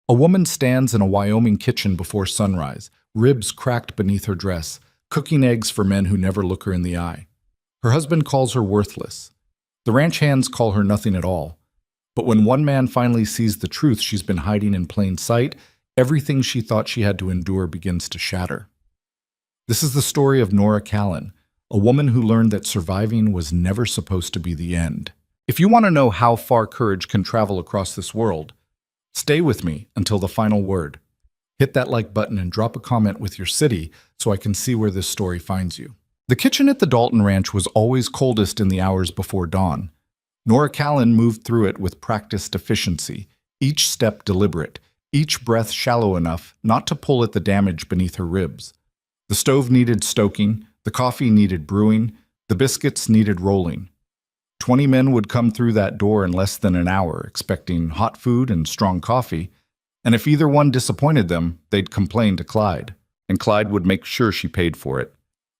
A woman stands in a Wyoming kitchen before sunrise, ribs cracked beneath her dress, cooking eggs for men who never look her in the eye. Her husband calls her worthless. The ranch hands call her nothing at all. But when one man finally sees the truth she's been hiding in plain sight, everything she thought she had to endure begins to shatter. This is the story of Nora Callan, a woman who learned that surviving was never supposed to be the end. If you want to know how far courage can travel across this world, stay with me until the final word. Hit that like button and drop a comment with your city so I can see where this story finds you. The kitchen at the Dalton Ranch was always coldest in the hours before dawn. Nora Callan moved through it with practiced efficiency, each step deliberate, each breath shallow enough not to pull at the damage beneath her ribs. The stove needed stoking, the coffee needed brewing, the biscuits needed rolling. 20 men would come through that door in less than an hour, expecting hot food and strong coffee, and if either one disappointed them, they'd complain to Clyde, and Clyde would make sure she paid for it.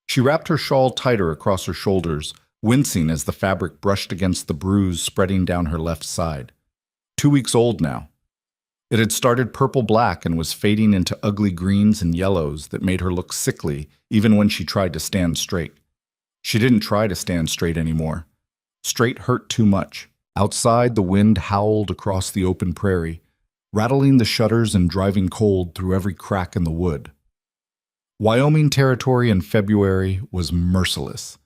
She wrapped her shawl tighter across her shoulders, wincing as the fabric brushed against the bruise spreading down her left side. 2 weeks old now. It had started purple-black and was fading into ugly greens and yellows that made her look sickly even when she tried to stand straight. She didn't try to stand straight anymore. Straight hurt too much. Outside, the wind howled across the open prairie, rattling the shutters and driving cold through every crack in the wood. Wyoming territory in February was merciless.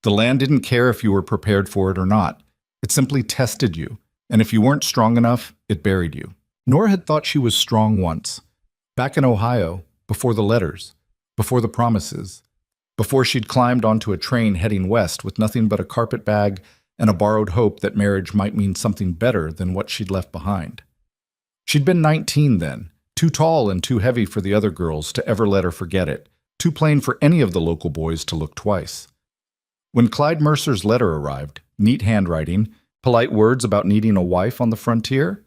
The land didn't care if you were prepared for it or not. It simply tested you, and if you weren't strong enough, it buried you. Nora had thought she was strong once, back in Ohio, before the letters, before the promises, before she'd climbed onto a train heading west with nothing but a carpet bag and a borrowed hope that marriage might mean something better than what she'd left behind. She'd been 19 then, too tall and too heavy for the other girls to ever let her forget it, too plain for any of the local boys to look twice. When Clyde Mercer's letter arrived, neat handwriting, polite words about needing a wife on the frontier,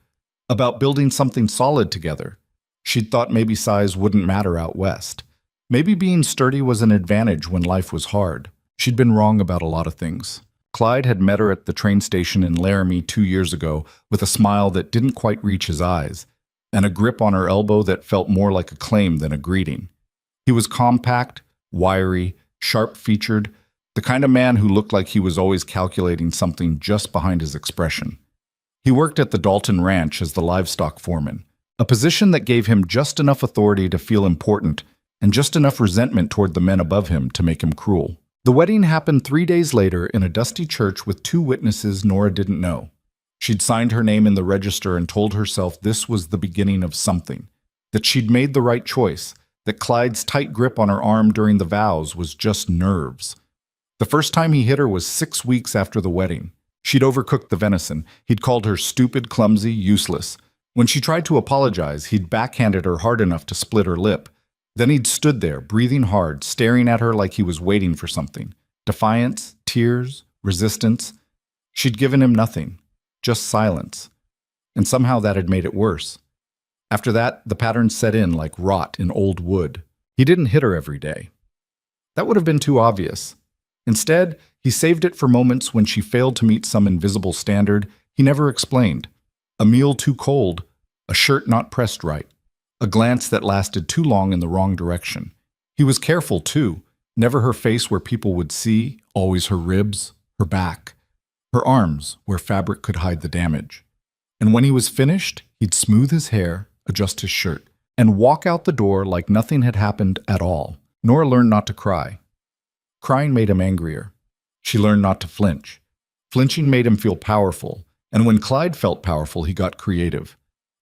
about building something solid together, she'd thought maybe size wouldn't matter out west. Maybe being sturdy was an advantage when life was hard. She'd been wrong about a lot of things. Clyde had met her at the train station in Laramie 2 years ago with a smile that didn't quite reach his eyes, and a grip on her elbow that felt more like a claim than a greeting. He was compact, wiry, sharp-featured, the kind of man who looked like he was always calculating something just behind his expression. He worked at the Dalton Ranch as the livestock foreman, a position that gave him just enough authority to feel important and just enough resentment toward the men above him to make him cruel. The wedding happened 3 days later in a dusty church with 2 witnesses Nora didn't know. She'd signed her name in the register and told herself this was the beginning of something, that she'd made the right choice, that Clyde's tight grip on her arm during the vows was just nerves. The first time he hit her was 6 weeks after the wedding. She'd overcooked the venison. He'd called her stupid, clumsy, useless. When she tried to apologize, he'd backhanded her hard enough to split her lip. Then he'd stood there, breathing hard, staring at her like he was waiting for something. Defiance, tears, resistance. She'd given him nothing, just silence. And somehow that had made it worse. After that, the pattern set in like rot in old wood. He didn't hit her every day. That would have been too obvious. Instead, he saved it for moments when she failed to meet some invisible standard he never explained. A meal too cold, a shirt not pressed right, a glance that lasted too long in the wrong direction. He was careful, too. Never her face where people would see, always her ribs, her back, her arms where fabric could hide the damage. And when he was finished, he'd smooth his hair, adjust his shirt, and walk out the door like nothing had happened at all. Nora learned not to cry. Crying made him angrier. She learned not to flinch. Flinching made him feel powerful, and when Clyde felt powerful, he got creative.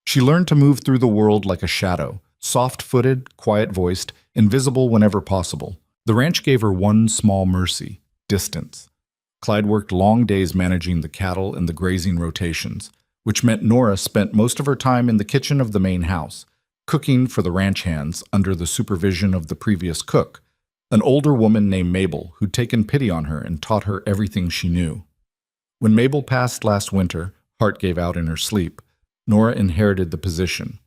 She learned to move through the world like a shadow, soft-footed, quiet-voiced, invisible whenever possible. The ranch gave her one small mercy: distance. Clyde worked long days managing the cattle and the grazing rotations, which meant Nora spent most of her time in the kitchen of the main house, cooking for the ranch hands under the supervision of the previous cook, an older woman named Mabel who'd taken pity on her and taught her everything she knew. When Mabel passed last winter, heart gave out in her sleep, Nora inherited the position.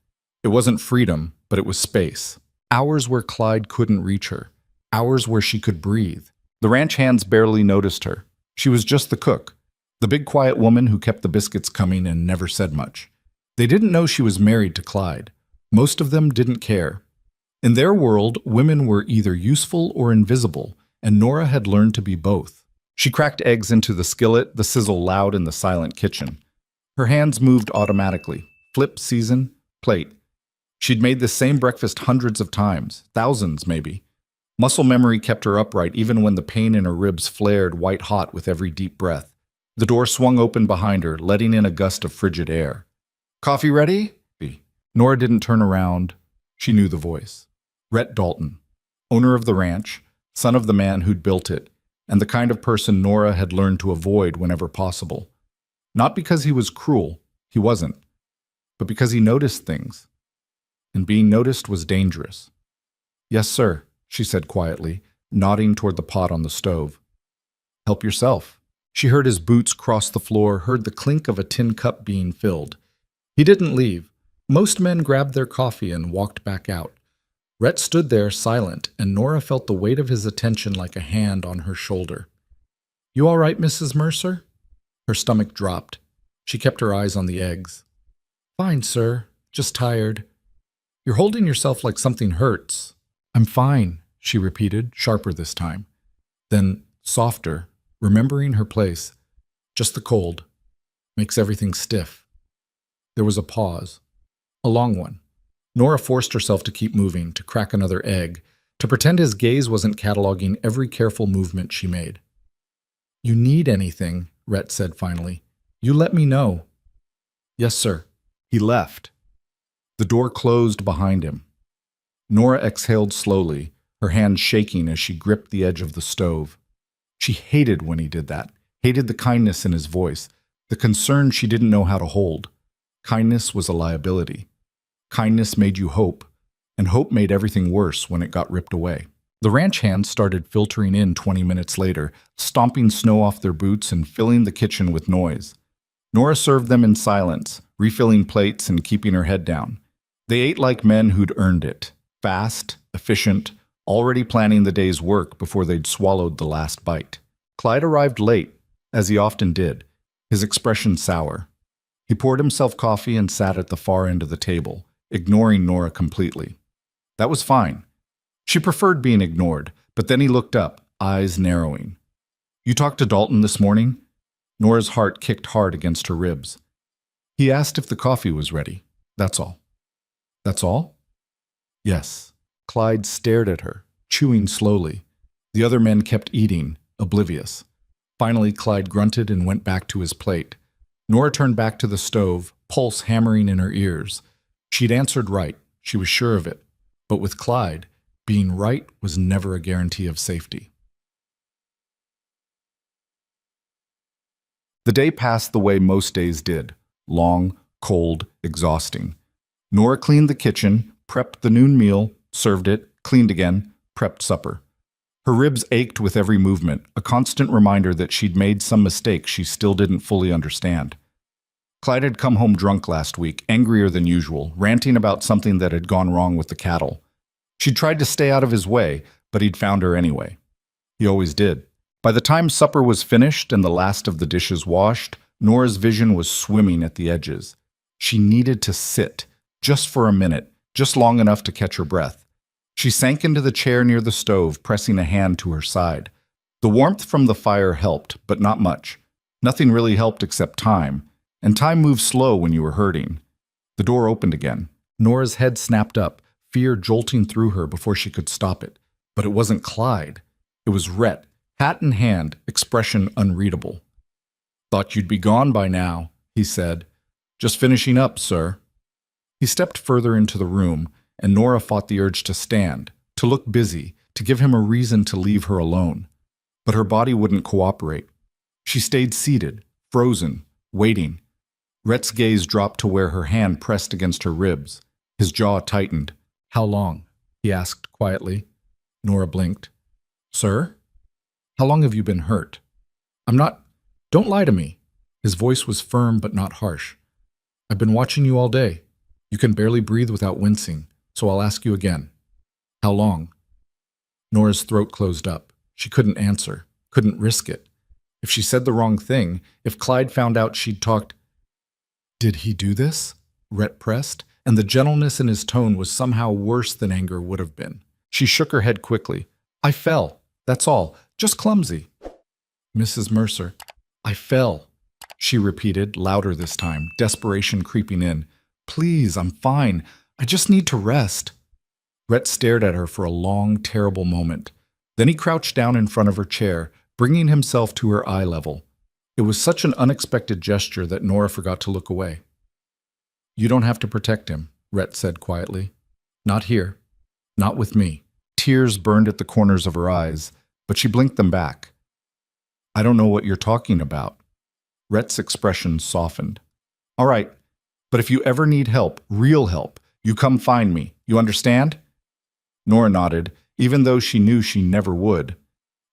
It wasn't freedom, but it was space. Hours where Clyde couldn't reach her. Hours where she could breathe. The ranch hands barely noticed her. She was just the cook, the big quiet woman who kept the biscuits coming and never said much. They didn't know she was married to Clyde. Most of them didn't care. In their world, women were either useful or invisible, and Nora had learned to be both. She cracked eggs into the skillet, the sizzle loud in the silent kitchen. Her hands moved automatically. Flip, season, plate. She'd made the same breakfast hundreds of times, thousands maybe. Muscle memory kept her upright even when the pain in her ribs flared white-hot with every deep breath. The door swung open behind her, letting in a gust of frigid air. "Coffee ready?" Nora didn't turn around. She knew the voice. Rhett Dalton, owner of the ranch, son of the man who'd built it, and the kind of person Nora had learned to avoid whenever possible. Not because he was cruel, he wasn't, but because he noticed things. And being noticed was dangerous. "Yes, sir," she said quietly, nodding toward the pot on the stove. "Help yourself." She heard his boots cross the floor, heard the clink of a tin cup being filled. He didn't leave. Most men grabbed their coffee and walked back out. Rhett stood there silent, and Nora felt the weight of his attention like a hand on her shoulder. "You all right, Mrs. Mercer?" Her stomach dropped. She kept her eyes on the eggs. "Fine, sir. Just tired." "You're holding yourself like something hurts." "I'm fine," she repeated, sharper this time. Then, softer, remembering her place. "Just the cold. Makes everything stiff." There was a pause. A long one. Nora forced herself to keep moving, to crack another egg, to pretend his gaze wasn't cataloging every careful movement she made. "You need anything," Rhett said finally. "You let me know." "Yes, sir." He left. The door closed behind him. Nora exhaled slowly, her hand shaking as she gripped the edge of the stove. She hated when he did that, hated the kindness in his voice, the concern she didn't know how to hold. Kindness was a liability. Kindness made you hope, and hope made everything worse when it got ripped away. The ranch hands started filtering in 20 minutes later, stomping snow off their boots and filling the kitchen with noise. Nora served them in silence, refilling plates and keeping her head down. They ate like men who'd earned it, fast, efficient, already planning the day's work before they'd swallowed the last bite. Clyde arrived late, as he often did, his expression sour. He poured himself coffee and sat at the far end of the table, ignoring Nora completely. That was fine. She preferred being ignored, but then he looked up, eyes narrowing. "You talked to Dalton this morning?" Nora's heart kicked hard against her ribs. "He asked if the coffee was ready. That's all." "That's all?" "Yes." Clyde stared at her, chewing slowly. The other men kept eating, oblivious. Finally, Clyde grunted and went back to his plate. Nora turned back to the stove, pulse hammering in her ears. She'd answered right, she was sure of it. But with Clyde, being right was never a guarantee of safety. The day passed the way most days did, long, cold, exhausting. Nora cleaned the kitchen, prepped the noon meal, served it, cleaned again, prepped supper. Her ribs ached with every movement, a constant reminder that she'd made some mistake she still didn't fully understand. Clyde had come home drunk last week, angrier than usual, ranting about something that had gone wrong with the cattle. She'd tried to stay out of his way, but he'd found her anyway. He always did. By the time supper was finished and the last of the dishes washed, Nora's vision was swimming at the edges. She needed to sit, just for a minute, just long enough to catch her breath. She sank into the chair near the stove, pressing a hand to her side. The warmth from the fire helped, but not much. Nothing really helped except time, and time moves slow when you were hurting. The door opened again. Nora's head snapped up, fear jolting through her before she could stop it. But it wasn't Clyde. It was Rhett, hat in hand, expression unreadable. "Thought you'd be gone by now," he said. "Just finishing up, sir." He stepped further into the room, and Nora fought the urge to stand, to look busy, to give him a reason to leave her alone. But her body wouldn't cooperate. She stayed seated, frozen, waiting. Rhett's gaze dropped to where her hand pressed against her ribs. His jaw tightened. "How long?" he asked quietly. Nora blinked. "Sir? How long have you been hurt?" "I'm not... Don't lie to me." His voice was firm but not harsh. "I've been watching you all day. You can barely breathe without wincing, so I'll ask you again. How long?" Nora's throat closed up. She couldn't answer, couldn't risk it. If she said the wrong thing, if Clyde found out she'd talked... Did he do this? Rhett pressed, and the gentleness in his tone was somehow worse than anger would have been. She shook her head quickly. I fell. That's all. Just clumsy. Mrs. Mercer, I fell, she repeated, louder this time, desperation creeping in. Please, I'm fine. I just need to rest. Rhett stared at her for a long, terrible moment. Then he crouched down in front of her chair, bringing himself to her eye level. It was such an unexpected gesture that Nora forgot to look away. You don't have to protect him, Rhett said quietly. Not here. Not with me. Tears burned at the corners of her eyes, but she blinked them back. I don't know what you're talking about. Rhett's expression softened. All right, but if you ever need help, real help, you come find me. You understand? Nora nodded, even though she knew she never would.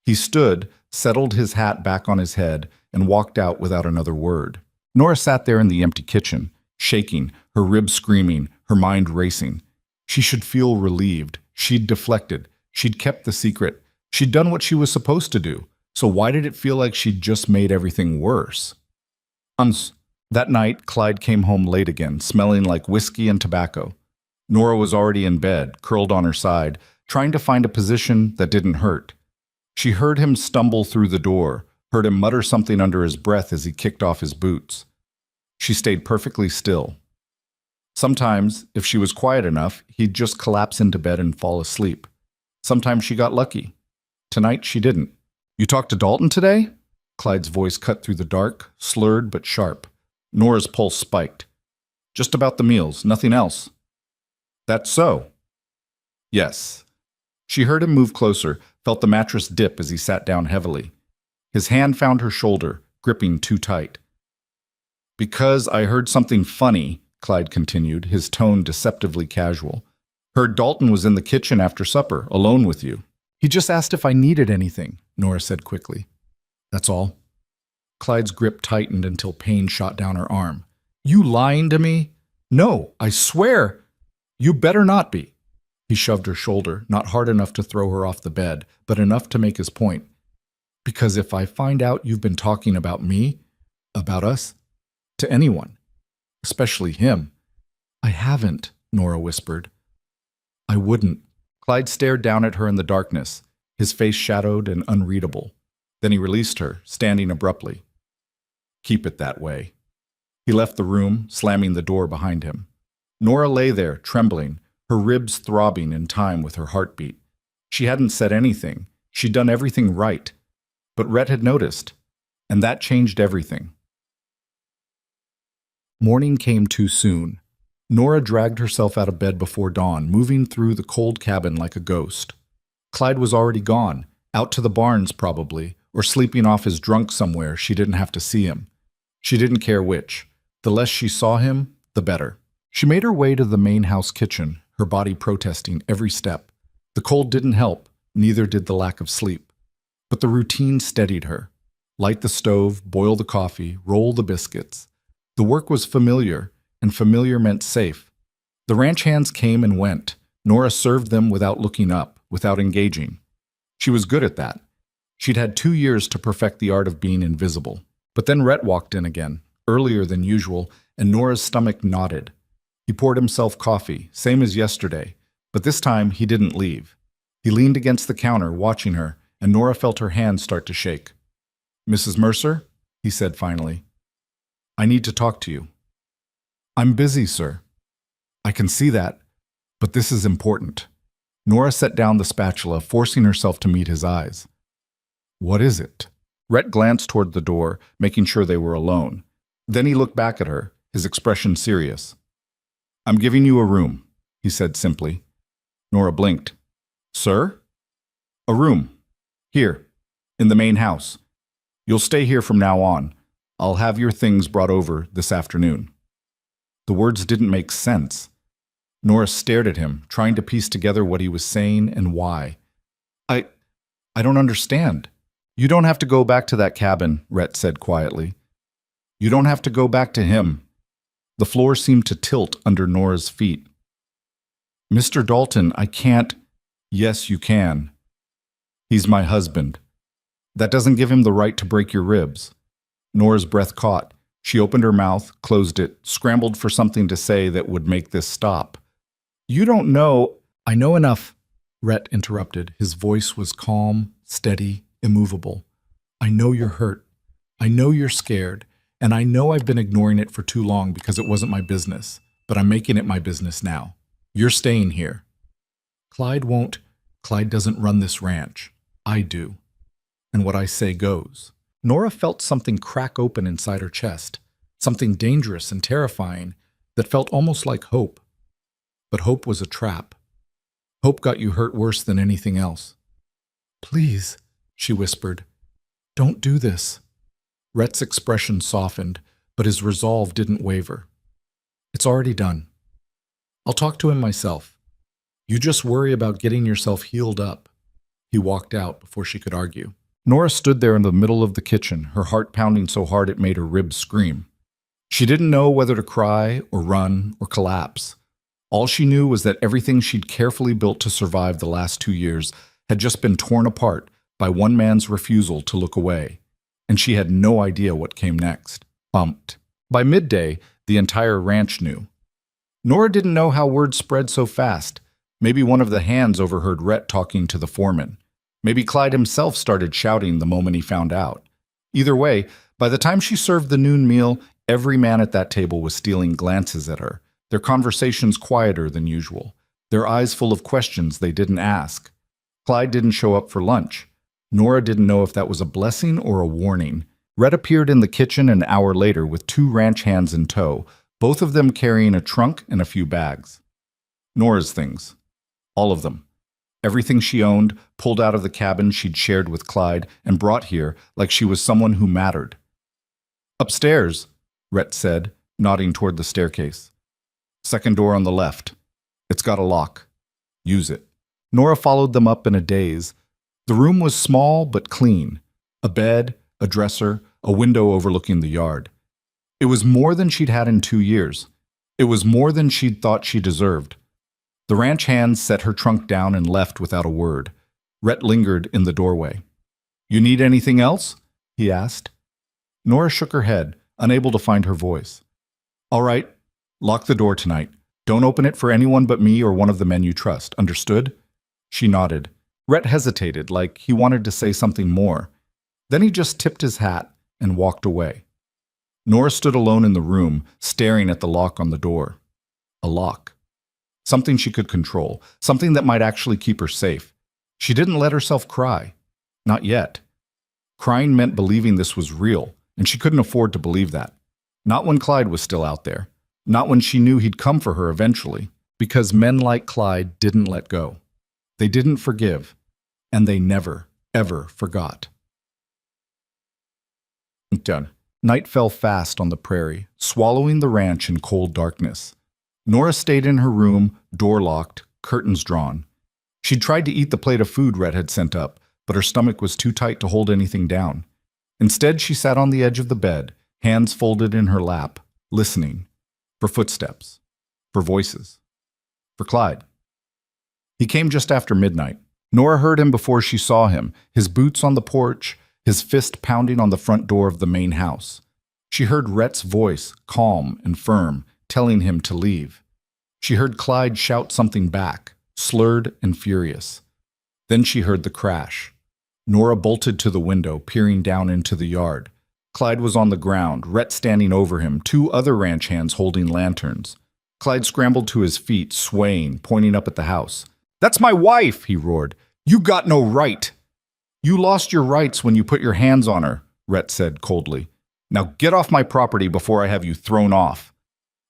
He stood, settled his hat back on his head, and walked out without another word. Nora sat there in the empty kitchen, shaking, her ribs screaming, her mind racing. She should feel relieved. She'd deflected. She'd kept the secret. She'd done what she was supposed to do. So why did it feel like she'd just made everything worse? That night, Clyde came home late again, smelling like whiskey and tobacco. Nora was already in bed, curled on her side, trying to find a position that didn't hurt. She heard him stumble through the door, heard him mutter something under his breath as he kicked off his boots. She stayed perfectly still. Sometimes, if she was quiet enough, he'd just collapse into bed and fall asleep. Sometimes she got lucky. Tonight, she didn't. You talked to Dalton today? Clyde's voice cut through the dark, slurred but sharp. Nora's pulse spiked. Just about the meals, nothing else. That's so. Yes. She heard him move closer, felt the mattress dip as he sat down heavily. His hand found her shoulder, gripping too tight. Because I heard something funny, Clyde continued, his tone deceptively casual. Heard Dalton was in the kitchen after supper, alone with you. He just asked if I needed anything, Nora said quickly. That's all. Clyde's grip tightened until pain shot down her arm. You lying to me? No, I swear. You better not be. He shoved her shoulder, not hard enough to throw her off the bed, but enough to make his point. Because if I find out you've been talking about me, about us, to anyone, especially him. I haven't, Nora whispered. I wouldn't. Clyde stared down at her in the darkness, his face shadowed and unreadable. Then he released her, standing abruptly. Keep it that way. He left the room, slamming the door behind him. Nora lay there, trembling, her ribs throbbing in time with her heartbeat. She hadn't said anything. She'd done everything right. But Rhett had noticed, and that changed everything. Morning came too soon. Nora dragged herself out of bed before dawn, moving through the cold cabin like a ghost. Clyde was already gone, out to the barns probably, or sleeping off his drunk somewhere she didn't have to see him. She didn't care which. The less she saw him, the better. She made her way to the main house kitchen, her body protesting every step. The cold didn't help, neither did the lack of sleep. But the routine steadied her. Light the stove, boil the coffee, roll the biscuits. The work was familiar, and familiar meant safe. The ranch hands came and went. Nora served them without looking up, without engaging. She was good at that. She'd had 2 years to perfect the art of being invisible. But then Rhett walked in again, earlier than usual, and Nora's stomach knotted. He poured himself coffee, same as yesterday, but this time he didn't leave. He leaned against the counter, watching her, and Nora felt her hands start to shake. Mrs. Mercer, he said finally, I need to talk to you. I'm busy, sir. I can see that, but this is important. Nora set down the spatula, forcing herself to meet his eyes. What is it? Rhett glanced toward the door, making sure they were alone. Then he looked back at her, his expression serious. I'm giving you a room, he said simply. Nora blinked. Sir? A room. Here, in the main house. You'll stay here from now on. I'll have your things brought over this afternoon. The words didn't make sense. Nora stared at him, trying to piece together what he was saying and why. I don't understand. You don't have to go back to that cabin, Rhett said quietly. You don't have to go back to him. The floor seemed to tilt under Nora's feet. Mr. Dalton, I can't. Yes, you can. He's my husband. That doesn't give him the right to break your ribs. Nora's breath caught. She opened her mouth, closed it, scrambled for something to say that would make this stop. "You don't know—" "I know enough," Rhett interrupted. His voice was calm, steady, immovable. "I know you're hurt. I know you're scared. And I know I've been ignoring it for too long because it wasn't my business. But I'm making it my business now. You're staying here." "Clyde won't. Clyde doesn't run this ranch. I do. And what I say goes." Nora felt something crack open inside her chest, something dangerous and terrifying that felt almost like hope. But hope was a trap. Hope got you hurt worse than anything else. "Please," she whispered, "don't do this." Rhett's expression softened, but his resolve didn't waver. "It's already done. I'll talk to him myself. You just worry about getting yourself healed up." He walked out before she could argue. Nora stood there in the middle of the kitchen, her heart pounding so hard it made her ribs scream. She didn't know whether to cry or run or collapse. All she knew was that everything she'd carefully built to survive the last 2 years had just been torn apart by one man's refusal to look away, and she had no idea what came next. Bumped. By midday, the entire ranch knew. Nora didn't know how word spread so fast. Maybe one of the hands overheard Rhett talking to the foreman. Maybe Clyde himself started shouting the moment he found out. Either way, by the time she served the noon meal, every man at that table was stealing glances at her, their conversations quieter than usual, their eyes full of questions they didn't ask. Clyde didn't show up for lunch. Nora didn't know if that was a blessing or a warning. Rhett appeared in the kitchen an hour later with 2 ranch hands in tow, both of them carrying a trunk and a few bags. Nora's things. All of them. Everything she owned, pulled out of the cabin she'd shared with Clyde and brought here like she was someone who mattered. "Upstairs," Rhett said, nodding toward the staircase. "Second door on the left. It's got a lock. Use it." Nora followed them up in a daze. The room was small but clean. A bed, a dresser, a window overlooking the yard. It was more than she'd had in 2 years. It was more than she'd thought she deserved. The ranch hands set her trunk down and left without a word. Rhett lingered in the doorway. "You need anything else?" he asked. Nora shook her head, unable to find her voice. "All right. Lock the door tonight. Don't open it for anyone but me or one of the men you trust. Understood?" She nodded. Rhett hesitated, like he wanted to say something more. Then he just tipped his hat and walked away. Nora stood alone in the room, staring at the lock on the door. A lock. Something she could control, something that might actually keep her safe. She didn't let herself cry. Not yet. Crying meant believing this was real, and she couldn't afford to believe that. Not when Clyde was still out there. Not when she knew he'd come for her eventually. Because men like Clyde didn't let go. They didn't forgive. And they never, ever forgot. Done. Night fell fast on the prairie, swallowing the ranch in cold darkness. Nora stayed in her room, door locked, curtains drawn. She'd tried to eat the plate of food Rhett had sent up, but her stomach was too tight to hold anything down. Instead, she sat on the edge of the bed, hands folded in her lap, listening. For footsteps. For voices. For Clyde. He came just after midnight. Nora heard him before she saw him, his boots on the porch, his fist pounding on the front door of the main house. She heard Rhett's voice, calm and firm, telling him to leave. She heard Clyde shout something back, slurred and furious. Then she heard the crash. Nora bolted to the window, peering down into the yard. Clyde was on the ground, Rhett standing over him, 2 other ranch hands holding lanterns. Clyde scrambled to his feet, swaying, pointing up at the house. "That's my wife!" he roared. "You got no right!" "You lost your rights when you put your hands on her," Rhett said coldly. "Now get off my property before I have you thrown off."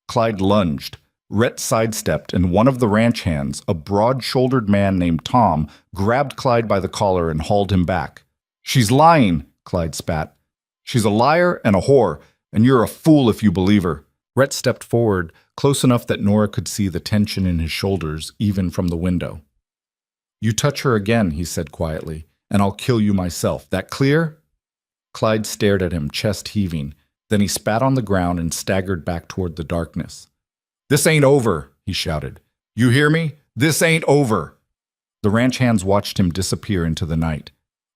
Clyde lunged. Rhett sidestepped, and one of the ranch hands, a broad-shouldered man named Tom, grabbed Clyde by the collar and hauled him back. "She's lying," Clyde spat. "She's a liar and a whore, and you're a fool if you believe her." Rhett stepped forward, close enough that Nora could see the tension in his shoulders, even from the window. "You touch her again," he said quietly, "and I'll kill you myself. That clear?" Clyde stared at him, chest heaving. Then he spat on the ground and staggered back toward the darkness. "This ain't over," he shouted. "You hear me? This ain't over." The ranch hands watched him disappear into the night.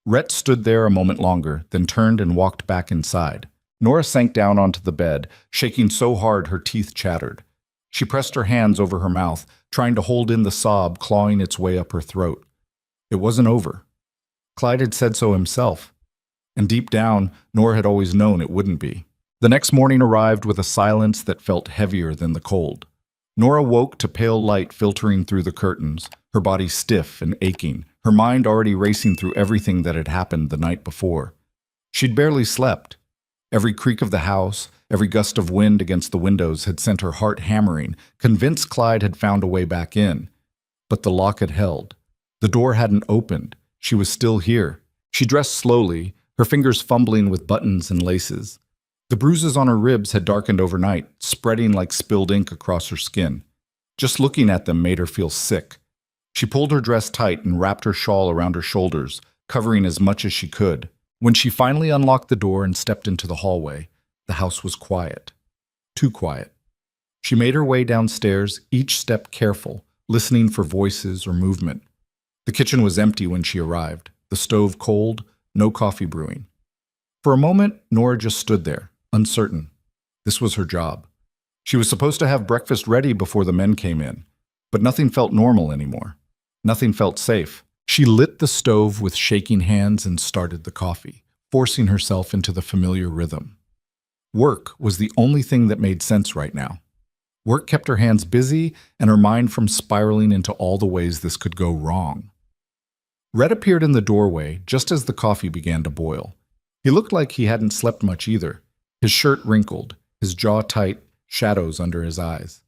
Rhett stood there a moment longer, then turned and walked back inside. Nora sank down onto the bed, shaking so hard her teeth chattered. She pressed her hands over her mouth, trying to hold in the sob clawing its way up her throat. It wasn't over. Clyde had said so himself. And deep down, Nora had always known it wouldn't be. The next morning arrived with a silence that felt heavier than the cold. Nora woke to pale light filtering through the curtains, her body stiff and aching, her mind already racing through everything that had happened the night before. She'd barely slept. Every creak of the house, every gust of wind against the windows had sent her heart hammering, convinced Clyde had found a way back in. But the lock had held. The door hadn't opened. She was still here. She dressed slowly, her fingers fumbling with buttons and laces. The bruises on her ribs had darkened overnight, spreading like spilled ink across her skin. Just looking at them made her feel sick. She pulled her dress tight and wrapped her shawl around her shoulders, covering as much as she could. When she finally unlocked the door and stepped into the hallway, the house was quiet. Too quiet. She made her way downstairs, each step careful, listening for voices or movement. The kitchen was empty when she arrived, the stove cold, no coffee brewing. For a moment, Nora just stood there, uncertain. This was her job. She was supposed to have breakfast ready before the men came in, but nothing felt normal anymore. Nothing felt safe. She lit the stove with shaking hands and started the coffee, forcing herself into the familiar rhythm. Work was the only thing that made sense right now. Work kept her hands busy and her mind from spiraling into all the ways this could go wrong. Rhett appeared in the doorway just as the coffee began to boil. He looked like he hadn't slept much either. His shirt wrinkled, his jaw tight, shadows under his eyes.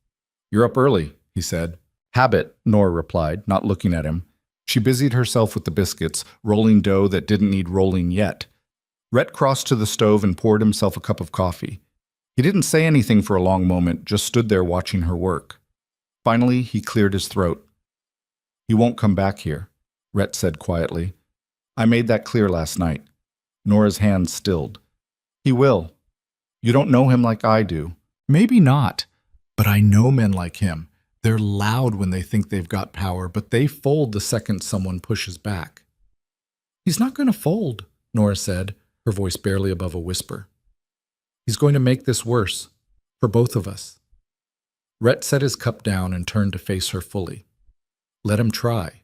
"You're up early," he said. "Habit," Nora replied, not looking at him. She busied herself with the biscuits, rolling dough that didn't need rolling yet. Rhett crossed to the stove and poured himself a cup of coffee. He didn't say anything for a long moment, just stood there watching her work. Finally, he cleared his throat. "He won't come back here," Rhett said quietly. "I made that clear last night." Nora's hands stilled. "He will. You don't know him like I do." "Maybe not, but I know men like him. They're loud when they think they've got power, but they fold the second someone pushes back." "He's not going to fold," Nora said, her voice barely above a whisper. "He's going to make this worse, for both of us." Rhett set his cup down and turned to face her fully. "Let him try.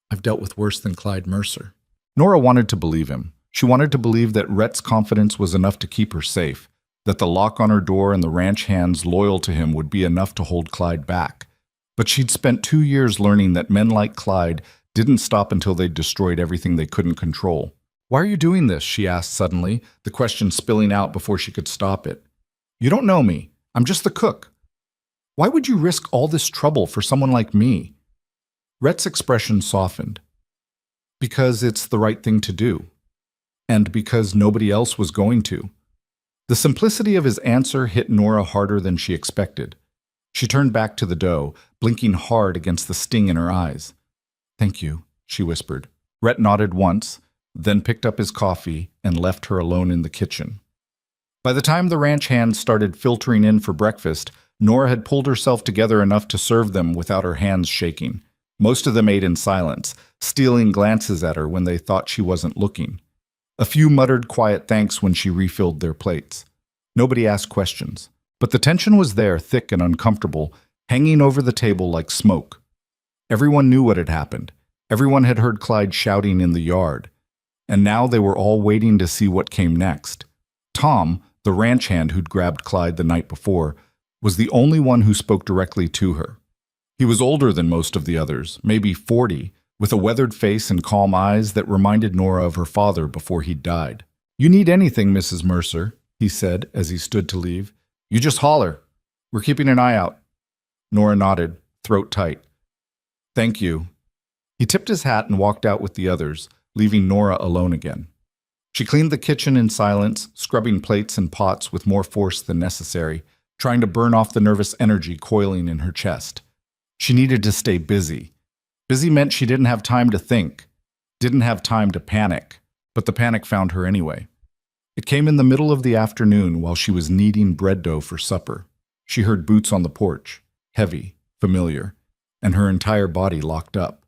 I've dealt with worse than Clyde Mercer." Nora wanted to believe him. She wanted to believe that Rhett's confidence was enough to keep her safe, that the lock on her door and the ranch hands loyal to him would be enough to hold Clyde back. But she'd spent 2 years learning that men like Clyde didn't stop until they'd destroyed everything they couldn't control. "Why are you doing this?" she asked suddenly, the question spilling out before she could stop it. "You don't know me. I'm just the cook. Why would you risk all this trouble for someone like me?" Rhett's expression softened. "Because it's the right thing to do. And because nobody else was going to." The simplicity of his answer hit Nora harder than she expected. She turned back to the dough, blinking hard against the sting in her eyes. "Thank you," she whispered. Rhett nodded once, then picked up his coffee and left her alone in the kitchen. By the time the ranch hands started filtering in for breakfast, Nora had pulled herself together enough to serve them without her hands shaking. Most of them ate in silence, stealing glances at her when they thought she wasn't looking. A few muttered quiet thanks when she refilled their plates. Nobody asked questions, but the tension was there, thick and uncomfortable, hanging over the table like smoke. Everyone knew what had happened. Everyone had heard Clyde shouting in the yard. And now they were all waiting to see what came next. Tom, the ranch hand who'd grabbed Clyde the night before, was the only one who spoke directly to her. He was older than most of the others, maybe 40, with a weathered face and calm eyes that reminded Nora of her father before he'd died. "You need anything, Mrs. Mercer," he said as he stood to leave. "You just holler. We're keeping an eye out." Nora nodded, throat tight. "Thank you." He tipped his hat and walked out with the others, leaving Nora alone again. She cleaned the kitchen in silence, scrubbing plates and pots with more force than necessary, trying to burn off the nervous energy coiling in her chest. She needed to stay busy. Busy meant she didn't have time to think, didn't have time to panic, but the panic found her anyway. It came in the middle of the afternoon while she was kneading bread dough for supper. She heard boots on the porch, heavy, familiar, and her entire body locked up.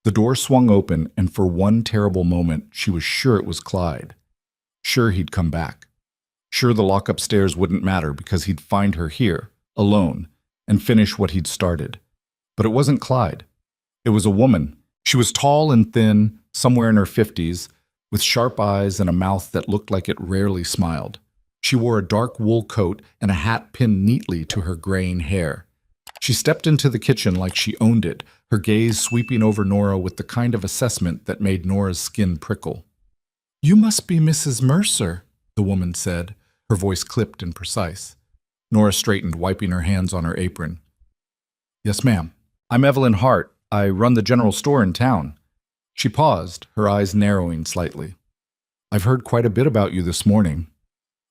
The door swung open, and for one terrible moment, she was sure it was Clyde. Sure he'd come back. Sure, the lock upstairs wouldn't matter because he'd find her here, alone, and finish what he'd started. But it wasn't Clyde. It was a woman. She was tall and thin, somewhere in her 50s, with sharp eyes and a mouth that looked like it rarely smiled. She wore a dark wool coat and a hat pinned neatly to her graying hair. She stepped into the kitchen like she owned it, her gaze sweeping over Nora with the kind of assessment that made Nora's skin prickle. "You must be Mrs. Mercer," the woman said, her voice clipped and precise. Nora straightened, wiping her hands on her apron. "Yes, ma'am. I'm Evelyn Hart. I run the general store in town." She paused, her eyes narrowing slightly. "I've heard quite a bit about you this morning."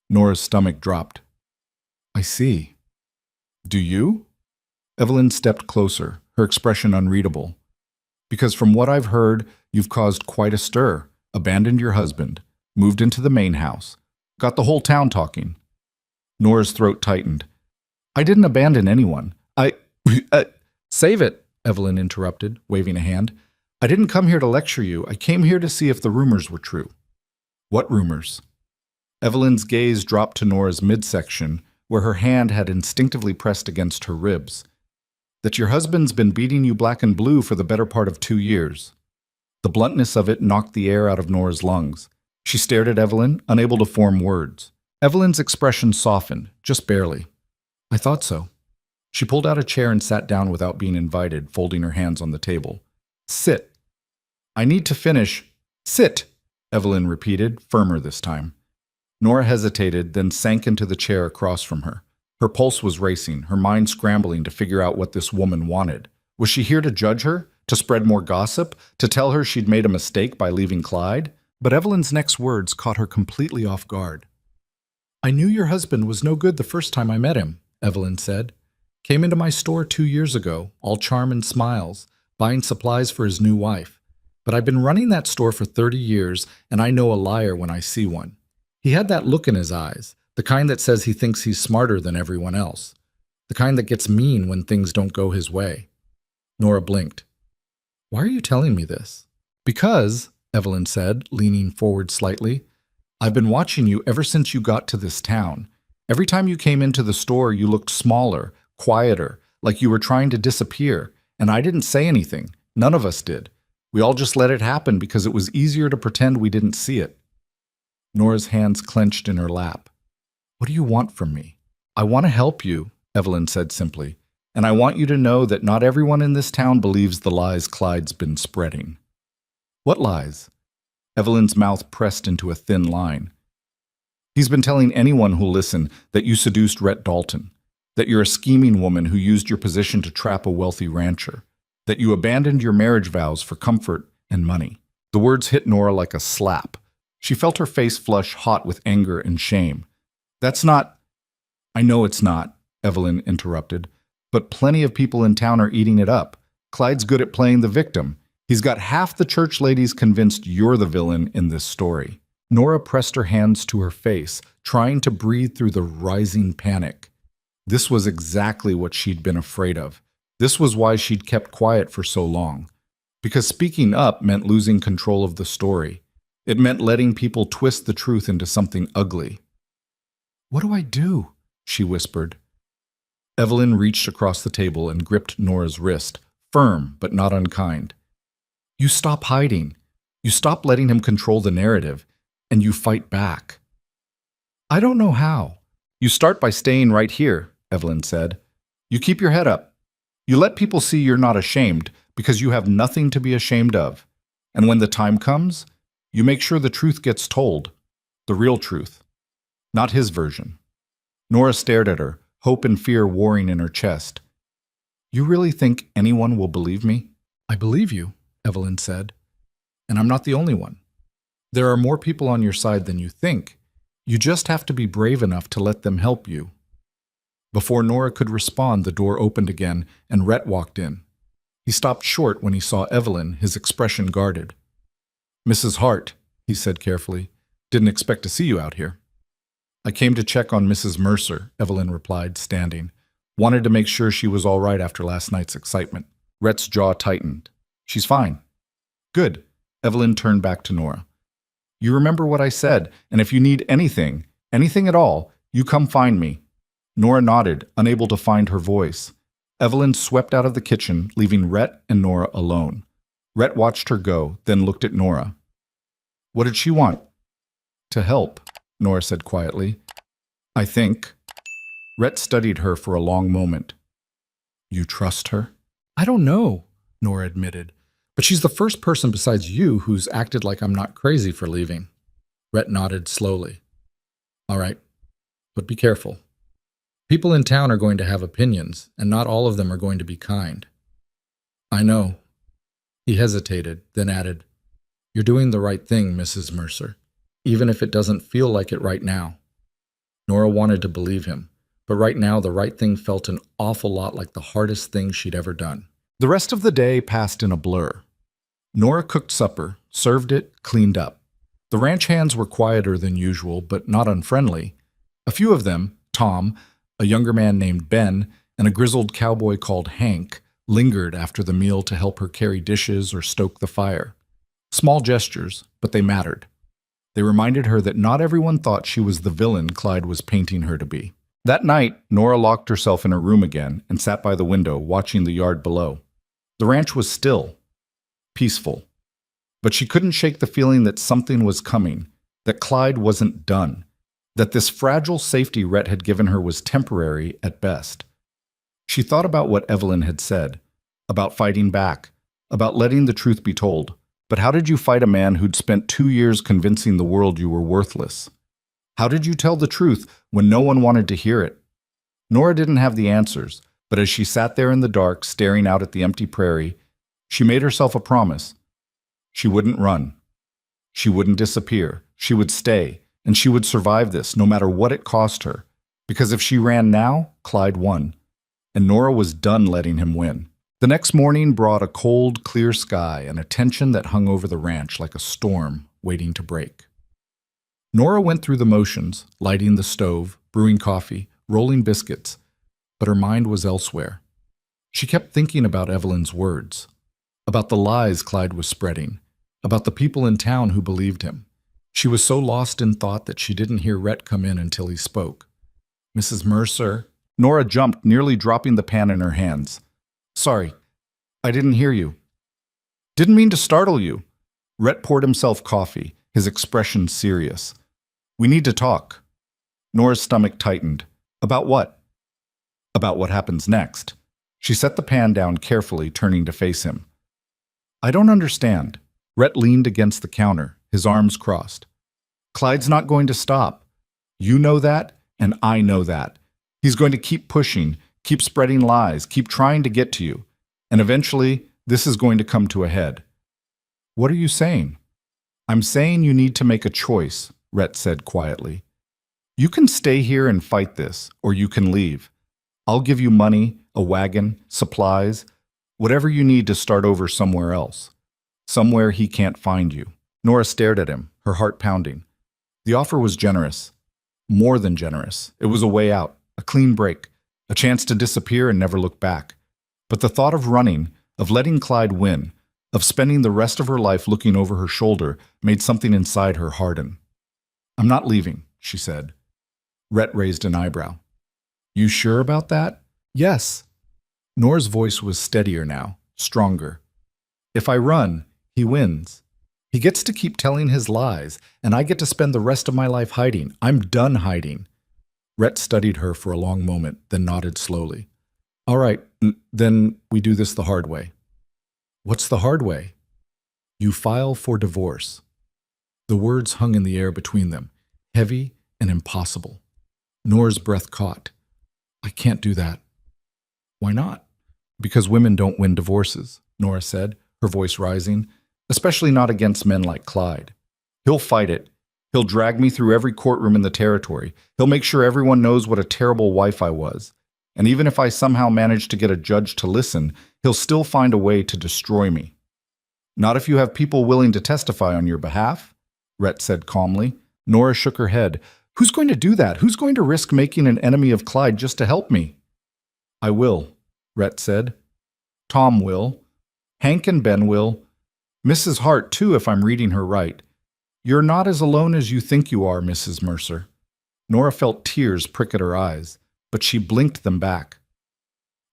Nora's stomach dropped. "I see. Do you?" Evelyn stepped closer, her expression unreadable. "Because from what I've heard, you've caused quite a stir, abandoned your husband, moved into the main house, got the whole town talking." Nora's throat tightened. "I didn't abandon anyone. Save it," Evelyn interrupted, waving a hand. "I didn't come here to lecture you. I came here to see if the rumors were true." "What rumors?" Evelyn's gaze dropped to Nora's midsection, where her hand had instinctively pressed against her ribs. "That your husband's been beating you black and blue for the better part of 2 years. The bluntness of it knocked the air out of Nora's lungs. She stared at Evelyn, unable to form words. Evelyn's expression softened, just barely. "I thought so." She pulled out a chair and sat down without being invited, folding her hands on the table. "Sit." "I need to finish." "Sit," Evelyn repeated, firmer this time. Nora hesitated, then sank into the chair across from her. Her pulse was racing, her mind scrambling to figure out what this woman wanted. Was she here to judge her? To spread more gossip? To tell her she'd made a mistake by leaving Clyde? But Evelyn's next words caught her completely off guard. "I knew your husband was no good the first time I met him," Evelyn said. "Came into my store 2 years ago, all charm and smiles, buying supplies for his new wife. But I've been running that store for 30 years, and I know a liar when I see one. He had that look in his eyes, the kind that says he thinks he's smarter than everyone else, the kind that gets mean when things don't go his way." Nora blinked. "Why are you telling me this?" "Because," Evelyn said, leaning forward slightly, "I've been watching you ever since you got to this town. Every time you came into the store, you looked smaller, quieter, like you were trying to disappear, and I didn't say anything. None of us did. We all just let it happen because it was easier to pretend we didn't see it." Nora's hands clenched in her lap. "What do you want from me?" "I want to help you," Evelyn said simply, "and I want you to know that not everyone in this town believes the lies Clyde's been spreading." "What lies?" Evelyn's mouth pressed into a thin line. "He's been telling anyone who'll listen that you seduced Rhett Dalton, that you're a scheming woman who used your position to trap a wealthy rancher, that you abandoned your marriage vows for comfort and money." The words hit Nora like a slap. She felt her face flush hot with anger and shame. "That's not—" "I know it's not," Evelyn interrupted, "but plenty of people in town are eating it up. Clyde's good at playing the victim. He's got half the church ladies convinced you're the villain in this story." Nora pressed her hands to her face, trying to breathe through the rising panic. This was exactly what she'd been afraid of. This was why she'd kept quiet for so long. Because speaking up meant losing control of the story. It meant letting people twist the truth into something ugly. "What do I do?" she whispered. Evelyn reached across the table and gripped Nora's wrist, firm but not unkind. "You stop hiding. You stop letting him control the narrative, and you fight back." "I don't know how." "You start by staying right here," Evelyn said. "You keep your head up. You let people see you're not ashamed because you have nothing to be ashamed of. And when the time comes, you make sure the truth gets told. The real truth. Not his version." Nora stared at her, hope and fear warring in her chest. "You really think anyone will believe me?" "I believe you," Evelyn said. "And I'm not the only one. There are more people on your side than you think. You just have to be brave enough to let them help you." Before Nora could respond, the door opened again, and Rhett walked in. He stopped short when he saw Evelyn, his expression guarded. "Mrs. Hart," he said carefully, "didn't expect to see you out here." "I came to check on Mrs. Mercer," Evelyn replied, standing. "Wanted to make sure she was all right after last night's excitement." Rhett's jaw tightened. "She's fine." "Good." Evelyn turned back to Nora. "You remember what I said, and if you need anything, Anything at all, you come find me. Nora nodded, unable to find her voice. Evelyn swept out of the kitchen, leaving Rhett and Nora alone. Rhett watched her go, then looked at Nora. What did she want? To help, Nora said quietly. I think. Rhett studied her for a long moment. You trust her? I don't know, Nora admitted. But she's the first person besides you who's acted like I'm not crazy for leaving. Rhett nodded slowly. All right, but be careful. People in town are going to have opinions, and not all of them are going to be kind. I know. He hesitated, then added, You're doing the right thing, Mrs. Mercer, even if it doesn't feel like it right now. Nora wanted to believe him, but right now the right thing felt an awful lot like the hardest thing she'd ever done. The rest of the day passed in a blur. Nora cooked supper, served it, cleaned up. The ranch hands were quieter than usual, but not unfriendly. A few of them, Tom, a younger man named Ben, and a grizzled cowboy called Hank, lingered after the meal to help her carry dishes or stoke the fire. Small gestures, but they mattered. They reminded her that not everyone thought she was the villain Clyde was painting her to be. That night, Nora locked herself in her room again and sat by the window, watching the yard below. The ranch was still, peaceful. But she couldn't shake the feeling that something was coming, that Clyde wasn't done, that this fragile safety Rhett had given her was temporary at best. She thought about what Evelyn had said, about fighting back, about letting the truth be told. But how did you fight a man who'd spent 2 years convincing the world you were worthless? How did you tell the truth when no one wanted to hear it? Nora didn't have the answers, but as she sat there in the dark, staring out at the empty prairie, she made herself a promise. She wouldn't run. She wouldn't disappear. She would stay, and she would survive this, no matter what it cost her. Because if she ran now, Clyde won. And Nora was done letting him win. The next morning brought a cold, clear sky and a tension that hung over the ranch like a storm waiting to break. Nora went through the motions, lighting the stove, brewing coffee, rolling biscuits, but her mind was elsewhere. She kept thinking about Evelyn's words, about the lies Clyde was spreading, about the people in town who believed him. She was so lost in thought that she didn't hear Rhett come in until he spoke. Mrs. Mercer. Nora jumped, nearly dropping the pan in her hands. Sorry, I didn't hear you. Didn't mean to startle you. Rhett poured himself coffee, his expression serious. We need to talk. Nora's stomach tightened. About what? About what happens next. She set the pan down carefully, turning to face him. I don't understand. Rhett leaned against the counter, his arms crossed. Clyde's not going to stop. You know that, and I know that. He's going to keep pushing, keep spreading lies, keep trying to get to you. And eventually, this is going to come to a head. What are you saying? I'm saying you need to make a choice, Rhett said quietly. You can stay here and fight this, or you can leave. I'll give you money, a wagon, supplies, whatever you need to start over somewhere else. Somewhere he can't find you. Nora stared at him, her heart pounding. The offer was generous. More than generous. It was a way out, a clean break, a chance to disappear and never look back. But the thought of running, of letting Clyde win, of spending the rest of her life looking over her shoulder, made something inside her harden. I'm not leaving, she said. Rhett raised an eyebrow. You sure about that? Yes. Nora's voice was steadier now, stronger. If I run, he wins. He gets to keep telling his lies, and I get to spend the rest of my life hiding. I'm done hiding. Rhett studied her for a long moment, then nodded slowly. All right, then we do this the hard way. What's the hard way? You file for divorce. The words hung in the air between them, heavy and impossible. Nora's breath caught. I can't do that. Why not? Because women don't win divorces, Nora said, her voice rising, especially not against men like Clyde. He'll fight it. He'll drag me through every courtroom in the territory. He'll make sure everyone knows what a terrible wife I was. And even if I somehow manage to get a judge to listen, he'll still find a way to destroy me. Not if you have people willing to testify on your behalf, Rhett said calmly. Nora shook her head. Who's going to do that? Who's going to risk making an enemy of Clyde just to help me? I will, Rhett said. Tom will. Hank and Ben will. Mrs. Hart, too, if I'm reading her right. You're not as alone as you think you are, Mrs. Mercer. Nora felt tears prick at her eyes, but she blinked them back.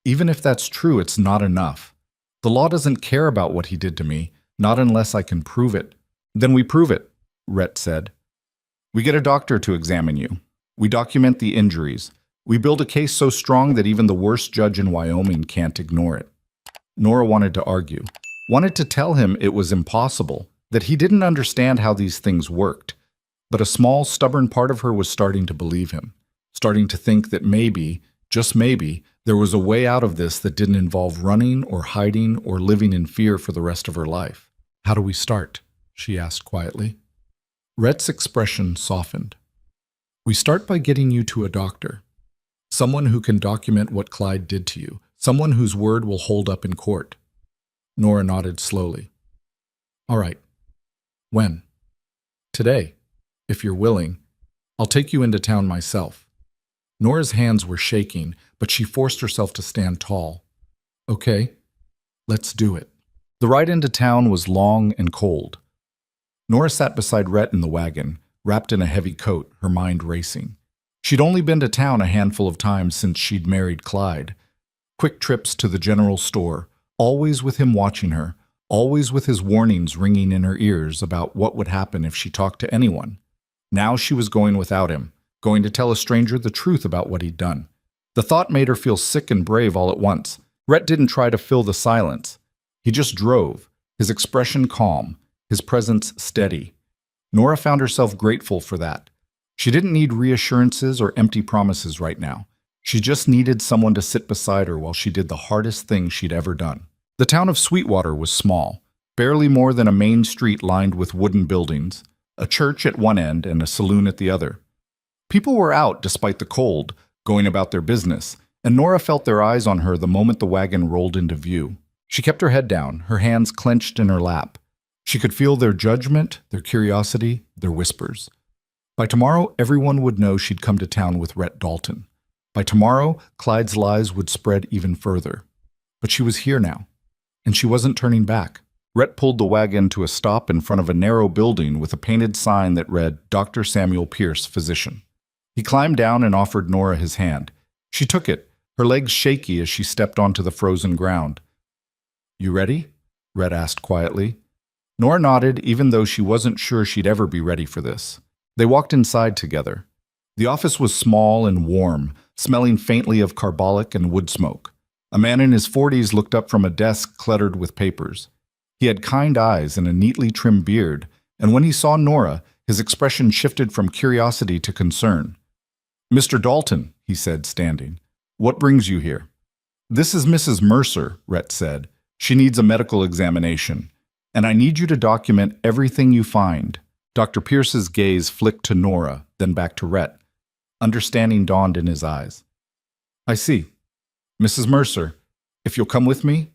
Even if that's true, it's not enough. The law doesn't care about what he did to me, not unless I can prove it. Then we prove it, Rhett said. We get a doctor to examine you. We document the injuries. We build a case so strong that even the worst judge in Wyoming can't ignore it. Nora wanted to argue, wanted to tell him it was impossible, that he didn't understand how these things worked. But a small, stubborn part of her was starting to believe him, starting to think that maybe, just maybe, there was a way out of this that didn't involve running or hiding or living in fear for the rest of her life. How do we start? She asked quietly. Rhett's expression softened. We start by getting you to a doctor. Someone who can document what Clyde did to you. Someone whose word will hold up in court. Nora nodded slowly. All right. When? Today, if you're willing. I'll take you into town myself. Nora's hands were shaking, but she forced herself to stand tall. Okay, let's do it. The ride into town was long and cold. Nora sat beside Rhett in the wagon, wrapped in a heavy coat, her mind racing. She'd only been to town a handful of times since she'd married Clyde. Quick trips to the general store, always with him watching her, always with his warnings ringing in her ears about what would happen if she talked to anyone. Now she was going without him, going to tell a stranger the truth about what he'd done. The thought made her feel sick and brave all at once. Rhett didn't try to fill the silence. He just drove, his expression calm, his presence steady. Nora found herself grateful for that. She didn't need reassurances or empty promises right now. She just needed someone to sit beside her while she did the hardest thing she'd ever done. The town of Sweetwater was small, barely more than a main street lined with wooden buildings, a church at one end and a saloon at the other. People were out despite the cold, going about their business, and Nora felt their eyes on her the moment the wagon rolled into view. She kept her head down, her hands clenched in her lap. She could feel their judgment, their curiosity, their whispers. By tomorrow, everyone would know she'd come to town with Rhett Dalton. By tomorrow, Clyde's lies would spread even further. But she was here now, and she wasn't turning back. Rhett pulled the wagon to a stop in front of a narrow building with a painted sign that read, Dr. Samuel Pierce, Physician. He climbed down and offered Nora his hand. She took it, her legs shaky as she stepped onto the frozen ground. You ready? Rhett asked quietly. Nora nodded, even though she wasn't sure she'd ever be ready for this. They walked inside together. The office was small and warm, smelling faintly of carbolic and wood smoke. A man in his 40s looked up from a desk cluttered with papers. He had kind eyes and a neatly trimmed beard, and when he saw Nora, his expression shifted from curiosity to concern. Mr. Dalton, he said, standing. What brings you here? This is Mrs. Mercer, Rhett said. She needs a medical examination, and I need you to document everything you find. Dr. Pierce's gaze flicked to Nora, then back to Rhett. Understanding dawned in his eyes. I see. Mrs. Mercer, if you'll come with me?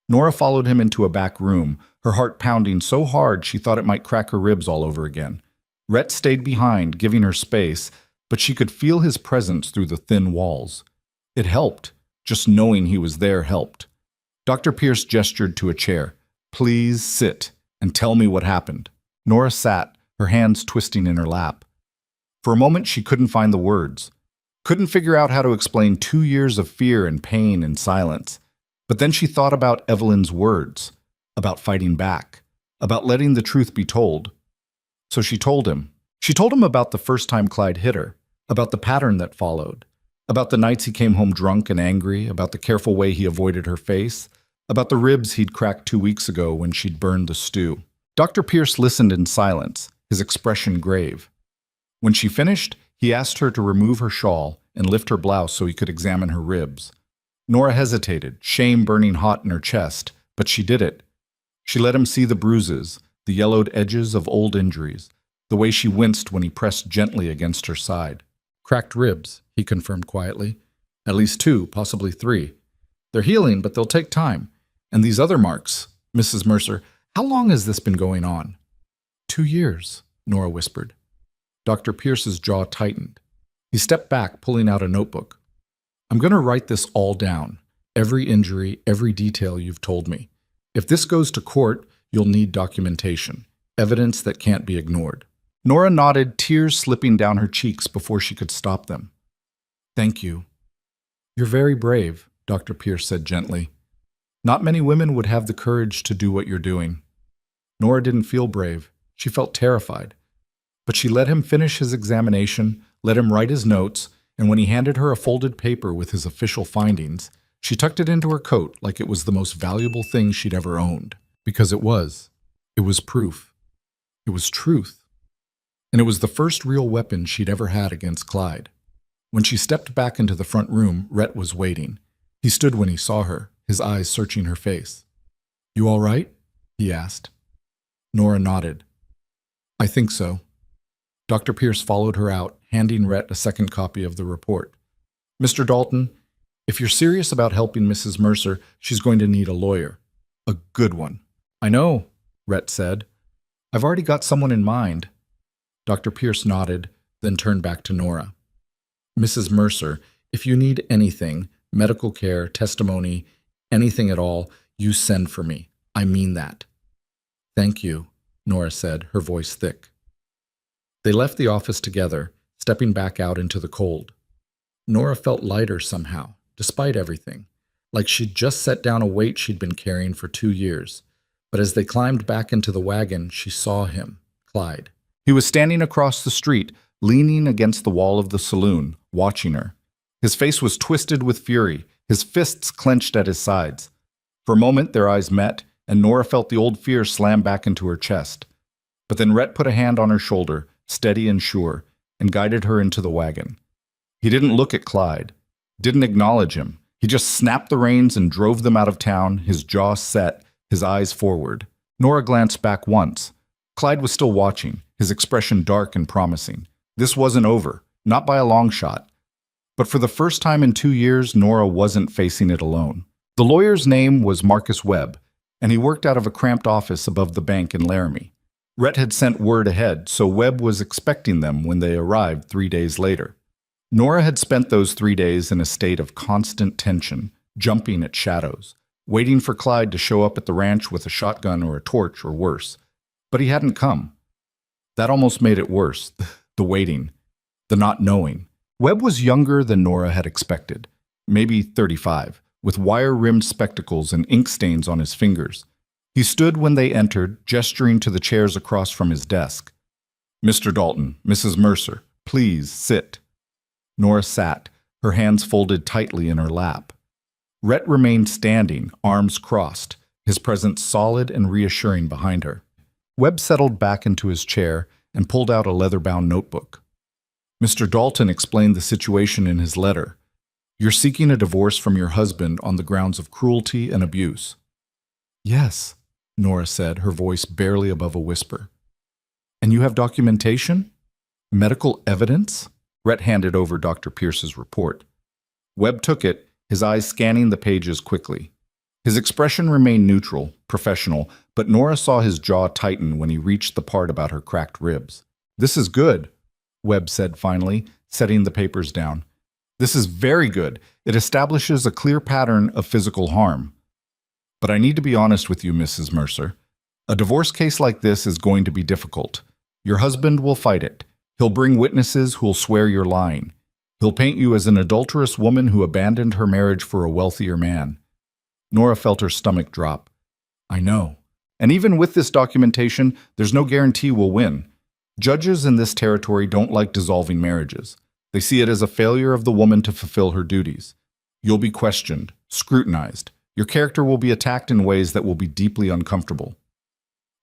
Nora followed him into a back room, her heart pounding so hard she thought it might crack her ribs all over again. Rhett stayed behind, giving her space, but she could feel his presence through the thin walls. It helped. Just knowing he was there helped. Dr. Pierce gestured to a chair. Please sit and tell me what happened. Nora sat, her hands twisting in her lap. For a moment, she couldn't find the words. Couldn't figure out how to explain 2 years of fear and pain and silence. But then she thought about Evelyn's words, about fighting back, about letting the truth be told. So she told him. She told him about the first time Clyde hit her, about the pattern that followed, about the nights he came home drunk and angry, about the careful way he avoided her face, about the ribs he'd cracked 2 weeks ago when she'd burned the stew. Dr. Pierce listened in silence, his expression grave. When she finished, he asked her to remove her shawl and lift her blouse so he could examine her ribs. Nora hesitated, shame burning hot in her chest, but she did it. She let him see the bruises, the yellowed edges of old injuries, the way she winced when he pressed gently against her side. Cracked ribs, he confirmed quietly. At least 2, possibly 3. They're healing, but they'll take time. And these other marks, Mrs. Mercer, how long has this been going on? 2 years, Nora whispered. Dr. Pierce's jaw tightened. He stepped back, pulling out a notebook. I'm going to write this all down. Every injury, every detail you've told me. If this goes to court, you'll need documentation. Evidence that can't be ignored. Nora nodded, tears slipping down her cheeks before she could stop them. Thank you. You're very brave, Dr. Pierce said gently. Not many women would have the courage to do what you're doing. Nora didn't feel brave. She felt terrified. But she let him finish his examination, let him write his notes, and when he handed her a folded paper with his official findings, she tucked it into her coat like it was the most valuable thing she'd ever owned. Because it was. It was proof. It was truth. And it was the first real weapon she'd ever had against Clyde. When she stepped back into the front room, Rhett was waiting. He stood when he saw her, his eyes searching her face. You all right? He asked. Nora nodded. I think so. Dr. Pierce followed her out, handing Rhett a second copy of the report. Mr. Dalton, if you're serious about helping Mrs. Mercer, she's going to need a lawyer. A good one. I know, Rhett said. I've already got someone in mind. Dr. Pierce nodded, then turned back to Nora. Mrs. Mercer, if you need anything, medical care, testimony, anything at all, you send for me. I mean that. Thank you, Nora said, her voice thick. They left the office together, stepping back out into the cold. Nora felt lighter somehow, despite everything, like she'd just set down a weight she'd been carrying for 2 years. But as they climbed back into the wagon, she saw him, Clyde. He was standing across the street, leaning against the wall of the saloon, watching her. His face was twisted with fury, his fists clenched at his sides. For a moment, their eyes met, and Nora felt the old fear slam back into her chest. But then Rhett put a hand on her shoulder, steady and sure, and guided her into the wagon. He didn't look at Clyde, didn't acknowledge him. He just snapped the reins and drove them out of town, his jaw set, his eyes forward. Nora glanced back once. Clyde was still watching, his expression dark and promising. This wasn't over, not by a long shot. But for the first time in 2 years, Nora wasn't facing it alone. The lawyer's name was Marcus Webb, and he worked out of a cramped office above the bank in Laramie. Rhett had sent word ahead, so Webb was expecting them when they arrived 3 days later. Nora had spent those 3 days in a state of constant tension, jumping at shadows, waiting for Clyde to show up at the ranch with a shotgun or a torch or worse. But he hadn't come. That almost made it worse, the waiting, the not knowing. Webb was younger than Nora had expected, maybe 35, with wire-rimmed spectacles and ink stains on his fingers. He stood when they entered, gesturing to the chairs across from his desk. Mr. Dalton, Mrs. Mercer, please sit. Nora sat, her hands folded tightly in her lap. Rhett remained standing, arms crossed, his presence solid and reassuring behind her. Webb settled back into his chair and pulled out a leather-bound notebook. Mr. Dalton explained the situation in his letter. You're seeking a divorce from your husband on the grounds of cruelty and abuse. Yes, Nora said, her voice barely above a whisper. And you have documentation? Medical evidence? Rhett handed over Dr. Pierce's report. Webb took it, his eyes scanning the pages quickly. His expression remained neutral, professional, but Nora saw his jaw tighten when he reached the part about her cracked ribs. This is good, Webb said finally, setting the papers down. This is very good. It establishes a clear pattern of physical harm. But I need to be honest with you, Mrs. Mercer. A divorce case like this is going to be difficult. Your husband will fight it. He'll bring witnesses who'll swear you're lying. He'll paint you as an adulterous woman who abandoned her marriage for a wealthier man. Nora felt her stomach drop. I know. And even with this documentation, there's no guarantee we'll win. Judges in this territory don't like dissolving marriages. They see it as a failure of the woman to fulfill her duties. You'll be questioned, scrutinized. Your character will be attacked in ways that will be deeply uncomfortable.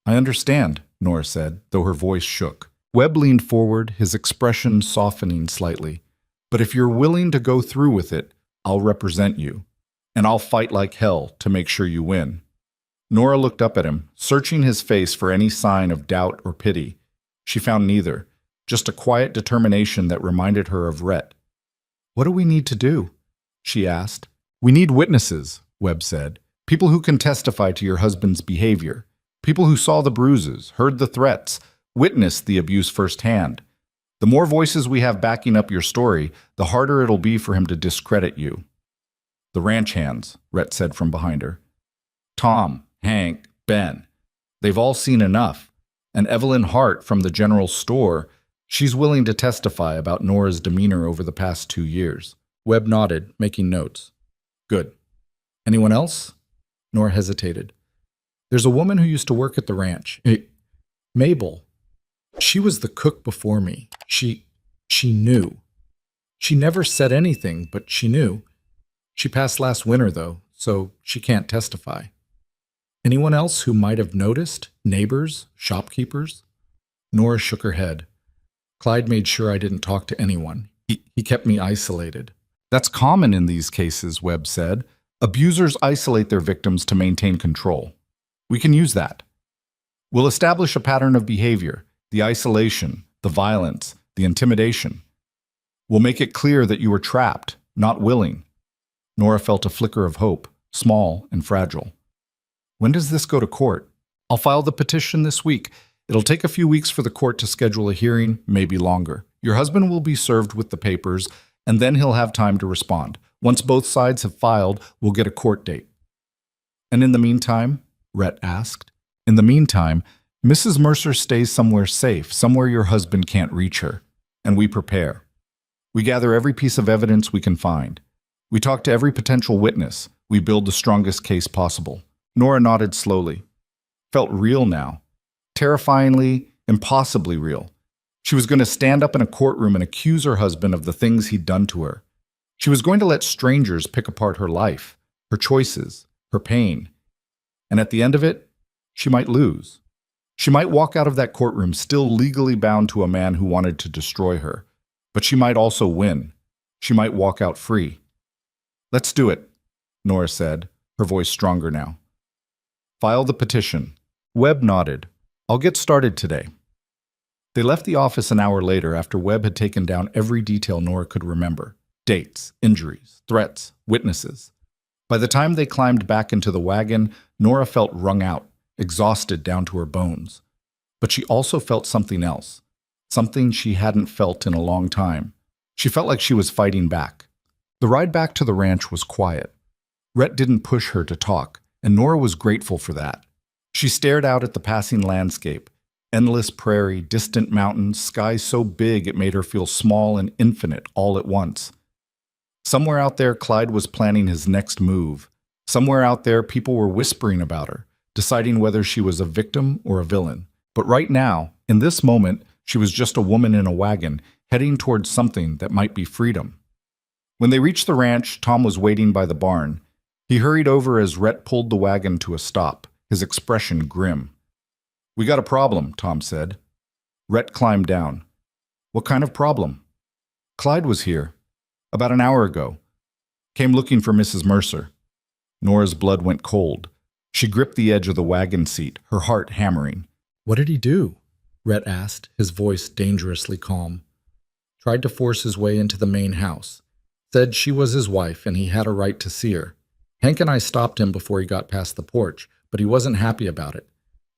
I understand, Nora said, though her voice shook. Webb leaned forward, his expression softening slightly. But if you're willing to go through with it, I'll represent you. And I'll fight like hell to make sure you win. Nora looked up at him, searching his face for any sign of doubt or pity. She found neither, just a quiet determination that reminded her of Rhett. What do we need to do? She asked. We need witnesses, Webb said. People who can testify to your husband's behavior. People who saw the bruises, heard the threats, witnessed the abuse firsthand. The more voices we have backing up your story, the harder it'll be for him to discredit you. The ranch hands, Rhett said from behind her. Tom, Hank, Ben. They've all seen enough. And Evelyn Hart from the general store, she's willing to testify about Nora's demeanor over the past 2 years. Webb nodded, making notes. Good. Anyone else? Nora hesitated. There's a woman who used to work at the ranch. Mabel. She was the cook before me. She knew. She never said anything, but she knew. She passed last winter, though, so she can't testify. Anyone else who might have noticed? Neighbors? Shopkeepers? Nora shook her head. Clyde made sure I didn't talk to anyone. He kept me isolated. That's common in these cases, Webb said. Abusers isolate their victims to maintain control. We can use that. We'll establish a pattern of behavior, the isolation, the violence, the intimidation. We'll make it clear that you were trapped, not willing. Nora felt a flicker of hope, small and fragile. When does this go to court? I'll file the petition this week. It'll take a few weeks for the court to schedule a hearing, maybe longer. Your husband will be served with the papers, and then he'll have time to respond. Once both sides have filed, we'll get a court date. And in the meantime, Rhett asked, in the meantime, Mrs. Mercer stays somewhere safe, somewhere your husband can't reach her, and we prepare. We gather every piece of evidence we can find. We talk to every potential witness. We build the strongest case possible. Nora nodded slowly. Felt real now. Terrifyingly, impossibly real. She was going to stand up in a courtroom and accuse her husband of the things he'd done to her. She was going to let strangers pick apart her life, her choices, her pain. And at the end of it, she might lose. She might walk out of that courtroom still legally bound to a man who wanted to destroy her. But she might also win. She might walk out free. Let's do it, Nora said, her voice stronger now. File the petition. Webb nodded. I'll get started today. They left the office an hour later after Webb had taken down every detail Nora could remember. Dates, injuries, threats, witnesses. By the time they climbed back into the wagon, Nora felt wrung out, exhausted down to her bones. But she also felt something else, something she hadn't felt in a long time. She felt like she was fighting back. The ride back to the ranch was quiet. Rhett didn't push her to talk, and Nora was grateful for that. She stared out at the passing landscape, endless prairie, distant mountains, sky so big it made her feel small and infinite all at once. Somewhere out there, Clyde was planning his next move. Somewhere out there, people were whispering about her, deciding whether she was a victim or a villain. But right now, in this moment, she was just a woman in a wagon, heading towards something that might be freedom. When they reached the ranch, Tom was waiting by the barn. He hurried over as Rhett pulled the wagon to a stop, his expression grim. We got a problem, Tom said. Rhett climbed down. What kind of problem? Clyde was here, about an hour ago. Came looking for Mrs. Mercer. Nora's blood went cold. She gripped the edge of the wagon seat, her heart hammering. What did he do? Rhett asked, his voice dangerously calm. Tried to force his way into the main house. Said she was his wife and he had a right to see her. Hank and I stopped him before he got past the porch, but he wasn't happy about it.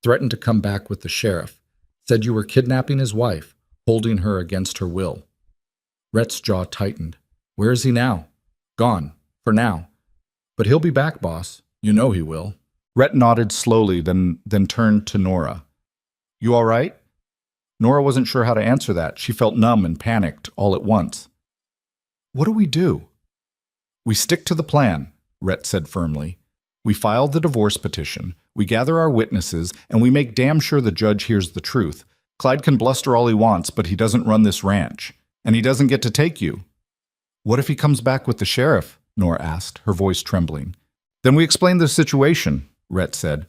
Threatened to come back with the sheriff. Said you were kidnapping his wife, holding her against her will. Rhett's jaw tightened. Where is he now? Gone, for now. But he'll be back, boss. You know he will. Rhett nodded slowly, then turned to Nora. You all right? Nora wasn't sure how to answer that. She felt numb and panicked all at once. What do we do? We stick to the plan, Rhett said firmly. We file the divorce petition, we gather our witnesses, and we make damn sure the judge hears the truth. Clyde can bluster all he wants, but he doesn't run this ranch. And he doesn't get to take you. What if he comes back with the sheriff? Nora asked, her voice trembling. Then we explain the situation, Rhett said.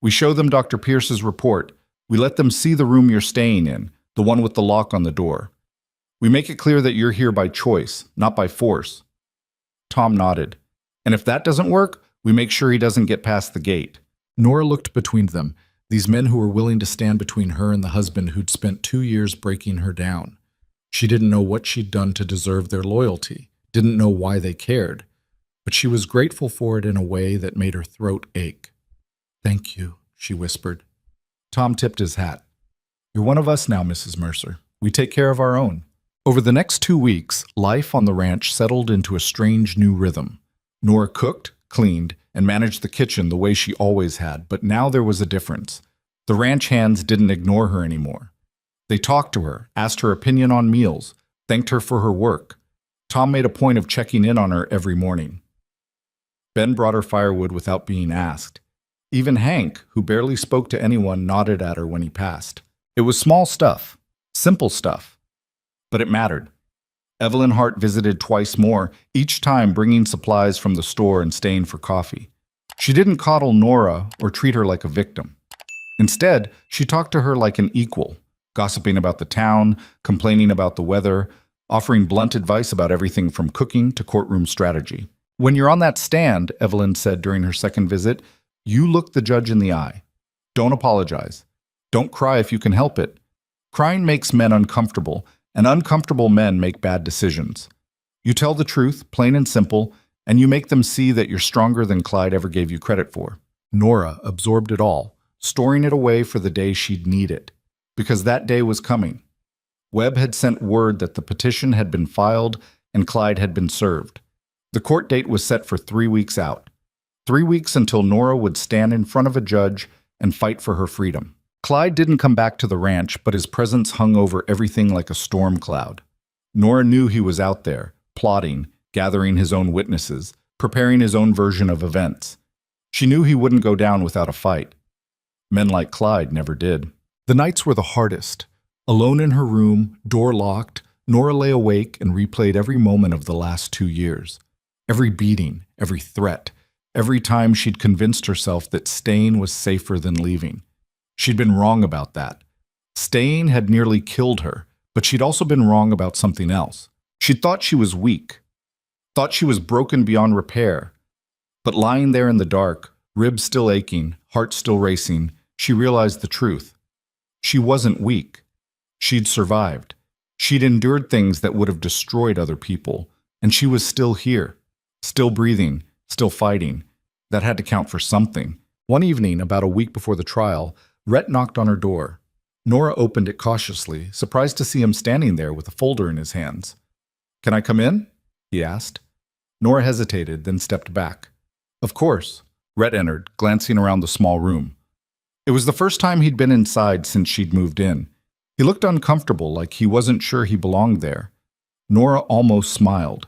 We show them Dr. Pierce's report. We let them see the room you're staying in, the one with the lock on the door. We make it clear that you're here by choice, not by force. Tom nodded. And if that doesn't work, we make sure he doesn't get past the gate. Nora looked between them, these men who were willing to stand between her and the husband who'd spent 2 years breaking her down. She didn't know what she'd done to deserve their loyalty, didn't know why they cared, but she was grateful for it in a way that made her throat ache. Thank you, she whispered. Tom tipped his hat. You're one of us now, Mrs. Mercer. We take care of our own. Over the next 2 weeks, life on the ranch settled into a strange new rhythm. Nora cooked, cleaned, and managed the kitchen the way she always had, but now there was a difference. The ranch hands didn't ignore her anymore. They talked to her, asked her opinion on meals, thanked her for her work. Tom made a point of checking in on her every morning. Ben brought her firewood without being asked. Even Hank, who barely spoke to anyone, nodded at her when he passed. It was small stuff, simple stuff, but it mattered. Evelyn Hart visited twice more, each time bringing supplies from the store and staying for coffee. She didn't coddle Nora or treat her like a victim. Instead, she talked to her like an equal, gossiping about the town, complaining about the weather, offering blunt advice about everything from cooking to courtroom strategy. "When you're on that stand," Evelyn said during her second visit, "you look the judge in the eye. Don't apologize. Don't cry if you can help it. Crying makes men uncomfortable, and uncomfortable men make bad decisions. You tell the truth, plain and simple, and you make them see that you're stronger than Clyde ever gave you credit for." Nora absorbed it all, storing it away for the day she'd need it, because that day was coming. Webb had sent word that the petition had been filed and Clyde had been served. The court date was set for 3 weeks out. 3 weeks until Nora would stand in front of a judge and fight for her freedom. Clyde didn't come back to the ranch, but his presence hung over everything like a storm cloud. Nora knew he was out there, plotting, gathering his own witnesses, preparing his own version of events. She knew he wouldn't go down without a fight. Men like Clyde never did. The nights were the hardest. Alone in her room, door locked, Nora lay awake and replayed every moment of the last 2 years. Every beating, every threat, every time she'd convinced herself that staying was safer than leaving. She'd been wrong about that. Staying had nearly killed her, but she'd also been wrong about something else. She'd thought she was weak, thought she was broken beyond repair. But lying there in the dark, ribs still aching, heart still racing, she realized the truth. She wasn't weak. She'd survived. She'd endured things that would have destroyed other people, and she was still here, still breathing, still fighting. That had to count for something. One evening, about a week before the trial, Rhett knocked on her door. Nora opened it cautiously, surprised to see him standing there with a folder in his hands. "Can I come in?" he asked. Nora hesitated, then stepped back. "Of course." Rhett entered, glancing around the small room. It was the first time he'd been inside since she'd moved in. He looked uncomfortable, like he wasn't sure he belonged there. Nora almost smiled.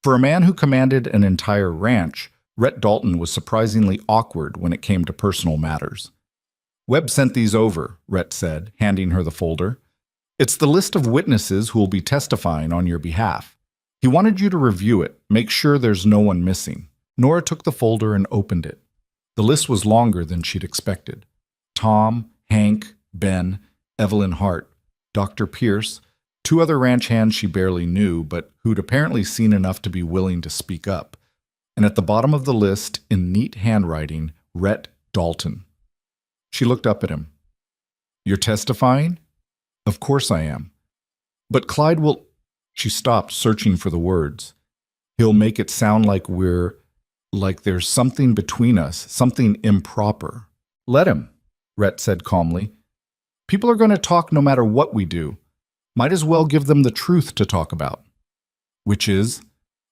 For a man who commanded an entire ranch, Rhett Dalton was surprisingly awkward when it came to personal matters. "Webb sent these over," Rhett said, handing her the folder. "It's the list of witnesses who will be testifying on your behalf. He wanted you to review it, make sure there's no one missing." Nora took the folder and opened it. The list was longer than she'd expected. Tom, Hank, Ben, Evelyn Hart, Dr. Pierce, 2 other ranch hands she barely knew, but who'd apparently seen enough to be willing to speak up. And at the bottom of the list, in neat handwriting, Rhett Dalton. She looked up at him. "You're testifying?" "Of course I am." "But Clyde will—" She stopped, searching for the words. "He'll make it sound like like there's something between us, something improper." "Let him," Rhett said calmly. "People are going to talk no matter what we do. Might as well give them the truth to talk about." "Which is?"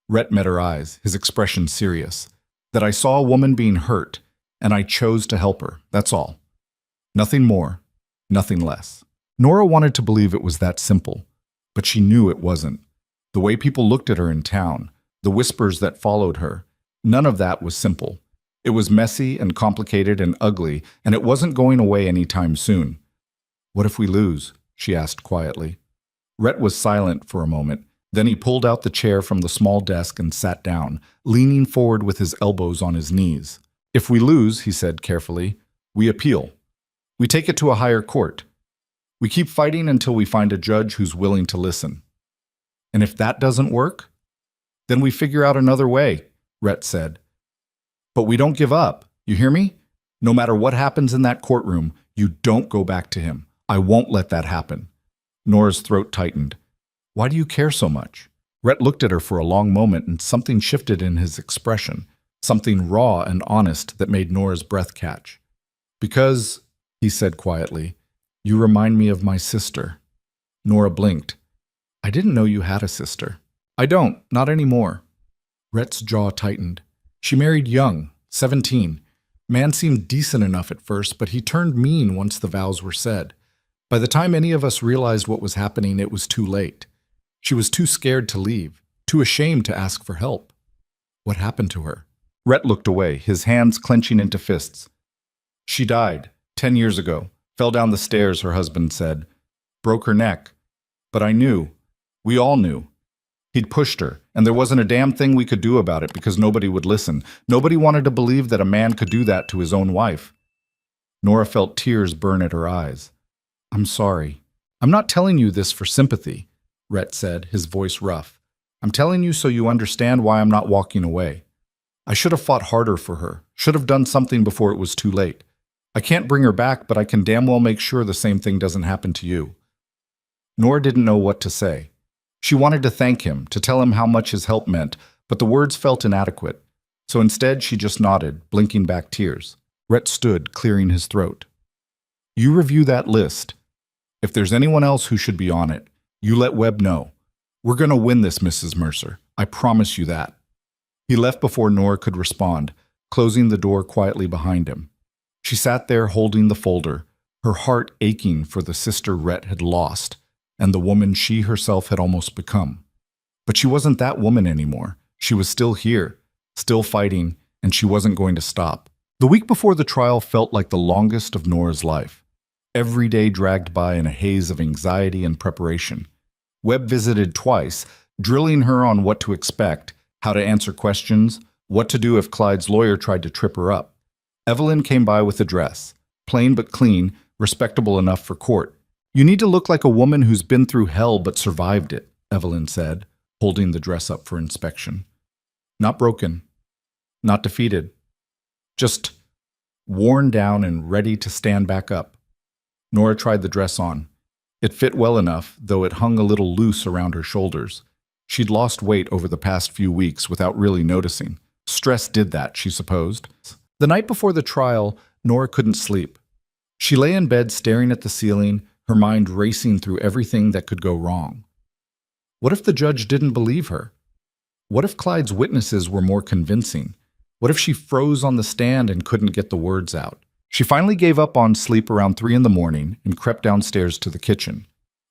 Rhett met her eyes, his expression serious. "That I saw a woman being hurt, and I chose to help her, that's all. Nothing more, nothing less." Nora wanted to believe it was that simple, but she knew it wasn't. The way people looked at her in town, the whispers that followed her, none of that was simple. It was messy and complicated and ugly, and it wasn't going away anytime soon. "What if we lose?" she asked quietly. Rhett was silent for a moment. Then he pulled out the chair from the small desk and sat down, leaning forward with his elbows on his knees. "If we lose," he said carefully, "we appeal. We take it to a higher court. We keep fighting until we find a judge who's willing to listen. And if that doesn't work, then we figure out another way," Rhett said. "But we don't give up. You hear me? No matter what happens in that courtroom, you don't go back to him. I won't let that happen." Nora's throat tightened. "Why do you care so much?" Rhett looked at her for a long moment, and something shifted in his expression, something raw and honest that made Nora's breath catch. "Because," he said quietly, "you remind me of my sister." Nora blinked. "I didn't know you had a sister." "I don't, not anymore." Rhett's jaw tightened. "She married young, 17. Man seemed decent enough at first, but he turned mean once the vows were said. By the time any of us realized what was happening, it was too late. She was too scared to leave, too ashamed to ask for help. What happened to her? Rhett looked away, his hands clenching into fists. She died, 10 years ago. Fell down the stairs, her husband said. Broke her neck. But I knew. We all knew. He'd pushed her, and there wasn't a damn thing we could do about it because nobody would listen. Nobody wanted to believe that a man could do that to his own wife. Nora felt tears burn at her eyes. I'm sorry. I'm not telling you this for sympathy, Rhett said, his voice rough. I'm telling you so you understand why I'm not walking away. I should have fought harder for her, should have done something before it was too late. I can't bring her back, but I can damn well make sure the same thing doesn't happen to you. Nora didn't know what to say. She wanted to thank him, to tell him how much his help meant, but the words felt inadequate. So instead, she just nodded, blinking back tears. Rhett stood, clearing his throat. You review that list. If there's anyone else who should be on it, you let Webb know. We're going to win this, Mrs. Mercer. I promise you that. He left before Nora could respond, closing the door quietly behind him. She sat there holding the folder, her heart aching for the sister Rhett had lost and the woman she herself had almost become. But she wasn't that woman anymore. She was still here, still fighting, and she wasn't going to stop. The week before the trial felt like the longest of Nora's life. Every day dragged by in a haze of anxiety and preparation. Webb visited twice, drilling her on what to expect, how to answer questions, what to do if Clyde's lawyer tried to trip her up. Evelyn came by with a dress, plain but clean, respectable enough for court. You need to look like a woman who's been through hell but survived it, Evelyn said, holding the dress up for inspection. Not broken, not defeated, just worn down and ready to stand back up. Nora tried the dress on. It fit well enough, though it hung a little loose around her shoulders. She'd lost weight over the past few weeks without really noticing. Stress did that, she supposed. The night before the trial, Nora couldn't sleep. She lay in bed staring at the ceiling, her mind racing through everything that could go wrong. What if the judge didn't believe her? What if Clyde's witnesses were more convincing? What if she froze on the stand and couldn't get the words out? She finally gave up on sleep around 3 in the morning and crept downstairs to the kitchen.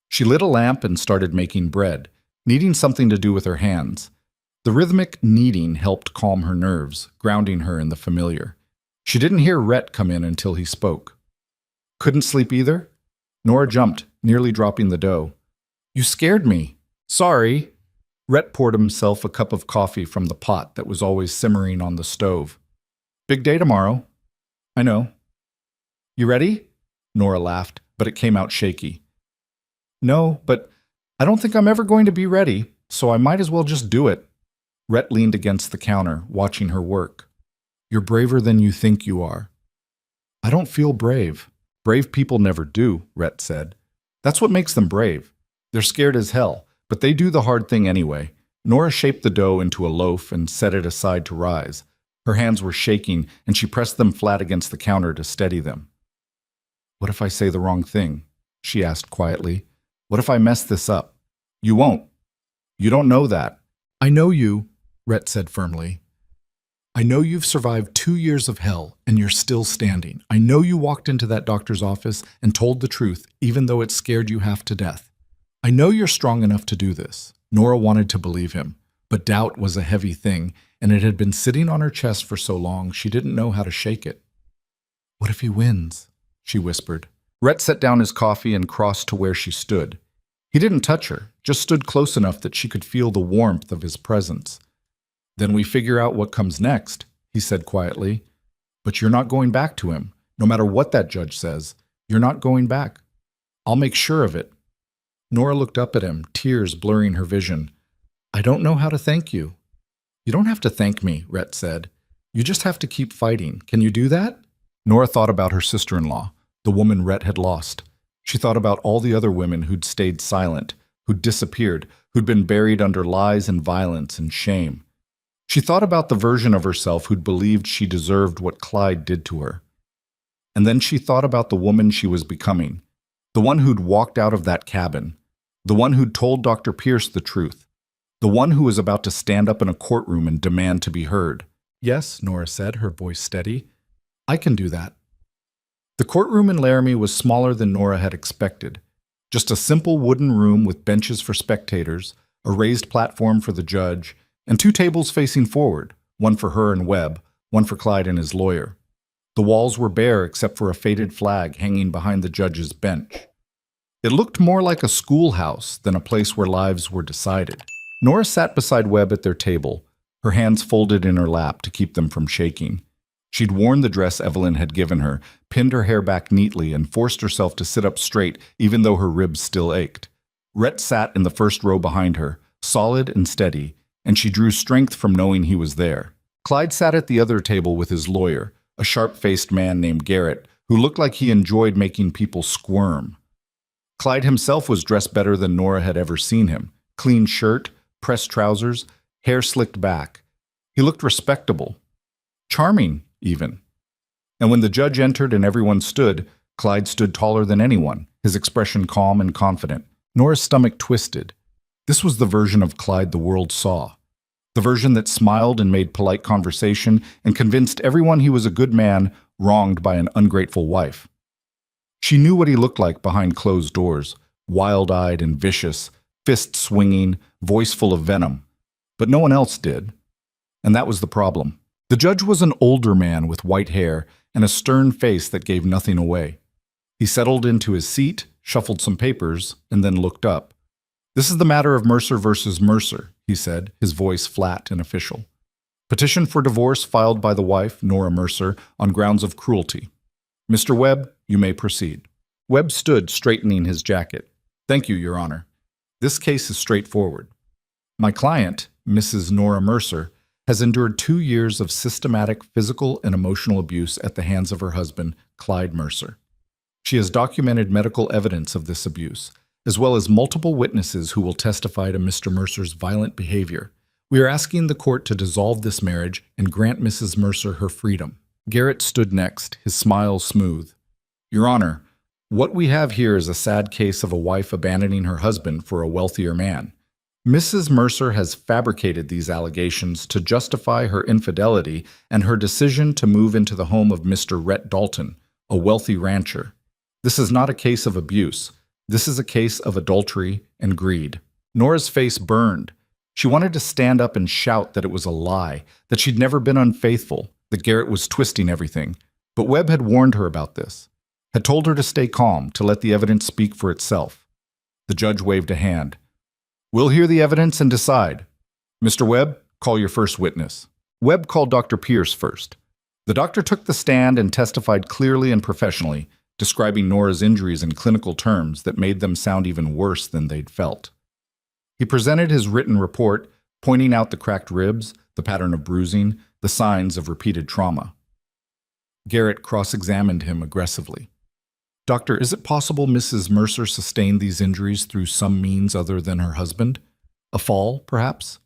She lit a lamp and started making bread, needing something to do with her hands. The rhythmic kneading helped calm her nerves, grounding her in the familiar. She didn't hear Rhett come in until he spoke. Couldn't sleep either? Nora jumped, nearly dropping the dough. You scared me. Sorry. Rhett poured himself a cup of coffee from the pot that was always simmering on the stove. Big day tomorrow. I know. You ready? Nora laughed, but it came out shaky. No, but I don't think I'm ever going to be ready, so I might as well just do it. Rhett leaned against the counter, watching her work. You're braver than you think you are. I don't feel brave. Brave people never do, Rhett said. That's what makes them brave. They're scared as hell, but they do the hard thing anyway. Nora shaped the dough into a loaf and set it aside to rise. Her hands were shaking, and she pressed them flat against the counter to steady them. What if I say the wrong thing? She asked quietly. What if I mess this up? You won't. You don't know that. I know you, Rhett said firmly. I know you've survived 2 years of hell, and you're still standing. I know you walked into that doctor's office and told the truth, even though it scared you half to death. I know you're strong enough to do this. Nora wanted to believe him, but doubt was a heavy thing, and it had been sitting on her chest for so long she didn't know how to shake it. What if he wins? She whispered. Rhett set down his coffee and crossed to where she stood. He didn't touch her, just stood close enough that she could feel the warmth of his presence. Then we figure out what comes next, he said quietly. But you're not going back to him. No matter what that judge says, you're not going back. I'll make sure of it. Nora looked up at him, tears blurring her vision. I don't know how to thank you. You don't have to thank me, Rhett said. You just have to keep fighting. Can you do that? Nora thought about her sister-in-law, the woman Rhett had lost. She thought about all the other women who'd stayed silent, who'd disappeared, who'd been buried under lies and violence and shame. She thought about the version of herself who'd believed she deserved what Clyde did to her. And then she thought about the woman she was becoming, the one who'd walked out of that cabin, the one who'd told Dr. Pierce the truth, the one who was about to stand up in a courtroom and demand to be heard. Yes, Nora said, her voice steady. I can do that. The courtroom in Laramie was smaller than Nora had expected. Just a simple wooden room with benches for spectators, a raised platform for the judge, and 2 tables facing forward, one for her and Webb, one for Clyde and his lawyer. The walls were bare except for a faded flag hanging behind the judge's bench. It looked more like a schoolhouse than a place where lives were decided. Nora sat beside Webb at their table, her hands folded in her lap to keep them from shaking. She'd worn the dress Evelyn had given her, pinned her hair back neatly, and forced herself to sit up straight even though her ribs still ached. Rhett sat in the first row behind her, solid and steady, and she drew strength from knowing he was there. Clyde sat at the other table with his lawyer, a sharp-faced man named Garrett, who looked like he enjoyed making people squirm. Clyde himself was dressed better than Nora had ever seen him. Clean shirt, pressed trousers, hair slicked back. He looked respectable. Charming, even. And when the judge entered and everyone stood, Clyde stood taller than anyone, his expression calm and confident. Nora's stomach twisted. This was the version of Clyde the world saw. The version that smiled and made polite conversation and convinced everyone he was a good man wronged by an ungrateful wife. She knew what he looked like behind closed doors, wild-eyed and vicious, fist swinging, voice full of venom. But no one else did. And that was the problem. The judge was an older man with white hair and a stern face that gave nothing away. He settled into his seat, shuffled some papers, and then looked up. "This is the matter of Mercer versus Mercer," he said, his voice flat and official. "Petition for divorce filed by the wife, Nora Mercer, on grounds of cruelty. Mr. Webb, you may proceed." Webb stood, straightening his jacket. "Thank you, Your Honor. This case is straightforward. My client, Mrs. Nora Mercer, has endured 2 years of systematic physical and emotional abuse at the hands of her husband, Clyde Mercer. She has documented medical evidence of this abuse, as well as multiple witnesses who will testify to Mr. Mercer's violent behavior. We are asking the court to dissolve this marriage and grant Mrs. Mercer her freedom." Garrett stood next, his smile smooth. "Your Honor, what we have here is a sad case of a wife abandoning her husband for a wealthier man. Mrs. Mercer has fabricated these allegations to justify her infidelity and her decision to move into the home of Mr. Rhett Dalton, a wealthy rancher. This is not a case of abuse. This is a case of adultery and greed." Nora's face burned. She wanted to stand up and shout that it was a lie, that she'd never been unfaithful, that Garrett was twisting everything. But Webb had warned her about this, had told her to stay calm, to let the evidence speak for itself. The judge waved a hand. "We'll hear the evidence and decide. Mr. Webb, call your first witness." Webb called Dr. Pierce first. The doctor took the stand and testified clearly and professionally, describing Nora's injuries in clinical terms that made them sound even worse than they'd felt. He presented his written report, pointing out the cracked ribs, the pattern of bruising, the signs of repeated trauma. Garrett cross-examined him aggressively. "Doctor, is it possible Mrs. Mercer sustained these injuries through some means other than her husband? A fall, perhaps?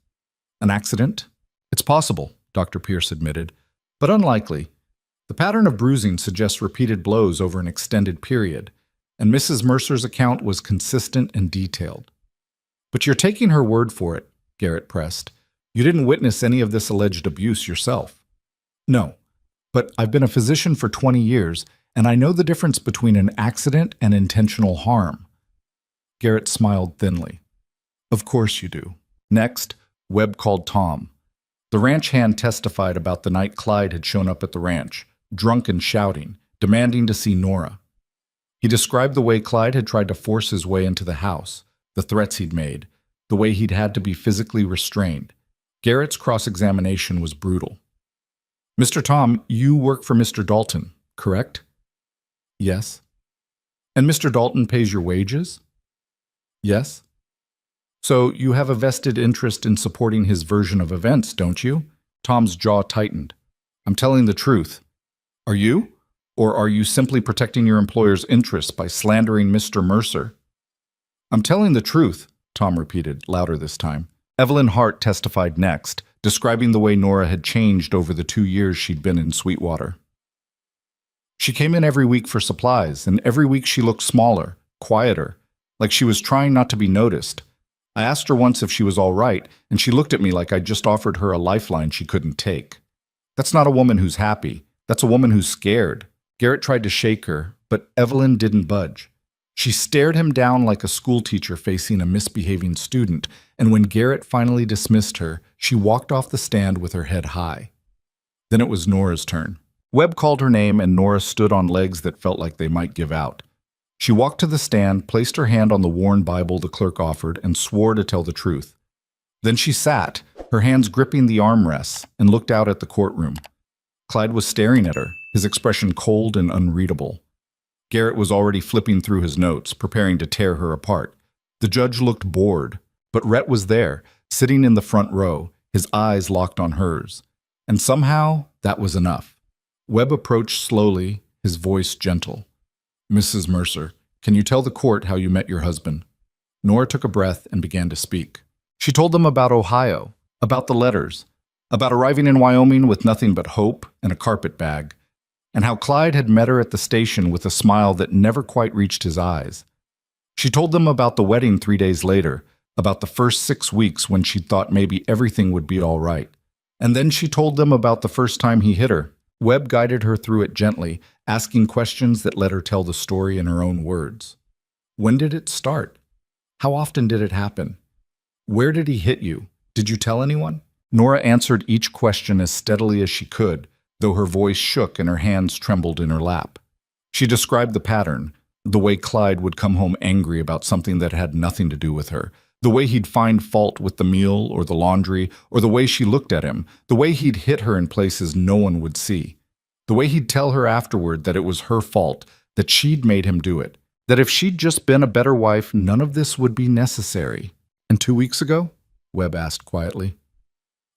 An accident?" "It's possible," Dr. Pierce admitted, "but unlikely. The pattern of bruising suggests repeated blows over an extended period, and Mrs. Mercer's account was consistent and detailed." "But you're taking her word for it," Garrett pressed. "You didn't witness any of this alleged abuse yourself." "No, but I've been a physician for 20 years, and I know the difference between an accident and intentional harm." Garrett smiled thinly. "Of course you do." Next, Webb called Tom. The ranch hand testified about the night Clyde had shown up at the ranch, drunk and shouting, demanding to see Nora. He described the way Clyde had tried to force his way into the house, the threats he'd made, the way he'd had to be physically restrained. Garrett's cross-examination was brutal. "Mr. Tom, you work for Mr. Dalton, correct?" "Yes." "And Mr. Dalton pays your wages?" "Yes." "So you have a vested interest in supporting his version of events, don't you?" Tom's jaw tightened. "I'm telling the truth. Are you? Or are you simply protecting your employer's interests by slandering Mr. Mercer?" "I'm telling the truth," Tom repeated, louder this time. Evelyn Hart testified next, describing the way Nora had changed over the 2 years she'd been in Sweetwater. "She came in every week for supplies, and every week she looked smaller, quieter, like she was trying not to be noticed. I asked her once if she was all right, and she looked at me like I'd just offered her a lifeline she couldn't take. That's not a woman who's happy. That's a woman who's scared. Garrett tried to shake her, but Evelyn didn't budge. She stared him down like a schoolteacher facing a misbehaving student, and when Garrett finally dismissed her, she walked off the stand with her head high. Then it was Nora's turn. Webb called her name, and Nora stood on legs that felt like they might give out. She walked to the stand, placed her hand on the worn Bible the clerk offered, and swore to tell the truth. Then she sat, her hands gripping the armrests, and looked out at the courtroom. Clyde was staring at her, his expression cold and unreadable. Garrett was already flipping through his notes, preparing to tear her apart. The judge looked bored, but Rhett was there, sitting in the front row, his eyes locked on hers. And somehow, that was enough. Webb approached slowly, his voice gentle. "Mrs. Mercer, can you tell the court how you met your husband?" Nora took a breath and began to speak. She told them about Ohio, about the letters, about arriving in Wyoming with nothing but hope and a carpet bag, and how Clyde had met her at the station with a smile that never quite reached his eyes. She told them about the wedding 3 days later, about the first 6 weeks when she thought maybe everything would be all right. And then she told them about the first time he hit her. Webb guided her through it gently, asking questions that let her tell the story in her own words. When did it start? How often did it happen? Where did he hit you? Did you tell anyone? Nora answered each question as steadily as she could, though her voice shook and her hands trembled in her lap. She described the pattern, the way Clyde would come home angry about something that had nothing to do with her, the way he'd find fault with the meal or the laundry, or the way she looked at him, the way he'd hit her in places no one would see, the way he'd tell her afterward that it was her fault, that she'd made him do it, that if she'd just been a better wife, none of this would be necessary. "And 2 weeks ago?" Webb asked quietly.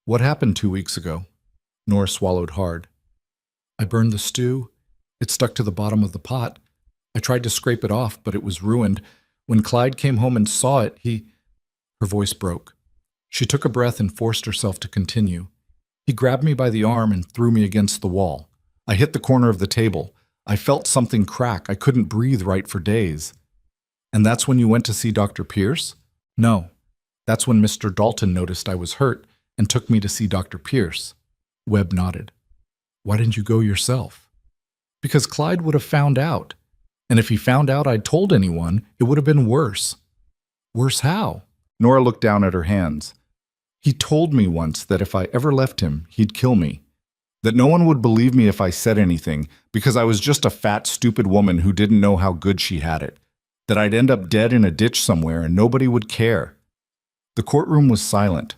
"What happened 2 weeks ago?" Nora swallowed hard. "I burned the stew. It stuck to the bottom of the pot. I tried to scrape it off, but it was ruined. When Clyde came home and saw it, he—" Her voice broke. She took a breath and forced herself to continue. "He grabbed me by the arm and threw me against the wall. I hit the corner of the table. I felt something crack. I couldn't breathe right for days." "And that's when you went to see Dr. Pierce?" "No. That's when Mr. Dalton noticed I was hurt and took me to see Dr. Pierce." Webb nodded. "Why didn't you go yourself?" "Because Clyde would have found out. And if he found out I'd told anyone, it would have been worse." "Worse how?" Nora looked down at her hands. "He told me once that if I ever left him, he'd kill me. That no one would believe me if I said anything, because I was just a fat, stupid woman who didn't know how good she had it. That I'd end up dead in a ditch somewhere and nobody would care." The courtroom was silent.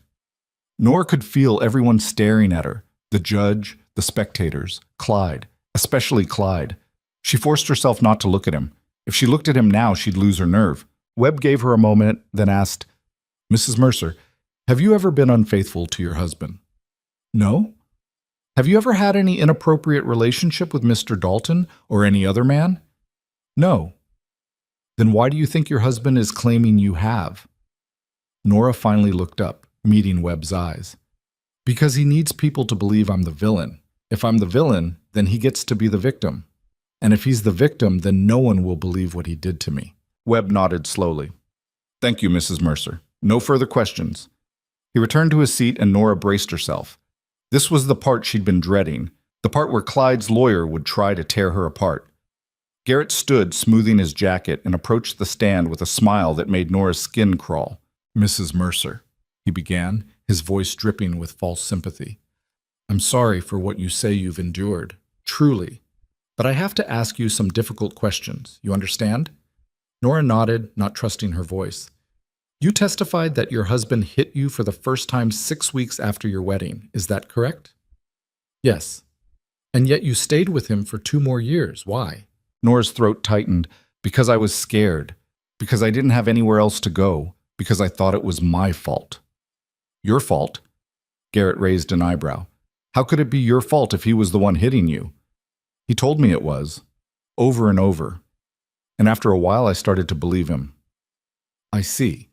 Nora could feel everyone staring at her, the judge, the spectators, Clyde, especially Clyde. She forced herself not to look at him. If she looked at him now, she'd lose her nerve. Webb gave her a moment, then asked, "Mrs. Mercer, have you ever been unfaithful to your husband?" "No." "Have you ever had any inappropriate relationship with Mr. Dalton or any other man?" "No." "Then why do you think your husband is claiming you have?" Nora finally looked up, meeting Webb's eyes. "Because he needs people to believe I'm the villain. If I'm the villain, then he gets to be the victim. And if he's the victim, then no one will believe what he did to me." Webb nodded slowly. "Thank you, Mrs. Mercer. No further questions." He returned to his seat and Nora braced herself. This was the part she'd been dreading, the part where Clyde's lawyer would try to tear her apart. Garrett stood, smoothing his jacket, and approached the stand with a smile that made Nora's skin crawl. "Mrs. Mercer," he began, his voice dripping with false sympathy. "I'm sorry for what you say you've endured, truly. But I have to ask you some difficult questions. You understand?" Nora nodded, not trusting her voice. "You testified that your husband hit you for the first time 6 weeks after your wedding. Is that correct?" "Yes." "And yet you stayed with him for 2 more years. Why?" Nora's throat tightened. "Because I was scared. Because I didn't have anywhere else to go. Because I thought it was my fault." "Your fault?" Garrett raised an eyebrow. "How could it be your fault if he was the one hitting you?" "He told me it was. Over and over. And after a while I started to believe him." "I see.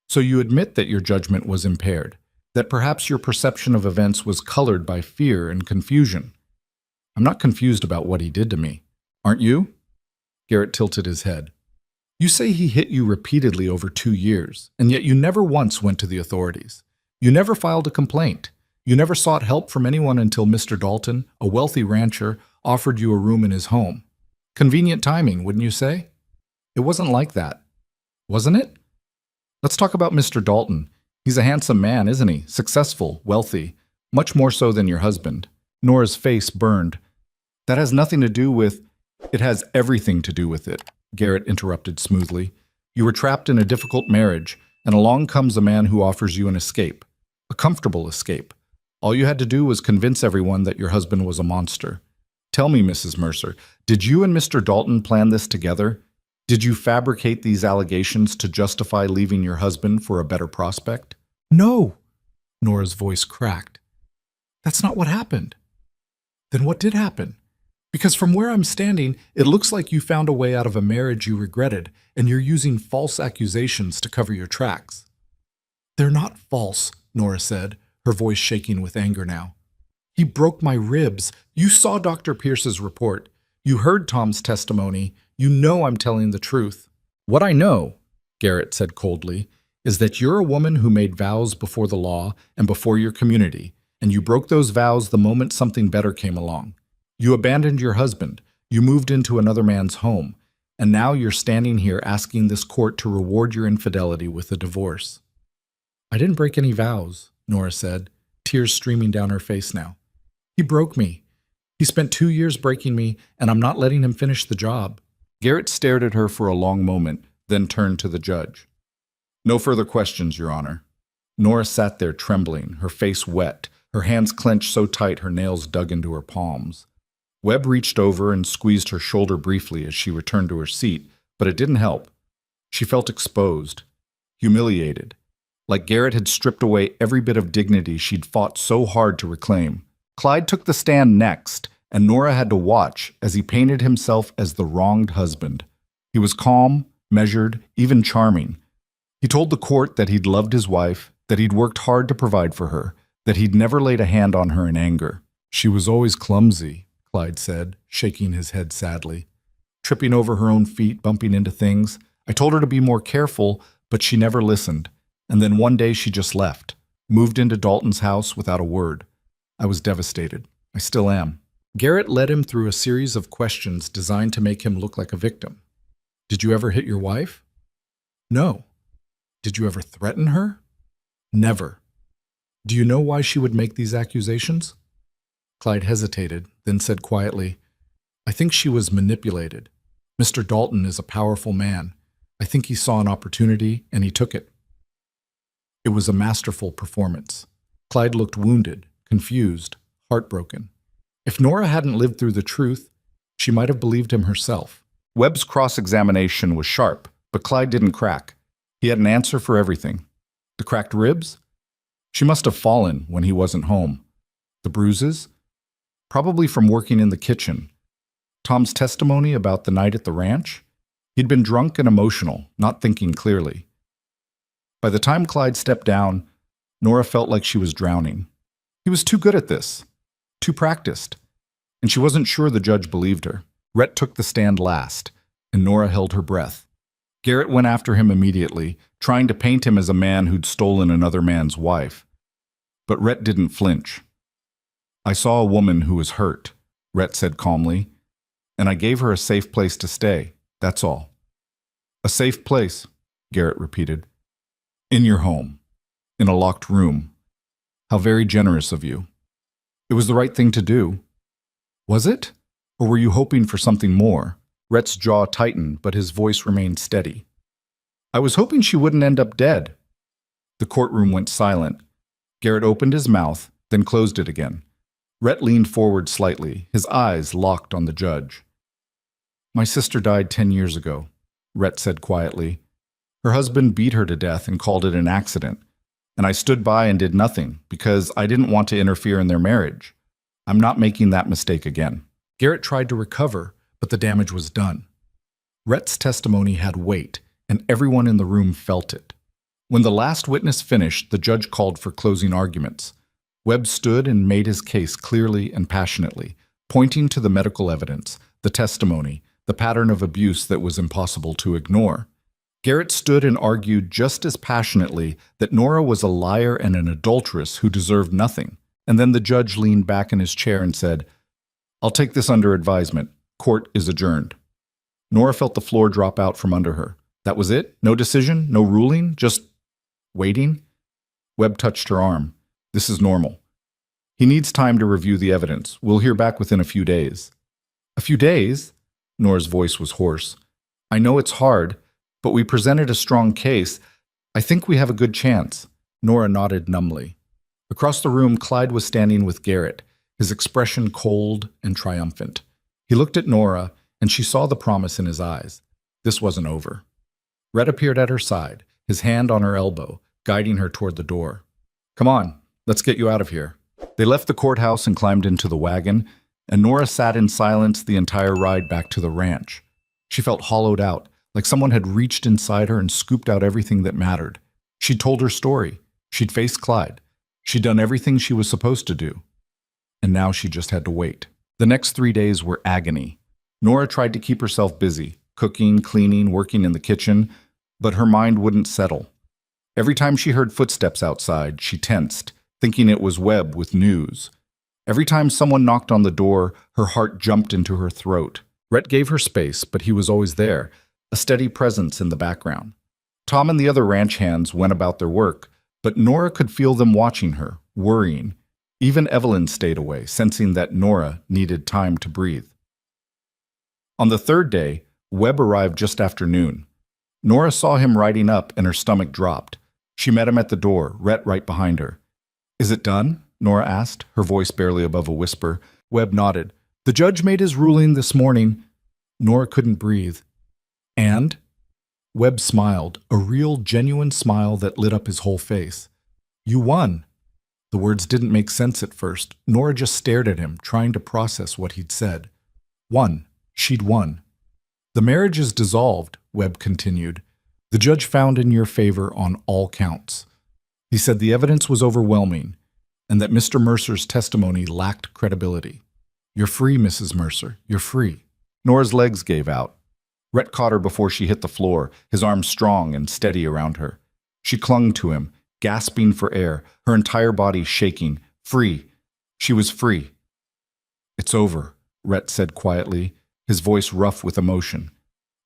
So you admit that your judgment was impaired, that perhaps your perception of events was colored by fear and confusion." "I'm not confused about what he did to me. Aren't you?" Garrett tilted his head. "You say he hit you repeatedly over 2 years, and yet you never once went to the authorities. You never filed a complaint. You never sought help from anyone until Mr. Dalton, a wealthy rancher, offered you a room in his home. Convenient timing, wouldn't you say? It wasn't like that, wasn't it? Let's talk about Mr. Dalton. He's a handsome man, isn't he? Successful, wealthy, much more so than your husband. Nora's face burned. That has nothing to do with— It has everything to do with it, Garrett interrupted smoothly. You were trapped in a difficult marriage, and along comes a man who offers you an escape. A comfortable escape. All you had to do was convince everyone that your husband was a monster. Tell me, Mrs. Mercer, did you and Mr. Dalton plan this together? Did you fabricate these allegations to justify leaving your husband for a better prospect? No, Nora's voice cracked. That's not what happened. Then what did happen? Because from where I'm standing, it looks like you found a way out of a marriage you regretted, and you're using false accusations to cover your tracks. They're not false, Nora said, her voice shaking with anger now. He broke my ribs. You saw Dr. Pierce's report. You heard Tom's testimony. You know I'm telling the truth. What I know, Garrett said coldly, is that you're a woman who made vows before the law and before your community, and you broke those vows the moment something better came along. You abandoned your husband, you moved into another man's home, and now you're standing here asking this court to reward your infidelity with a divorce. I didn't break any vows, Nora said, tears streaming down her face now. He broke me. He spent 2 years breaking me, and I'm not letting him finish the job. Garrett stared at her for a long moment, then turned to the judge. No further questions, Your Honor. Nora sat there trembling, her face wet, her hands clenched so tight her nails dug into her palms. Webb reached over and squeezed her shoulder briefly as she returned to her seat, but it didn't help. She felt exposed, humiliated, like Garrett had stripped away every bit of dignity she'd fought so hard to reclaim. Clyde took the stand next, and Nora had to watch as he painted himself as the wronged husband. He was calm, measured, even charming. He told the court that he'd loved his wife, that he'd worked hard to provide for her, that he'd never laid a hand on her in anger. She was always clumsy, Clyde said, shaking his head sadly. Tripping over her own feet, bumping into things. I told her to be more careful, but she never listened. And then one day she just left, moved into Dalton's house without a word. I was devastated. I still am. Garrett led him through a series of questions designed to make him look like a victim. Did you ever hit your wife? No. Did you ever threaten her? Never. Do you know why she would make these accusations? Clyde hesitated, then said quietly, I think she was manipulated. Mr. Dalton is a powerful man. I think he saw an opportunity, and he took it. It was a masterful performance. Clyde looked wounded, confused, heartbroken. If Nora hadn't lived through the truth, she might have believed him herself. Webb's cross-examination was sharp, but Clyde didn't crack. He had an answer for everything. The cracked ribs? She must have fallen when he wasn't home. The bruises? Probably from working in the kitchen. Tom's testimony about the night at the ranch? He'd been drunk and emotional, not thinking clearly. By the time Clyde stepped down, Nora felt like she was drowning. He was too good at this, too practiced, and she wasn't sure the judge believed her. Rhett took the stand last, and Nora held her breath. Garrett went after him immediately, trying to paint him as a man who'd stolen another man's wife. But Rhett didn't flinch. I saw a woman who was hurt, Rhett said calmly, and I gave her a safe place to stay, that's all. A safe place, Garrett repeated. In your home, in a locked room. How very generous of you. It was the right thing to do. Was it? Or were you hoping for something more? Rhett's jaw tightened, but his voice remained steady. I was hoping she wouldn't end up dead. The courtroom went silent. Garrett opened his mouth, then closed it again. Rhett leaned forward slightly, his eyes locked on the judge. My sister died 10 years ago, Rhett said quietly. Her husband beat her to death and called it an accident, and I stood by and did nothing because I didn't want to interfere in their marriage. I'm not making that mistake again. Garrett tried to recover, but the damage was done. Rhett's testimony had weight, and everyone in the room felt it. When the last witness finished, the judge called for closing arguments. Webb stood and made his case clearly and passionately, pointing to the medical evidence, the testimony, the pattern of abuse that was impossible to ignore. Garrett stood and argued just as passionately that Nora was a liar and an adulteress who deserved nothing. And then the judge leaned back in his chair and said, "I'll take this under advisement. Court is adjourned." Nora felt the floor drop out from under her. That was it? No decision? No ruling? Just waiting? Webb touched her arm. "This is normal. He needs time to review the evidence. We'll hear back within a few days." "A few days?" Nora's voice was hoarse. "I know it's hard, but we presented a strong case. I think we have a good chance." Nora nodded numbly. Across the room, Clyde was standing with Garrett, his expression cold and triumphant. He looked at Nora, and she saw the promise in his eyes. This wasn't over. Rhett appeared at her side, his hand on her elbow, guiding her toward the door. "Come on, let's get you out of here." They left the courthouse and climbed into the wagon, and Nora sat in silence the entire ride back to the ranch. She felt hollowed out, like someone had reached inside her and scooped out everything that mattered. She'd told her story. She'd faced Clyde. She'd done everything she was supposed to do. And now she just had to wait. The next 3 days were agony. Nora tried to keep herself busy, cooking, cleaning, working in the kitchen, but her mind wouldn't settle. Every time she heard footsteps outside, she tensed, thinking it was Webb with news. Every time someone knocked on the door, her heart jumped into her throat. Rhett gave her space, but he was always there, a steady presence in the background. Tom and the other ranch hands went about their work, but Nora could feel them watching her, worrying. Even Evelyn stayed away, sensing that Nora needed time to breathe. On the third day, Webb arrived just after noon. Nora saw him riding up and her stomach dropped. She met him at the door, Rhett right behind her. "Is it done?" Nora asked, her voice barely above a whisper. Webb nodded. "The judge made his ruling this morning." Nora couldn't breathe. "And?" Webb smiled, a real, genuine smile that lit up his whole face. "You won." The words didn't make sense at first. Nora just stared at him, trying to process what he'd said. Won. She'd won. "The marriage is dissolved," Webb continued. "The judge found in your favor on all counts. He said the evidence was overwhelming and that Mr. Mercer's testimony lacked credibility. You're free, Mrs. Mercer. You're free." Nora's legs gave out. Rhett caught her before she hit the floor, his arms strong and steady around her. She clung to him, gasping for air, her entire body shaking. Free. She was free. "It's over," Rhett said quietly, his voice rough with emotion.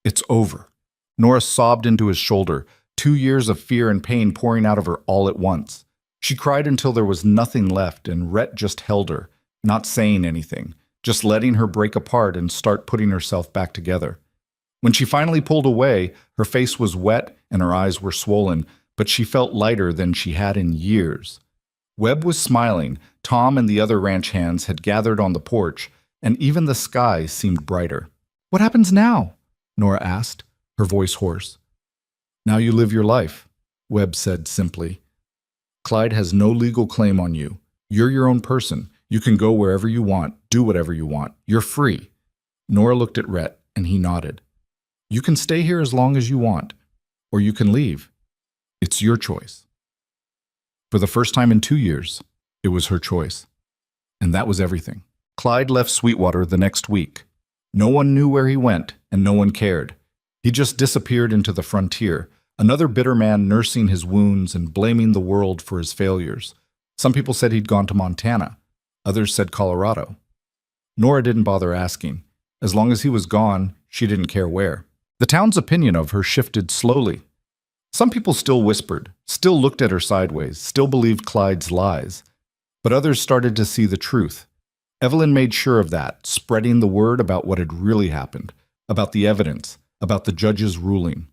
"It's over." Nora sobbed into his shoulder, 2 years of fear and pain pouring out of her all at once. She cried until there was nothing left, and Rhett just held her, not saying anything, just letting her break apart and start putting herself back together. When she finally pulled away, her face was wet and her eyes were swollen, but she felt lighter than she had in years. Webb was smiling, Tom and the other ranch hands had gathered on the porch, and even the sky seemed brighter. "What happens now?" Nora asked, her voice hoarse. "Now you live your life," Webb said simply. "Clyde has no legal claim on you. You're your own person. You can go wherever you want, do whatever you want. You're free." Nora looked at Rhett, and he nodded. "You can stay here as long as you want, or you can leave. It's your choice." For the first time in 2 years, it was her choice. And that was everything. Clyde left Sweetwater the next week. No one knew where he went, and no one cared. He just disappeared into the frontier, another bitter man nursing his wounds and blaming the world for his failures. Some people said he'd gone to Montana. Others said Colorado. Nora didn't bother asking. As long as he was gone, she didn't care where. The town's opinion of her shifted slowly. Some people still whispered, still looked at her sideways, still believed Clyde's lies. But others started to see the truth. Evelyn made sure of that, spreading the word about what had really happened, about the evidence, about the judge's ruling.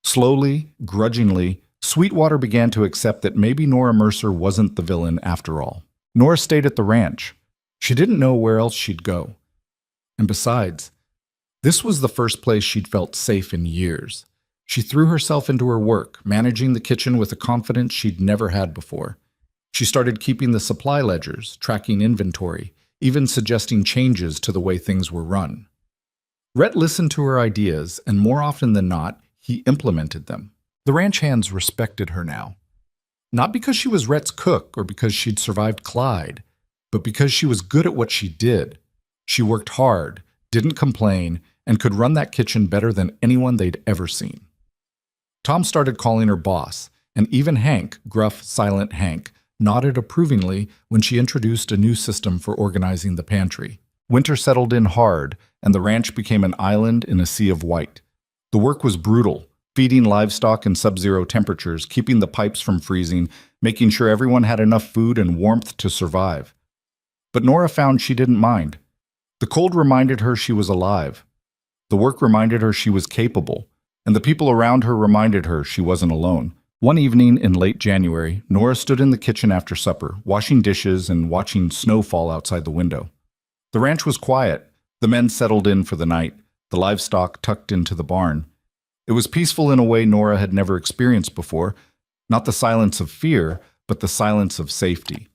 Slowly, grudgingly, Sweetwater began to accept that maybe Nora Mercer wasn't the villain after all. Nora stayed at the ranch. She didn't know where else she'd go. And besides, this was the first place she'd felt safe in years. She threw herself into her work, managing the kitchen with a confidence she'd never had before. She started keeping the supply ledgers, tracking inventory, even suggesting changes to the way things were run. Rhett listened to her ideas, and more often than not, he implemented them. The ranch hands respected her now. Not because she was Rhett's cook or because she'd survived Clyde, but because she was good at what she did. She worked hard, didn't complain, and could run that kitchen better than anyone they'd ever seen. Tom started calling her boss, and even Hank, gruff, silent Hank, nodded approvingly when she introduced a new system for organizing the pantry. Winter settled in hard, and the ranch became an island in a sea of white. The work was brutal, feeding livestock in sub-zero temperatures, keeping the pipes from freezing, making sure everyone had enough food and warmth to survive. But Nora found she didn't mind. The cold reminded her she was alive. The work reminded her she was capable, and the people around her reminded her she wasn't alone. One evening in late January, Nora stood in the kitchen after supper, washing dishes and watching snow fall outside the window. The ranch was quiet. The men settled in for the night, the livestock tucked into the barn. It was peaceful in a way Nora had never experienced before, not the silence of fear, but the silence of safety.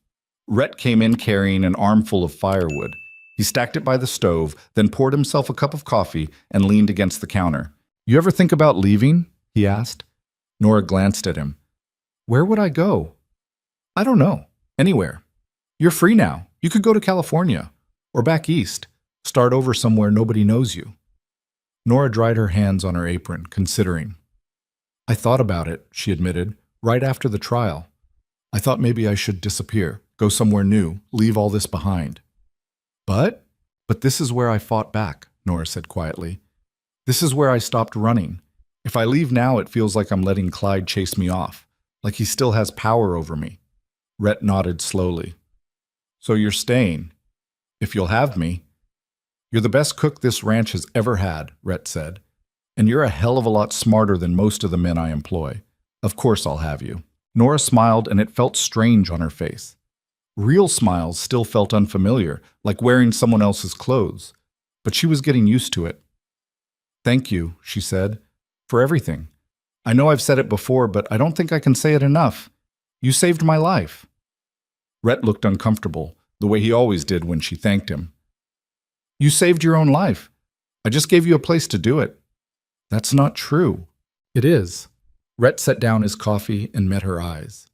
Rhett came in carrying an armful of firewood. He stacked it by the stove, then poured himself a cup of coffee and leaned against the counter. "You ever think about leaving?" he asked. Nora glanced at him. "Where would I go?" "I don't know. Anywhere. You're free now. You could go to California. Or back east. Start over somewhere nobody knows you." Nora dried her hands on her apron, considering. "I thought about it," she admitted, "right after the trial. I thought maybe I should disappear, go somewhere new, leave all this behind." But this is where I fought back," Nora said quietly. "This is where I stopped running. If I leave now, it feels like I'm letting Clyde chase me off, like he still has power over me." Rhett nodded slowly. "So you're staying? If you'll have me." "You're the best cook this ranch has ever had," Rhett said. "And you're a hell of a lot smarter than most of the men I employ. Of course I'll have you." Nora smiled, and it felt strange on her face. Real smiles still felt unfamiliar, like wearing someone else's clothes. But she was getting used to it. "Thank you," she said, "for everything. I know I've said it before, but I don't think I can say it enough. You saved my life." Rhett looked uncomfortable, the way he always did when she thanked him. "You saved your own life. I just gave you a place to do it." "That's not true." "It is." Rhett set down his coffee and met her eyes.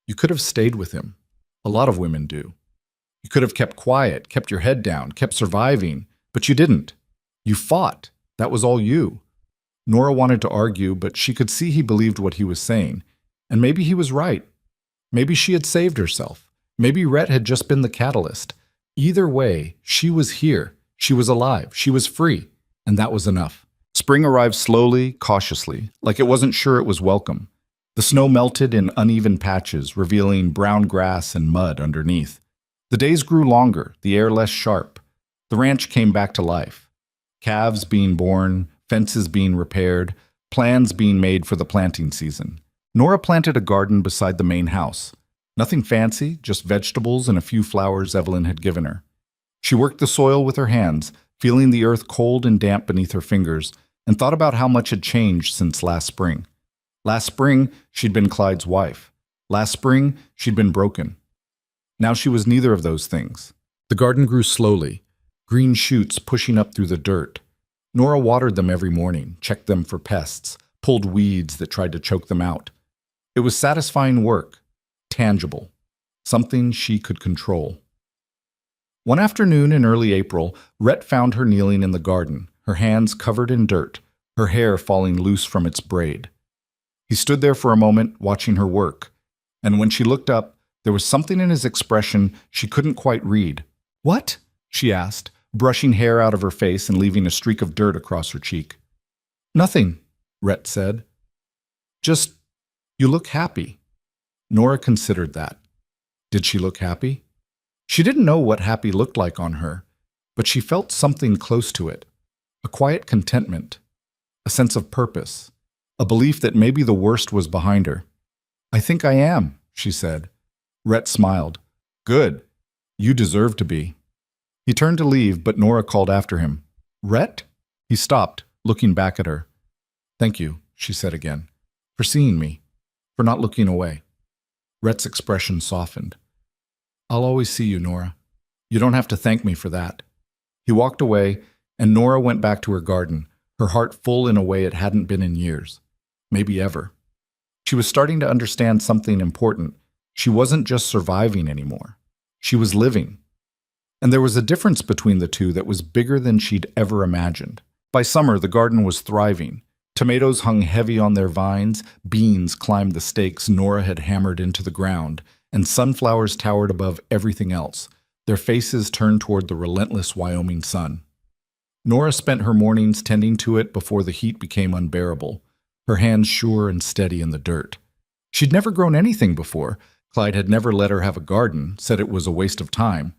"You could have stayed with him. A lot of women do. You could have kept quiet, kept your head down, kept surviving, but you didn't. You fought. That was all you." Nora wanted to argue, but she could see he believed what he was saying. And maybe he was right. Maybe she had saved herself. Maybe Rhett had just been the catalyst. Either way, she was here. She was alive. She was free. And that was enough. Spring arrived slowly, cautiously, like it wasn't sure it was welcome. The snow melted in uneven patches, revealing brown grass and mud underneath. The days grew longer, the air less sharp. The ranch came back to life. Calves being born, fences being repaired, plans being made for the planting season. Nora planted a garden beside the main house. Nothing fancy, just vegetables and a few flowers Evelyn had given her. She worked the soil with her hands, feeling the earth cold and damp beneath her fingers, and thought about how much had changed since last spring. Last spring, she'd been Clyde's wife. Last spring, she'd been broken. Now she was neither of those things. The garden grew slowly, green shoots pushing up through the dirt. Nora watered them every morning, checked them for pests, pulled weeds that tried to choke them out. It was satisfying work, tangible, something she could control. One afternoon in early April, Rhett found her kneeling in the garden, her hands covered in dirt, her hair falling loose from its braid. He stood there for a moment, watching her work, and when she looked up, there was something in his expression she couldn't quite read. "What?" she asked, brushing hair out of her face and leaving a streak of dirt across her cheek. "Nothing," Rhett said. "Just, you look happy." Nora considered that. Did she look happy? She didn't know what happy looked like on her, but she felt something close to it. A quiet contentment, a sense of purpose, a belief that maybe the worst was behind her. "I think I am," she said. Rhett smiled. "Good. You deserve to be." He turned to leave, but Nora called after him. "Rhett?" He stopped, looking back at her. "Thank you," she said again, "for seeing me, for not looking away." Rhett's expression softened. "I'll always see you, Nora. You don't have to thank me for that." He walked away, and Nora went back to her garden, her heart full in a way it hadn't been in years. Maybe ever. She was starting to understand something important. She wasn't just surviving anymore. She was living. And there was a difference between the two that was bigger than she'd ever imagined. By summer, the garden was thriving. Tomatoes hung heavy on their vines, beans climbed the stakes Nora had hammered into the ground, and sunflowers towered above everything else, their faces turned toward the relentless Wyoming sun. Nora spent her mornings tending to it before the heat became unbearable, her hands sure and steady in the dirt. She'd never grown anything before. Clyde had never let her have a garden, said it was a waste of time.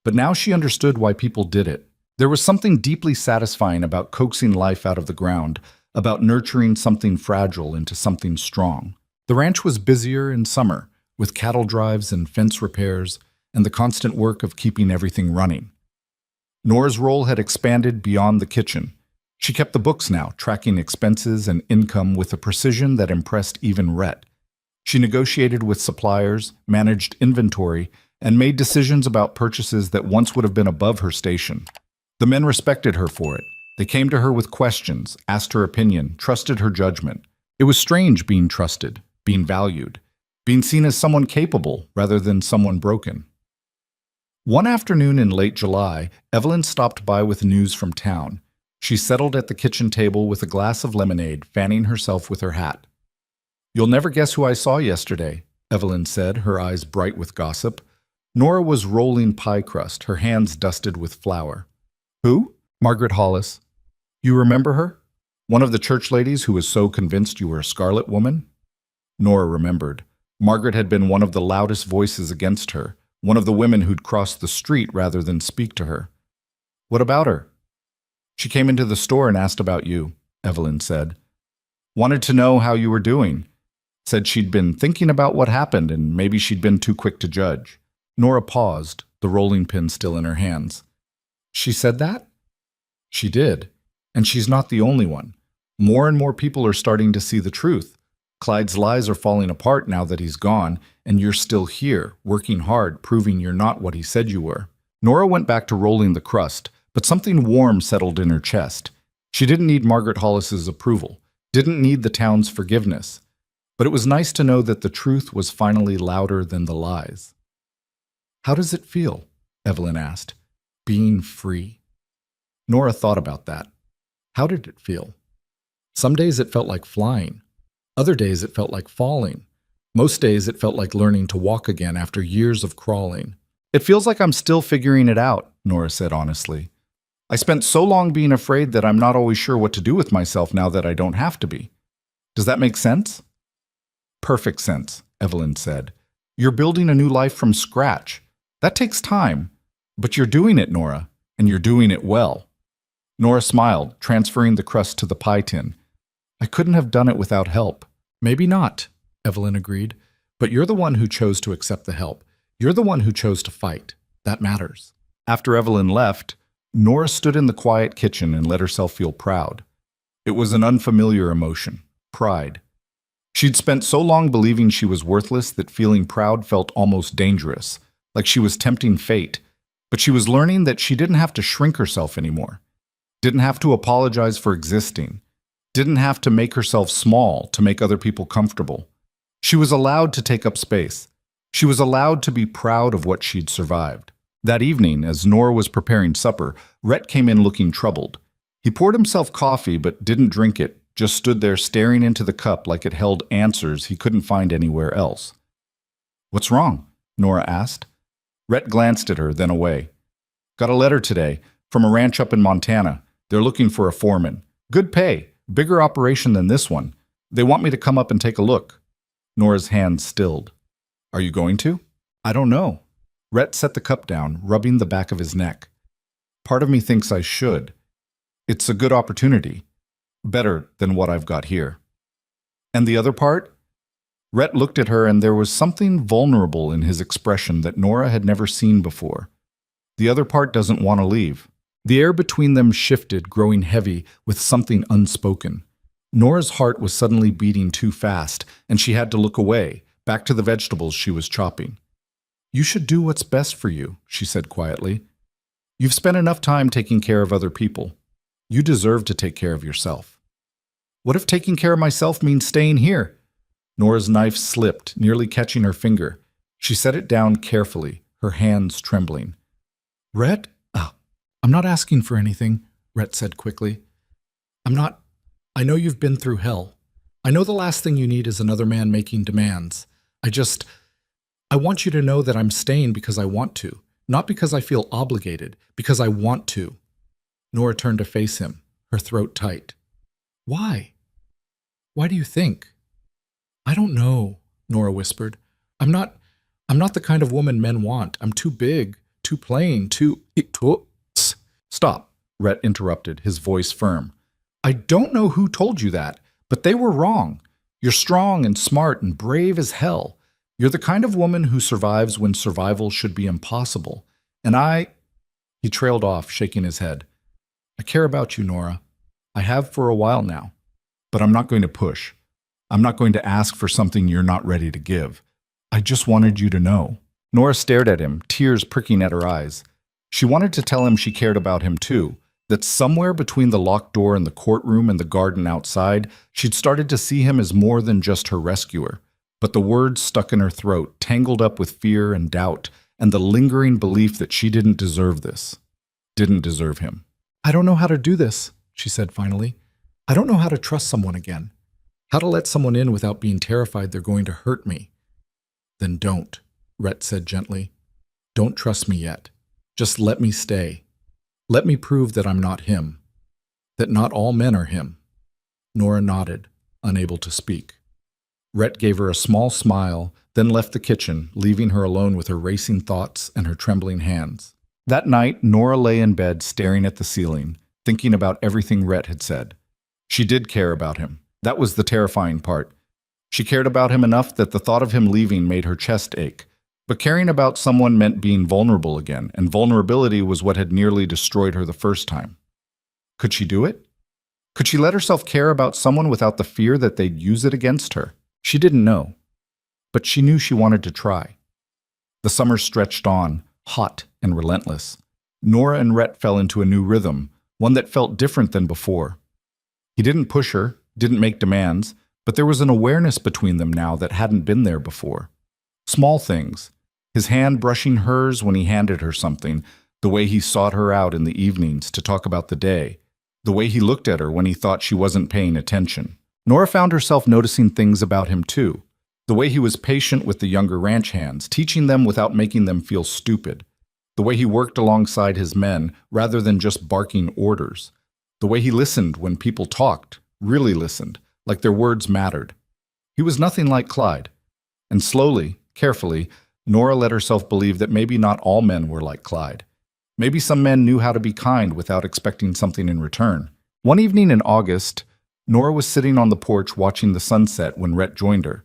But now she understood why people did it. There was something deeply satisfying about coaxing life out of the ground, about nurturing something fragile into something strong. The ranch was busier in summer, with cattle drives and fence repairs, and the constant work of keeping everything running. Nora's role had expanded beyond the kitchen. She kept the books now, tracking expenses and income with a precision that impressed even Rhett. She negotiated with suppliers, managed inventory, and made decisions about purchases that once would have been above her station. The men respected her for it. They came to her with questions, asked her opinion, trusted her judgment. It was strange being trusted, being valued, being seen as someone capable rather than someone broken. One afternoon in late July, Evelyn stopped by with news from town. She settled at the kitchen table with a glass of lemonade, fanning herself with her hat. "You'll never guess who I saw yesterday," Evelyn said, her eyes bright with gossip. Nora was rolling pie crust, her hands dusted with flour. "Who?" "Margaret Hollis. You remember her? One of the church ladies who was so convinced you were a Scarlet Woman?" Nora remembered. Margaret had been one of the loudest voices against her, one of the women who'd crossed the street rather than speak to her. "What about her?" "She came into the store and asked about you," Evelyn said. "Wanted to know how you were doing. Said she'd been thinking about what happened and maybe she'd been too quick to judge." Nora paused, the rolling pin still in her hands. "She said that?" "She did. And she's not the only one. More and more people are starting to see the truth. Clyde's lies are falling apart now that he's gone, and you're still here, working hard, proving you're not what he said you were." Nora went back to rolling the crust, but something warm settled in her chest. She didn't need Margaret Hollis's approval, didn't need the town's forgiveness. But it was nice to know that the truth was finally louder than the lies. "How does it feel?" Evelyn asked. "Being free." Nora thought about that. How did it feel? Some days it felt like flying. Other days it felt like falling. Most days it felt like learning to walk again after years of crawling. "It feels like I'm still figuring it out," Nora said honestly. "I spent so long being afraid that I'm not always sure what to do with myself now that I don't have to be. Does that make sense?" "Perfect sense," Evelyn said. "You're building a new life from scratch. That takes time. But you're doing it, Nora, and you're doing it well." Nora smiled, transferring the crust to the pie tin. "I couldn't have done it without help." "Maybe not," Evelyn agreed. "But you're the one who chose to accept the help. You're the one who chose to fight. That matters." After Evelyn left, Nora stood in the quiet kitchen and let herself feel proud. It was an unfamiliar emotion, pride. She'd spent so long believing she was worthless that feeling proud felt almost dangerous, like she was tempting fate. But she was learning that she didn't have to shrink herself anymore, didn't have to apologize for existing, didn't have to make herself small to make other people comfortable. She was allowed to take up space. She was allowed to be proud of what she'd survived. That evening, as Nora was preparing supper, Rhett came in looking troubled. He poured himself coffee but didn't drink it, just stood there staring into the cup like it held answers he couldn't find anywhere else. "What's wrong?" Nora asked. Rhett glanced at her, then away. "Got a letter today, from a ranch up in Montana. They're looking for a foreman. Good pay, bigger operation than this one. They want me to come up and take a look." Nora's hands stilled. "Are you going to?" "I don't know." Rhett set the cup down, rubbing the back of his neck. "Part of me thinks I should. It's a good opportunity. Better than what I've got here." "And the other part?" Rhett looked at her and there was something vulnerable in his expression that Nora had never seen before. "The other part doesn't want to leave." The air between them shifted, growing heavy with something unspoken. Nora's heart was suddenly beating too fast, and she had to look away, back to the vegetables she was chopping. "You should do what's best for you," she said quietly. "You've spent enough time taking care of other people. You deserve to take care of yourself." "What if taking care of myself means staying here?" Nora's knife slipped, nearly catching her finger. She set it down carefully, her hands trembling. "Rhett? I'm not asking for anything," Rhett said quickly. I know you've been through hell. I know the last thing you need is another man making demands. I I want you to know that I'm staying because I want to, not because I feel obligated, because I want to. Nora turned to face him, her throat tight. Why? Why do you think? I don't know, Nora whispered. I'm not the kind of woman men want. I'm too big, too plain, too... Stop, Rhett interrupted, his voice firm. I don't know who told you that, but they were wrong. You're strong and smart and brave as hell. You're the kind of woman who survives when survival should be impossible. And He trailed off, shaking his head. I care about you, Nora. I have for a while now. But I'm not going to push. I'm not going to ask for something you're not ready to give. I just wanted you to know. Nora stared at him, tears pricking at her eyes. She wanted to tell him she cared about him too, that somewhere between the locked door in the courtroom and the garden outside, she'd started to see him as more than just her rescuer. But the words stuck in her throat, tangled up with fear and doubt, and the lingering belief that she didn't deserve this. Didn't deserve him. I don't know how to do this, she said finally. I don't know how to trust someone again. How to let someone in without being terrified they're going to hurt me. Then don't, Rhett said gently. Don't trust me yet. Just let me stay. Let me prove that I'm not him. That not all men are him. Nora nodded, unable to speak. Rhett gave her a small smile, then left the kitchen, leaving her alone with her racing thoughts and her trembling hands. That night, Nora lay in bed staring at the ceiling, thinking about everything Rhett had said. She did care about him. That was the terrifying part. She cared about him enough that the thought of him leaving made her chest ache. But caring about someone meant being vulnerable again, and vulnerability was what had nearly destroyed her the first time. Could she do it? Could she let herself care about someone without the fear that they'd use it against her? She didn't know, but she knew she wanted to try. The summer stretched on, hot and relentless. Nora and Rhett fell into a new rhythm, one that felt different than before. He didn't push her, didn't make demands, but there was an awareness between them now that hadn't been there before. Small things. His hand brushing hers when he handed her something, the way he sought her out in the evenings to talk about the day, the way he looked at her when he thought she wasn't paying attention. Nora found herself noticing things about him too. The way he was patient with the younger ranch hands, teaching them without making them feel stupid. The way he worked alongside his men rather than just barking orders. The way he listened when people talked, really listened, like their words mattered. He was nothing like Clyde. And slowly, carefully, Nora let herself believe that maybe not all men were like Clyde. Maybe some men knew how to be kind without expecting something in return. One evening in August, Nora was sitting on the porch watching the sunset when Rhett joined her.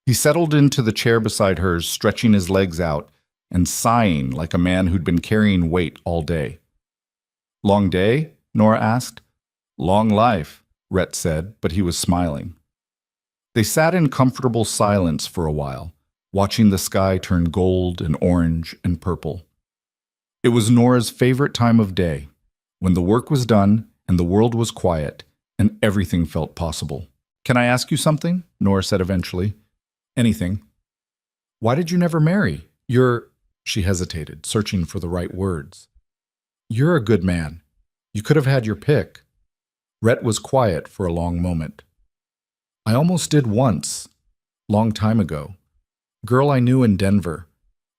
He settled into the chair beside hers, stretching his legs out and sighing like a man who'd been carrying weight all day. Long day? Nora asked. Long life, Rhett said, but he was smiling. They sat in comfortable silence for a while, watching the sky turn gold and orange and purple. It was Nora's favorite time of day, when the work was done and the world was quiet and everything felt possible. Can I ask you something? Nora said eventually. Anything. Why did you never marry? She hesitated, searching for the right words. You're a good man. You could have had your pick. Rhett was quiet for a long moment. I almost did once, long time ago. Girl I knew in Denver,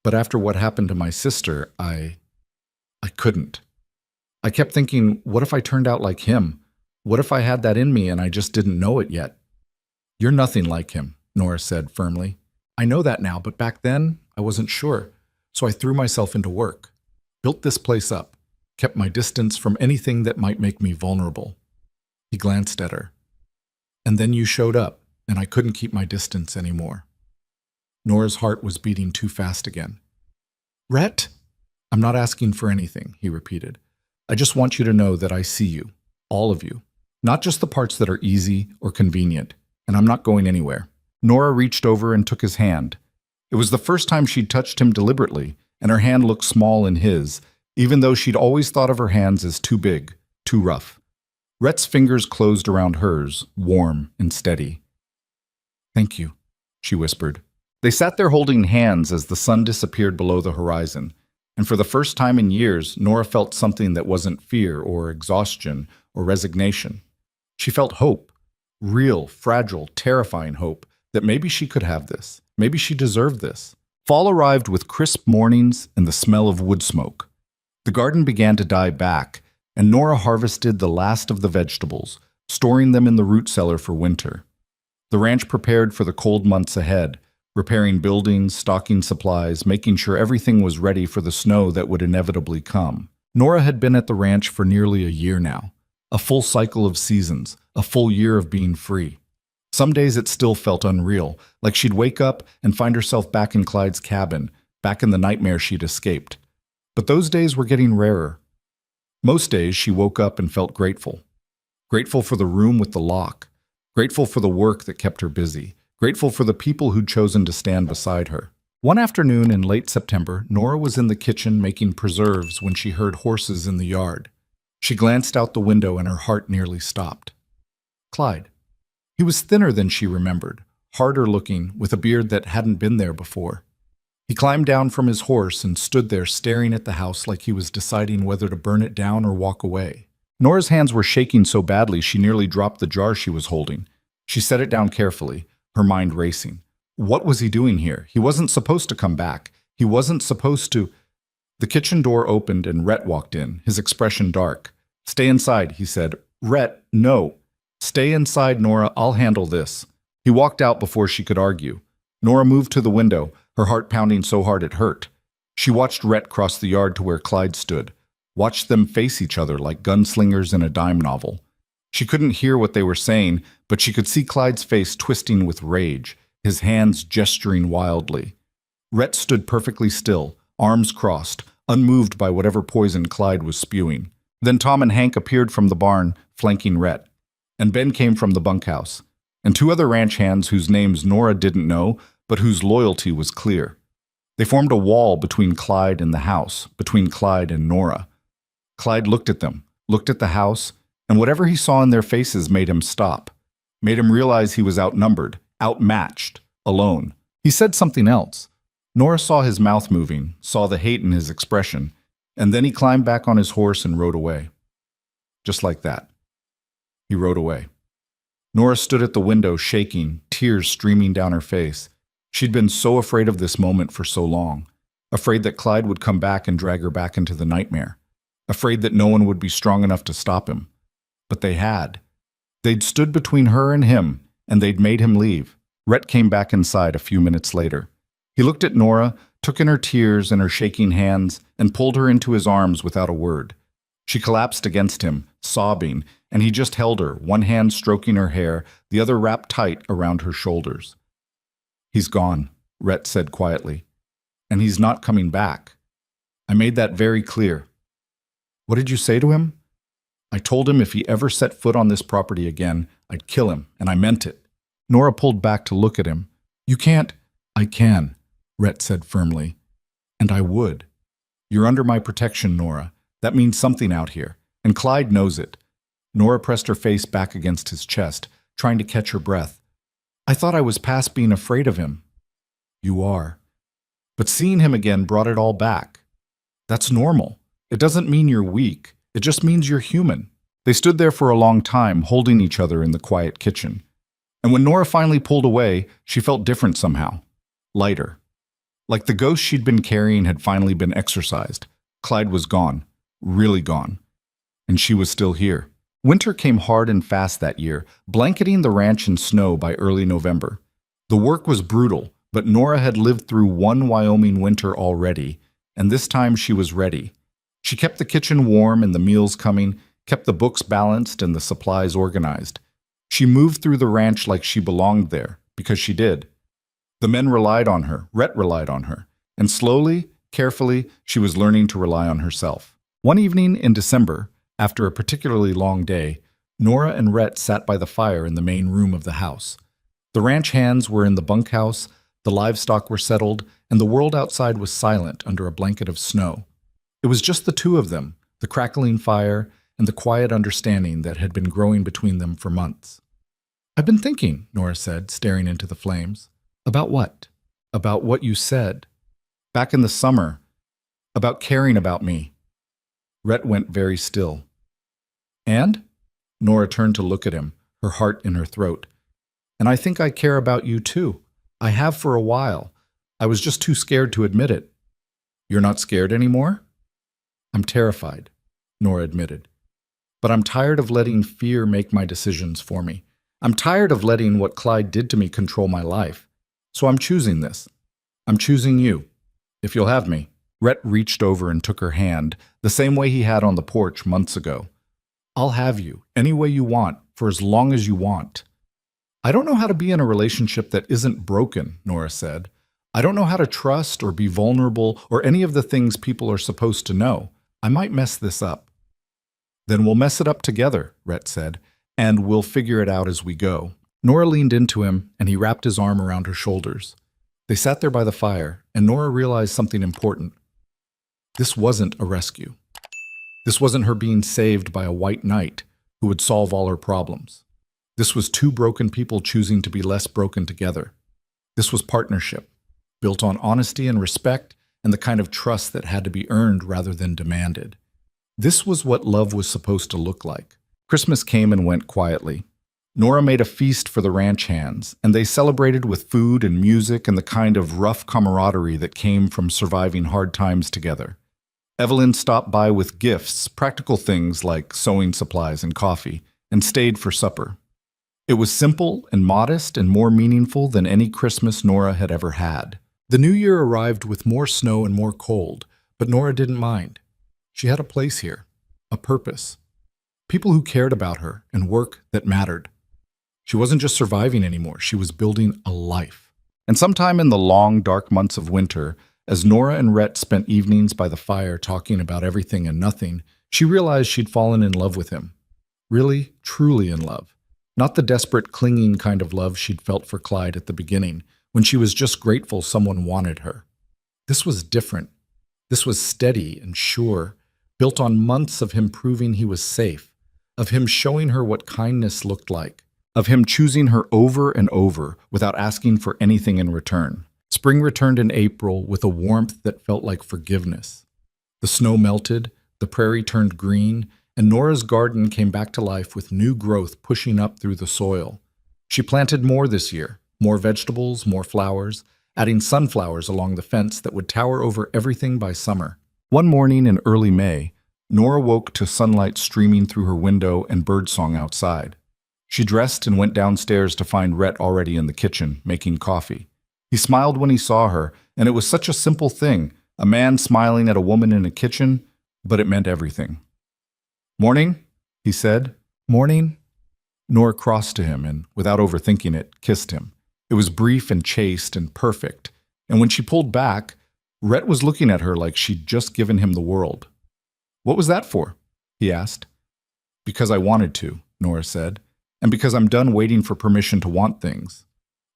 but after what happened to my sister, I couldn't. I kept thinking, what if I turned out like him? What if I had that in me and I just didn't know it yet? You're nothing like him, Nora said firmly. I know that now, but back then, I wasn't sure. So I threw myself into work, built this place up, kept my distance from anything that might make me vulnerable. He glanced at her. And then you showed up, and I couldn't keep my distance anymore. Nora's heart was beating too fast again. Rhett, I'm not asking for anything, he repeated. I just want you to know that I see you, all of you, not just the parts that are easy or convenient, and I'm not going anywhere. Nora reached over and took his hand. It was the first time she'd touched him deliberately, and her hand looked small in his, even though she'd always thought of her hands as too big, too rough. Rhett's fingers closed around hers, warm and steady. Thank you, she whispered. They sat there holding hands as the sun disappeared below the horizon, and for the first time in years, Nora felt something that wasn't fear or exhaustion or resignation. She felt hope, real, fragile, terrifying hope that maybe she could have this. Maybe she deserved this. Fall arrived with crisp mornings and the smell of wood smoke. The garden began to die back, and Nora harvested the last of the vegetables, storing them in the root cellar for winter. The ranch prepared for the cold months ahead, repairing buildings, stocking supplies, making sure everything was ready for the snow that would inevitably come. Nora had been at the ranch for nearly a year now, a full cycle of seasons, a full year of being free. Some days it still felt unreal, like she'd wake up and find herself back in Clyde's cabin, back in the nightmare she'd escaped. But those days were getting rarer. Most days she woke up and felt grateful. Grateful for the room with the lock, grateful for the work that kept her busy, grateful for the people who'd chosen to stand beside her. One afternoon in late September, Nora was in the kitchen making preserves when she heard horses in the yard. She glanced out the window and her heart nearly stopped. Clyde. He was thinner than she remembered, harder looking, with a beard that hadn't been there before. He climbed down from his horse and stood there staring at the house like he was deciding whether to burn it down or walk away. Nora's hands were shaking so badly she nearly dropped the jar she was holding. She set it down carefully, her mind racing. What was he doing here? He wasn't supposed to come back. He wasn't supposed to... The kitchen door opened and Rhett walked in, his expression dark. "Stay inside," he said. "Rhett, no." "Stay inside, Nora. I'll handle this." He walked out before she could argue. Nora moved to the window, her heart pounding so hard it hurt. She watched Rhett cross the yard to where Clyde stood, watched them face each other like gunslingers in a dime novel. She couldn't hear what they were saying, but she could see Clyde's face twisting with rage, his hands gesturing wildly. Rhett stood perfectly still, arms crossed, unmoved by whatever poison Clyde was spewing. Then Tom and Hank appeared from the barn, flanking Rhett. And Ben came from the bunkhouse, and two other ranch hands whose names Nora didn't know, but whose loyalty was clear. They formed a wall between Clyde and the house, between Clyde and Nora. Clyde looked at them, looked at the house, and whatever he saw in their faces made him stop, made him realize he was outnumbered, outmatched, alone. He said something else. Nora saw his mouth moving, saw the hate in his expression, and then he climbed back on his horse and rode away. Just like that. He rode away. Nora stood at the window shaking, tears streaming down her face. She'd been so afraid of this moment for so long, afraid that Clyde would come back and drag her back into the nightmare, afraid that no one would be strong enough to stop him. But they had. They'd stood between her and him, and they'd made him leave. Rhett came back inside a few minutes later. He looked at Nora, took in her tears and her shaking hands, and pulled her into his arms without a word. She collapsed against him, sobbing, and he just held her, one hand stroking her hair, the other wrapped tight around her shoulders. "He's gone," Rhett said quietly. "And he's not coming back. I made that very clear." "What did you say to him?" "I told him if he ever set foot on this property again, I'd kill him, and I meant it." Nora pulled back to look at him. "You can't." "I can," Rhett said firmly. "And I would. You're under my protection, Nora. That means something out here, and Clyde knows it." Nora pressed her face back against his chest, trying to catch her breath. "I thought I was past being afraid of him." "You are. But seeing him again brought it all back. That's normal. It doesn't mean you're weak. It just means you're human." They stood there for a long time, holding each other in the quiet kitchen. And when Nora finally pulled away, she felt different somehow. Lighter. Like the ghost she'd been carrying had finally been exorcised. Clyde was gone. Really gone. And she was still here. Winter came hard and fast that year, blanketing the ranch in snow by early November. The work was brutal, but Nora had lived through one Wyoming winter already, and this time she was ready. She kept the kitchen warm and the meals coming, kept the books balanced and the supplies organized. She moved through the ranch like she belonged there, because she did. The men relied on her, Rhett relied on her, and slowly, carefully, she was learning to rely on herself. One evening in December, after a particularly long day, Nora and Rhett sat by the fire in the main room of the house. The ranch hands were in the bunkhouse, the livestock were settled, and the world outside was silent under a blanket of snow. It was just the two of them, the crackling fire, and the quiet understanding that had been growing between them for months. "I've been thinking," Nora said, staring into the flames. "About what?" "About what you said. Back in the summer. About caring about me." Rhett went very still. "And?" Nora turned to look at him, her heart in her throat. "And I think I care about you too. I have for a while. I was just too scared to admit it. You're not scared anymore? I'm terrified, Nora admitted. But I'm tired of letting fear make my decisions for me. I'm tired of letting what Clyde did to me control my life. So I'm choosing this. I'm choosing you. If you'll have me. Rhett reached over and took her hand, the same way he had on the porch months ago. I'll have you, any way you want, for as long as you want. I don't know how to be in a relationship that isn't broken, Nora said. I don't know how to trust or be vulnerable or any of the things people are supposed to know. I might mess this up. Then we'll mess it up together, Rhett said, and we'll figure it out as we go. Nora leaned into him, and he wrapped his arm around her shoulders. They sat there by the fire, and Nora realized something important. This wasn't a rescue. This wasn't her being saved by a white knight who would solve all her problems. This was two broken people choosing to be less broken together. This was partnership, built on honesty and respect and the kind of trust that had to be earned rather than demanded. This was what love was supposed to look like. Christmas came and went quietly. Nora made a feast for the ranch hands, and they celebrated with food and music and the kind of rough camaraderie that came from surviving hard times together. Evelyn stopped by with gifts, practical things like sewing supplies and coffee, and stayed for supper. It was simple and modest and more meaningful than any Christmas Nora had ever had. The new year arrived with more snow and more cold, but Nora didn't mind. She had a place here, a purpose. People who cared about her and work that mattered. She wasn't just surviving anymore, she was building a life. And sometime in the long, dark months of winter, as Nora and Rhett spent evenings by the fire talking about everything and nothing, she realized she'd fallen in love with him. Really, truly in love. Not the desperate, clinging kind of love she'd felt for Clyde at the beginning, when she was just grateful someone wanted her. This was different. This was steady and sure, built on months of him proving he was safe, of him showing her what kindness looked like, of him choosing her over and over without asking for anything in return. Spring returned in April with a warmth that felt like forgiveness. The snow melted, the prairie turned green, and Nora's garden came back to life with new growth pushing up through the soil. She planted more this year, more vegetables, more flowers, adding sunflowers along the fence that would tower over everything by summer. One morning in early May, Nora woke to sunlight streaming through her window and birdsong outside. She dressed and went downstairs to find Rhett already in the kitchen, making coffee. He smiled when he saw her, and it was such a simple thing, a man smiling at a woman in a kitchen, but it meant everything. "Morning," he said. "Morning." Nora crossed to him and, without overthinking it, kissed him. It was brief and chaste and perfect, and when she pulled back, Rhett was looking at her like she'd just given him the world. "What was that for?" he asked. "Because I wanted to," Nora said, "and because I'm done waiting for permission to want things."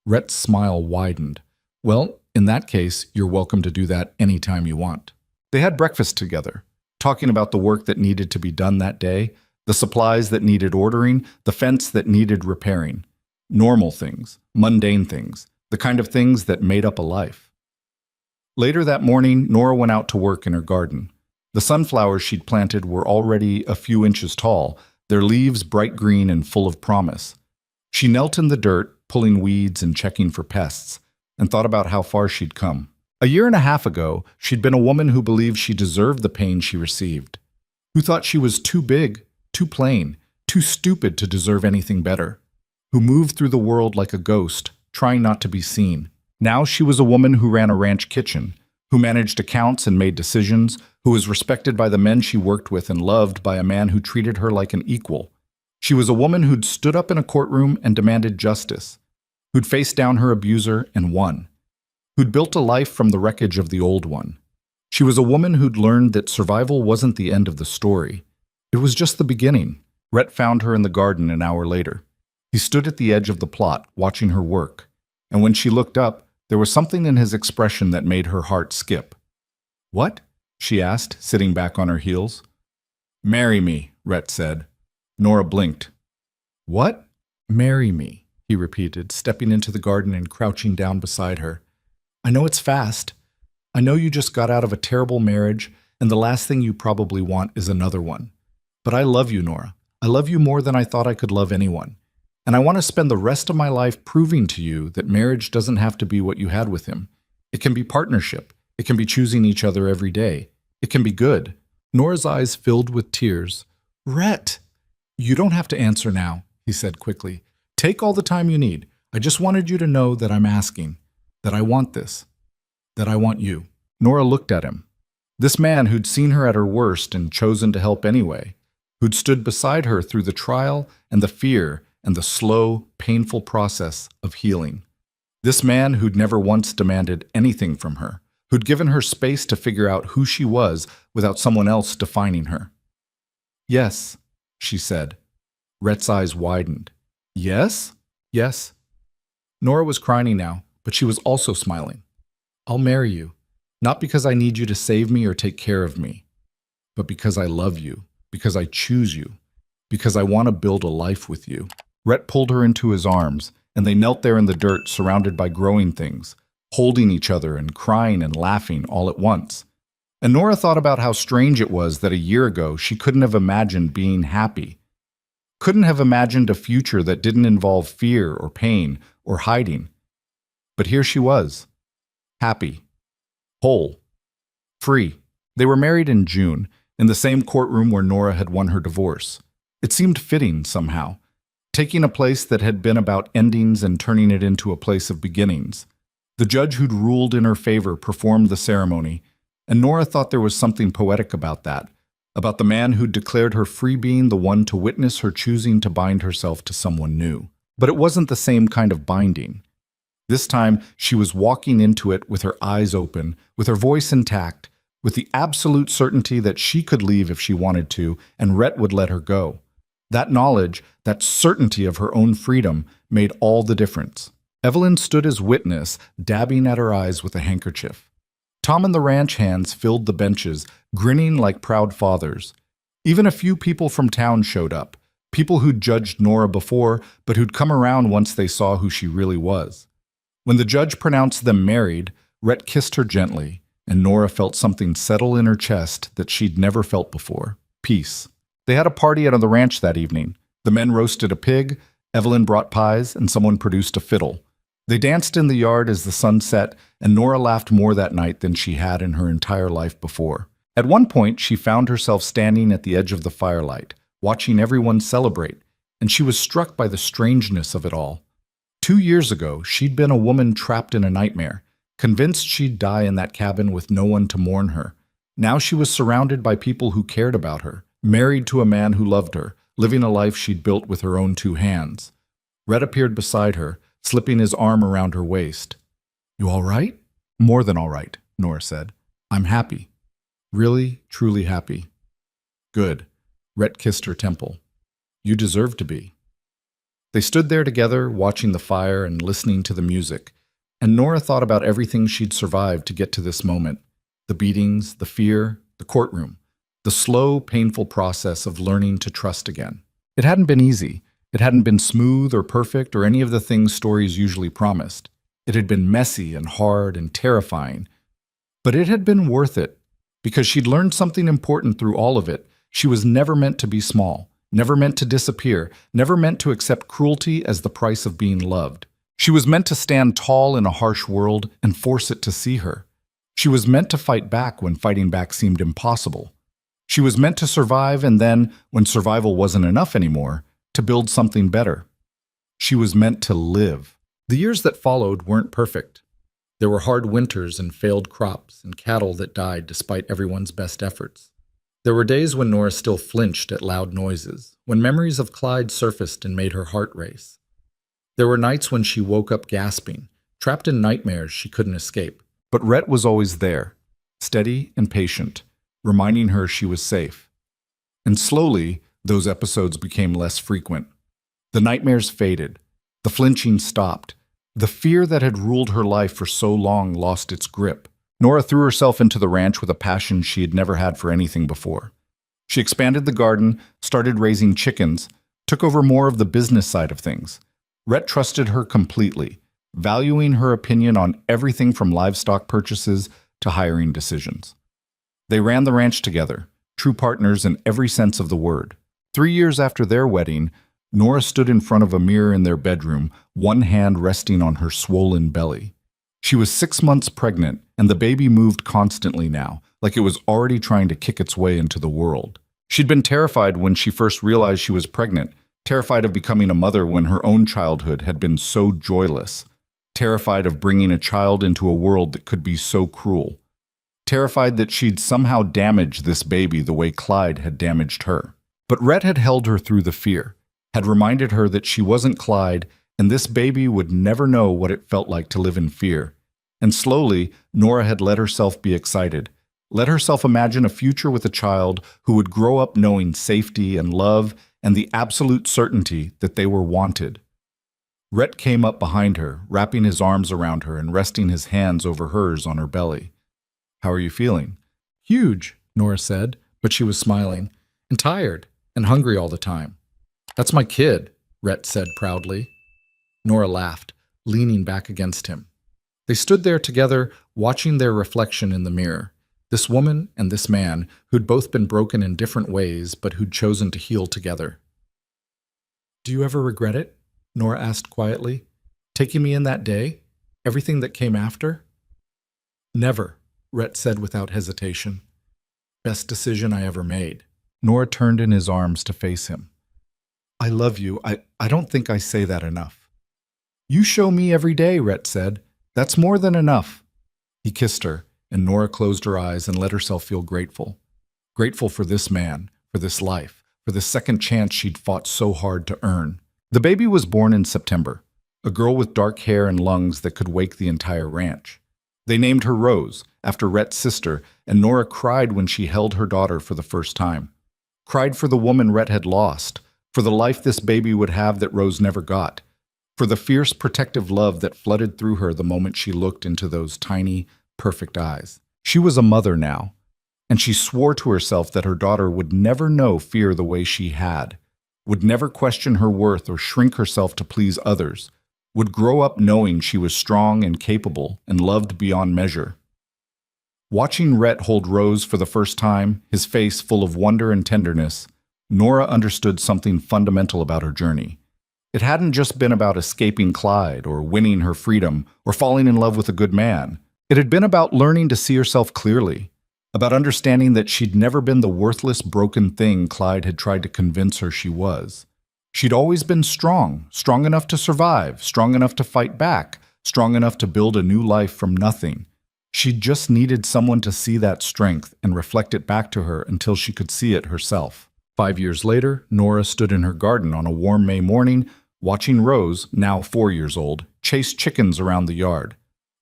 Rhett's smile widened. "Well, in that case, you're welcome to do that anytime you want." They had breakfast together, talking about the work that needed to be done that day, the supplies that needed ordering, the fence that needed repairing. Normal things, mundane things, the kind of things that made up a life. Later that morning, Nora went out to work in her garden. The sunflowers she'd planted were already a few inches tall, their leaves bright green and full of promise. She knelt in the dirt, pulling weeds and checking for pests, and thought about how far she'd come. A year and a half ago, she'd been a woman who believed she deserved the pain she received, who thought she was too big, too plain, too stupid to deserve anything better, who moved through the world like a ghost, trying not to be seen. Now she was a woman who ran a ranch kitchen, who managed accounts and made decisions, who was respected by the men she worked with and loved by a man who treated her like an equal. She was a woman who'd stood up in a courtroom and demanded justice, who'd faced down her abuser and won, who'd built a life from the wreckage of the old one. She was a woman who'd learned that survival wasn't the end of the story. It was just the beginning. Rhett found her in the garden an hour later. He stood at the edge of the plot, watching her work, and when she looked up, there was something in his expression that made her heart skip. "What?" she asked, sitting back on her heels. "Marry me," Rhett said. Nora blinked. "What?" "Marry me," he repeated, stepping into the garden and crouching down beside her. "I know it's fast. I know you just got out of a terrible marriage, and the last thing you probably want is another one. But I love you, Nora. I love you more than I thought I could love anyone. And I want to spend the rest of my life proving to you that marriage doesn't have to be what you had with him. It can be partnership. It can be choosing each other every day. It can be good. Nora's eyes filled with tears. Rhett, you don't have to answer now, he said quickly. Take all the time you need. I just wanted you to know that I'm asking, that I want this, that I want you. Nora looked at him. This man who'd seen her at her worst and chosen to help anyway, who'd stood beside her through the trial and the fear and the slow, painful process of healing. This man who'd never once demanded anything from her, who'd given her space to figure out who she was without someone else defining her. Yes, she said. Rhett's eyes widened. Yes? Yes. Nora was crying now, but she was also smiling. I'll marry you, not because I need you to save me or take care of me, but because I love you, because I choose you, because I want to build a life with you. Rhett pulled her into his arms, and they knelt there in the dirt surrounded by growing things, holding each other and crying and laughing all at once. And Nora thought about how strange it was that a year ago she couldn't have imagined being happy, couldn't have imagined a future that didn't involve fear or pain or hiding. But here she was, happy, whole, free. They were married in June, in the same courtroom where Nora had won her divorce. It seemed fitting somehow, taking a place that had been about endings and turning it into a place of beginnings. The judge who'd ruled in her favor performed the ceremony, and Nora thought there was something poetic about that, about the man who'd declared her free being the one to witness her choosing to bind herself to someone new. But it wasn't the same kind of binding. This time, she was walking into it with her eyes open, with her voice intact, with the absolute certainty that she could leave if she wanted to, and Rhett would let her go. That knowledge, that certainty of her own freedom, made all the difference. Evelyn stood as witness, dabbing at her eyes with a handkerchief. Tom and the ranch hands filled the benches, grinning like proud fathers. Even a few people from town showed up, people who'd judged Nora before, but who'd come around once they saw who she really was. When the judge pronounced them married, Rhett kissed her gently, and Nora felt something settle in her chest that she'd never felt before. Peace. They had a party out on the ranch that evening. The men roasted a pig, Evelyn brought pies, and someone produced a fiddle. They danced in the yard as the sun set, and Nora laughed more that night than she had in her entire life before. At one point, she found herself standing at the edge of the firelight, watching everyone celebrate, and she was struck by the strangeness of it all. 2 years ago, she'd been a woman trapped in a nightmare, convinced she'd die in that cabin with no one to mourn her. Now she was surrounded by people who cared about her, married to a man who loved her, living a life she'd built with her own 2 hands. Rhett appeared beside her, slipping his arm around her waist. You all right? More than all right, Nora said. I'm happy. Really, truly happy. Good. Rhett kissed her temple. You deserve to be. They stood there together, watching the fire and listening to the music, and Nora thought about everything she'd survived to get to this moment. The beatings, the fear, the courtroom, the slow, painful process of learning to trust again. It hadn't been easy. It hadn't been smooth or perfect or any of the things stories usually promised. It had been messy and hard and terrifying. But it had been worth it, because she'd learned something important through all of it. She was never meant to be small, never meant to disappear, never meant to accept cruelty as the price of being loved. She was meant to stand tall in a harsh world and force it to see her. She was meant to fight back when fighting back seemed impossible. She was meant to survive, and then, when survival wasn't enough anymore, to build something better. She was meant to live. The years that followed weren't perfect. There were hard winters and failed crops and cattle that died despite everyone's best efforts. There were days when Nora still flinched at loud noises, when memories of Clyde surfaced and made her heart race. There were nights when she woke up gasping, trapped in nightmares she couldn't escape. But Rhett was always there, steady and patient, reminding her she was safe. And slowly, those episodes became less frequent. The nightmares faded. The flinching stopped. The fear that had ruled her life for so long lost its grip. Nora threw herself into the ranch with a passion she had never had for anything before. She expanded the garden, started raising chickens, took over more of the business side of things. Rhett trusted her completely, valuing her opinion on everything from livestock purchases to hiring decisions. They ran the ranch together, true partners in every sense of the word. 3 years after their wedding, Nora stood in front of a mirror in their bedroom, one hand resting on her swollen belly. She was 6 months pregnant, and the baby moved constantly now, like it was already trying to kick its way into the world. She'd been terrified when she first realized she was pregnant, terrified of becoming a mother when her own childhood had been so joyless, terrified of bringing a child into a world that could be so cruel, terrified that she'd somehow damage this baby the way Clyde had damaged her. But Rhett had held her through the fear, had reminded her that she wasn't Clyde, and this baby would never know what it felt like to live in fear. And slowly, Nora had let herself be excited, let herself imagine a future with a child who would grow up knowing safety and love and the absolute certainty that they were wanted. Rhett came up behind her, wrapping his arms around her and resting his hands over hers on her belly. "How are you feeling?" "Huge," Nora said, but she was smiling. "And tired, and hungry all the time." "That's my kid," Rhett said proudly. Nora laughed, leaning back against him. They stood there together, watching their reflection in the mirror. This woman and this man, who'd both been broken in different ways, but who'd chosen to heal together. "Do you ever regret it?" Nora asked quietly. "Taking me in that day? Everything that came after?" "Never," Rhett said without hesitation. "Best decision I ever made." Nora turned in his arms to face him. "I love you. I don't think I say that enough." "You show me every day," Rhett said. "That's more than enough." He kissed her, and Nora closed her eyes and let herself feel grateful. Grateful for this man, for this life, for the second chance she'd fought so hard to earn. The baby was born in September, a girl with dark hair and lungs that could wake the entire ranch. They named her Rose, after Rhett's sister, and Nora cried when she held her daughter for the first time. Cried for the woman Rhett had lost, for the life this baby would have that Rose never got, for the fierce protective love that flooded through her the moment she looked into those tiny, perfect eyes. She was a mother now, and she swore to herself that her daughter would never know fear the way she had, would never question her worth or shrink herself to please others, would grow up knowing she was strong and capable and loved beyond measure. Watching Rhett hold Rose for the first time, his face full of wonder and tenderness, Nora understood something fundamental about her journey. It hadn't just been about escaping Clyde or winning her freedom or falling in love with a good man. It had been about learning to see herself clearly, about understanding that she'd never been the worthless, broken thing Clyde had tried to convince her she was. She'd always been strong, strong enough to survive, strong enough to fight back, strong enough to build a new life from nothing. She just needed someone to see that strength and reflect it back to her until she could see it herself. 5 years later, Nora stood in her garden on a warm May morning, watching Rose, now 4 years old, chase chickens around the yard.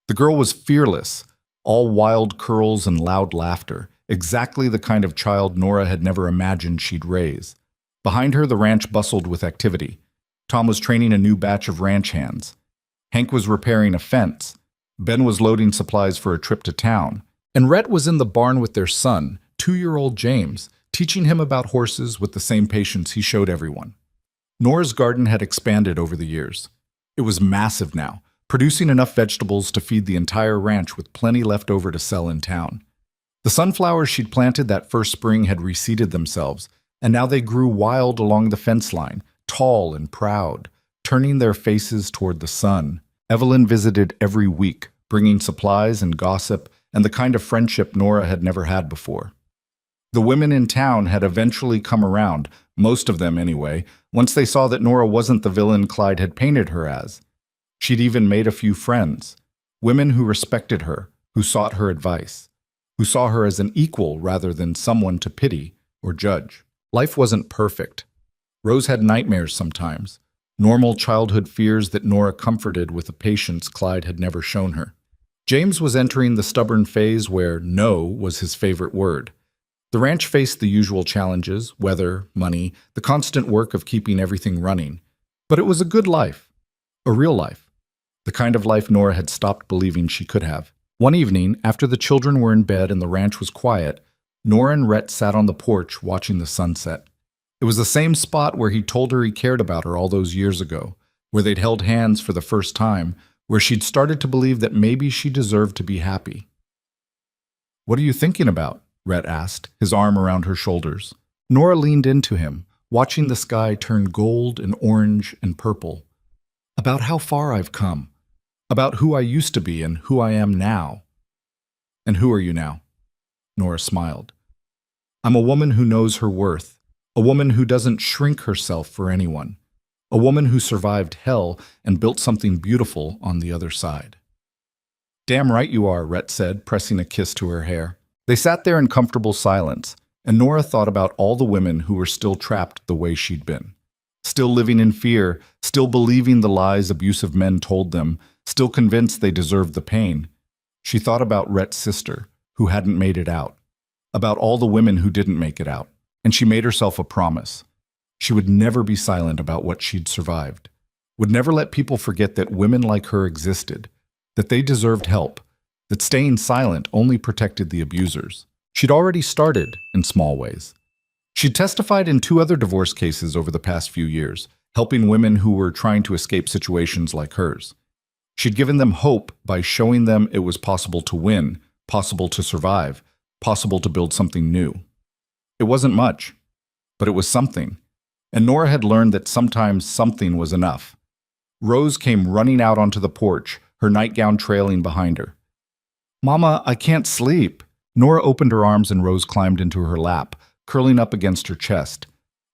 The girl was fearless, all wild curls and loud laughter, exactly the kind of child Nora had never imagined she'd raise. Behind her, the ranch bustled with activity. Tom was training a new batch of ranch hands. Hank was repairing a fence. Ben was loading supplies for a trip to town. And Rhett was in the barn with their son, 2-year-old James, teaching him about horses with the same patience he showed everyone. Nora's garden had expanded over the years. It was massive now, producing enough vegetables to feed the entire ranch with plenty left over to sell in town. The sunflowers she'd planted that first spring had reseeded themselves, and now they grew wild along the fence line, tall and proud, turning their faces toward the sun. Evelyn visited every week, bringing supplies and gossip and the kind of friendship Nora had never had before. The women in town had eventually come around, most of them anyway, once they saw that Nora wasn't the villain Clyde had painted her as. She'd even made a few friends, women who respected her, who sought her advice, who saw her as an equal rather than someone to pity or judge. Life wasn't perfect. Rose had nightmares sometimes, normal childhood fears that Nora comforted with a patience Clyde had never shown her. James was entering the stubborn phase where no was his favorite word. The ranch faced the usual challenges, weather, money, the constant work of keeping everything running. But it was a good life, a real life. The kind of life Nora had stopped believing she could have. One evening, after the children were in bed and the ranch was quiet, Nora and Rhett sat on the porch watching the sunset. It was the same spot where he told her he cared about her all those years ago, where they'd held hands for the first time, where she'd started to believe that maybe she deserved to be happy. "What are you thinking about?" Rhett asked, his arm around her shoulders. Nora leaned into him, watching the sky turn gold and orange and purple. "About how far I've come. About who I used to be and who I am now. And who are you now? Nora smiled. I'm a woman who knows her worth, a woman who doesn't shrink herself for anyone, a woman who survived hell and built something beautiful on the other side. Damn right you are, Rhett said, pressing a kiss to her hair. They sat there in comfortable silence, and Nora thought about all the women who were still trapped the way she'd been. Still living in fear, still believing the lies abusive men told them, still convinced they deserved the pain. She thought about Rhett's sister, who hadn't made it out, about all the women who didn't make it out, and she made herself a promise. She would never be silent about what she'd survived, would never let people forget that women like her existed, that they deserved help, that staying silent only protected the abusers. She'd already started in small ways. She'd testified in 2 other divorce cases over the past few years, helping women who were trying to escape situations like hers. She'd given them hope by showing them it was possible to win, possible to survive, possible to build something new. It wasn't much, but it was something. And Nora had learned that sometimes something was enough. Rose came running out onto the porch, her nightgown trailing behind her. Mama, I can't sleep. Nora opened her arms and Rose climbed into her lap, curling up against her chest.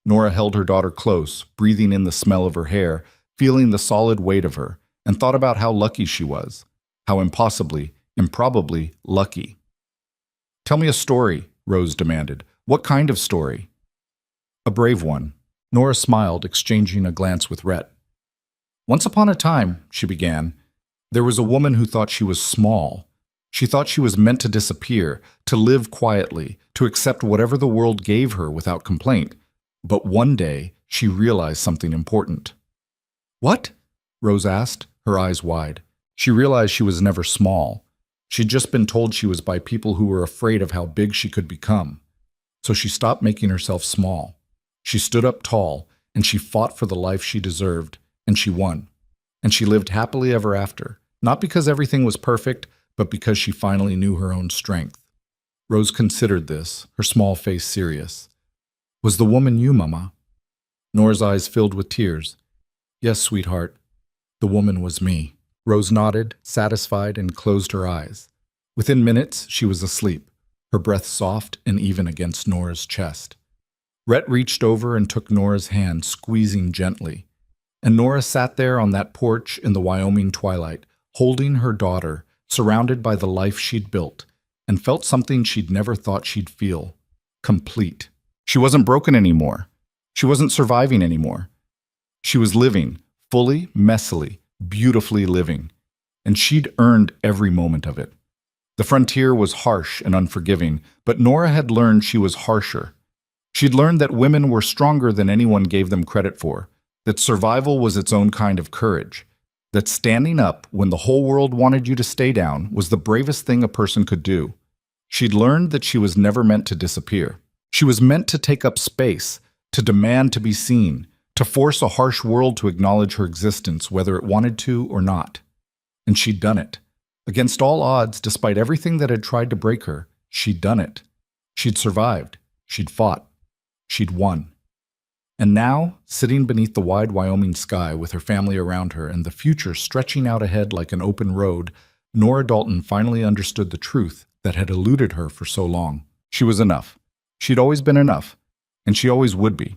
Nora held her daughter close, breathing in the smell of her hair, feeling the solid weight of her, and thought about how lucky she was, how improbably lucky. Tell me a story, Rose demanded. What kind of story? A brave one. Nora smiled, exchanging a glance with Rhett. Once upon a time, she began, there was a woman who thought she was small. She thought she was meant to disappear, to live quietly, to accept whatever the world gave her without complaint. But one day, she realized something important. What? Rose asked, her eyes wide. She realized she was never small. She'd just been told she was by people who were afraid of how big she could become. So she stopped making herself small. She stood up tall, and she fought for the life she deserved, and she won. And she lived happily ever after, not because everything was perfect, but because she finally knew her own strength. Rose considered this, her small face serious. Was the woman you, Mama? Nora's eyes filled with tears. Yes, sweetheart, the woman was me. Rose nodded, satisfied, and closed her eyes. Within minutes, she was asleep, her breath soft and even against Nora's chest. Rhett reached over and took Nora's hand, squeezing gently. And Nora sat there on that porch in the Wyoming twilight, holding her daughter, surrounded by the life she'd built, and felt something she'd never thought she'd feel. Complete. She wasn't broken anymore. She wasn't surviving anymore. She was living, fully, messily, beautifully living. And she'd earned every moment of it. The frontier was harsh and unforgiving, but Nora had learned she was harsher. She'd learned that women were stronger than anyone gave them credit for, that survival was its own kind of courage, that standing up when the whole world wanted you to stay down was the bravest thing a person could do. She'd learned that she was never meant to disappear. She was meant to take up space, to demand to be seen, to force a harsh world to acknowledge her existence, whether it wanted to or not. And she'd done it. Against all odds, despite everything that had tried to break her, she'd done it. She'd survived. She'd fought. She'd won. And now, sitting beneath the wide Wyoming sky with her family around her and the future stretching out ahead like an open road, Nora Dalton finally understood the truth that had eluded her for so long. She was enough. She'd always been enough, and she always would be.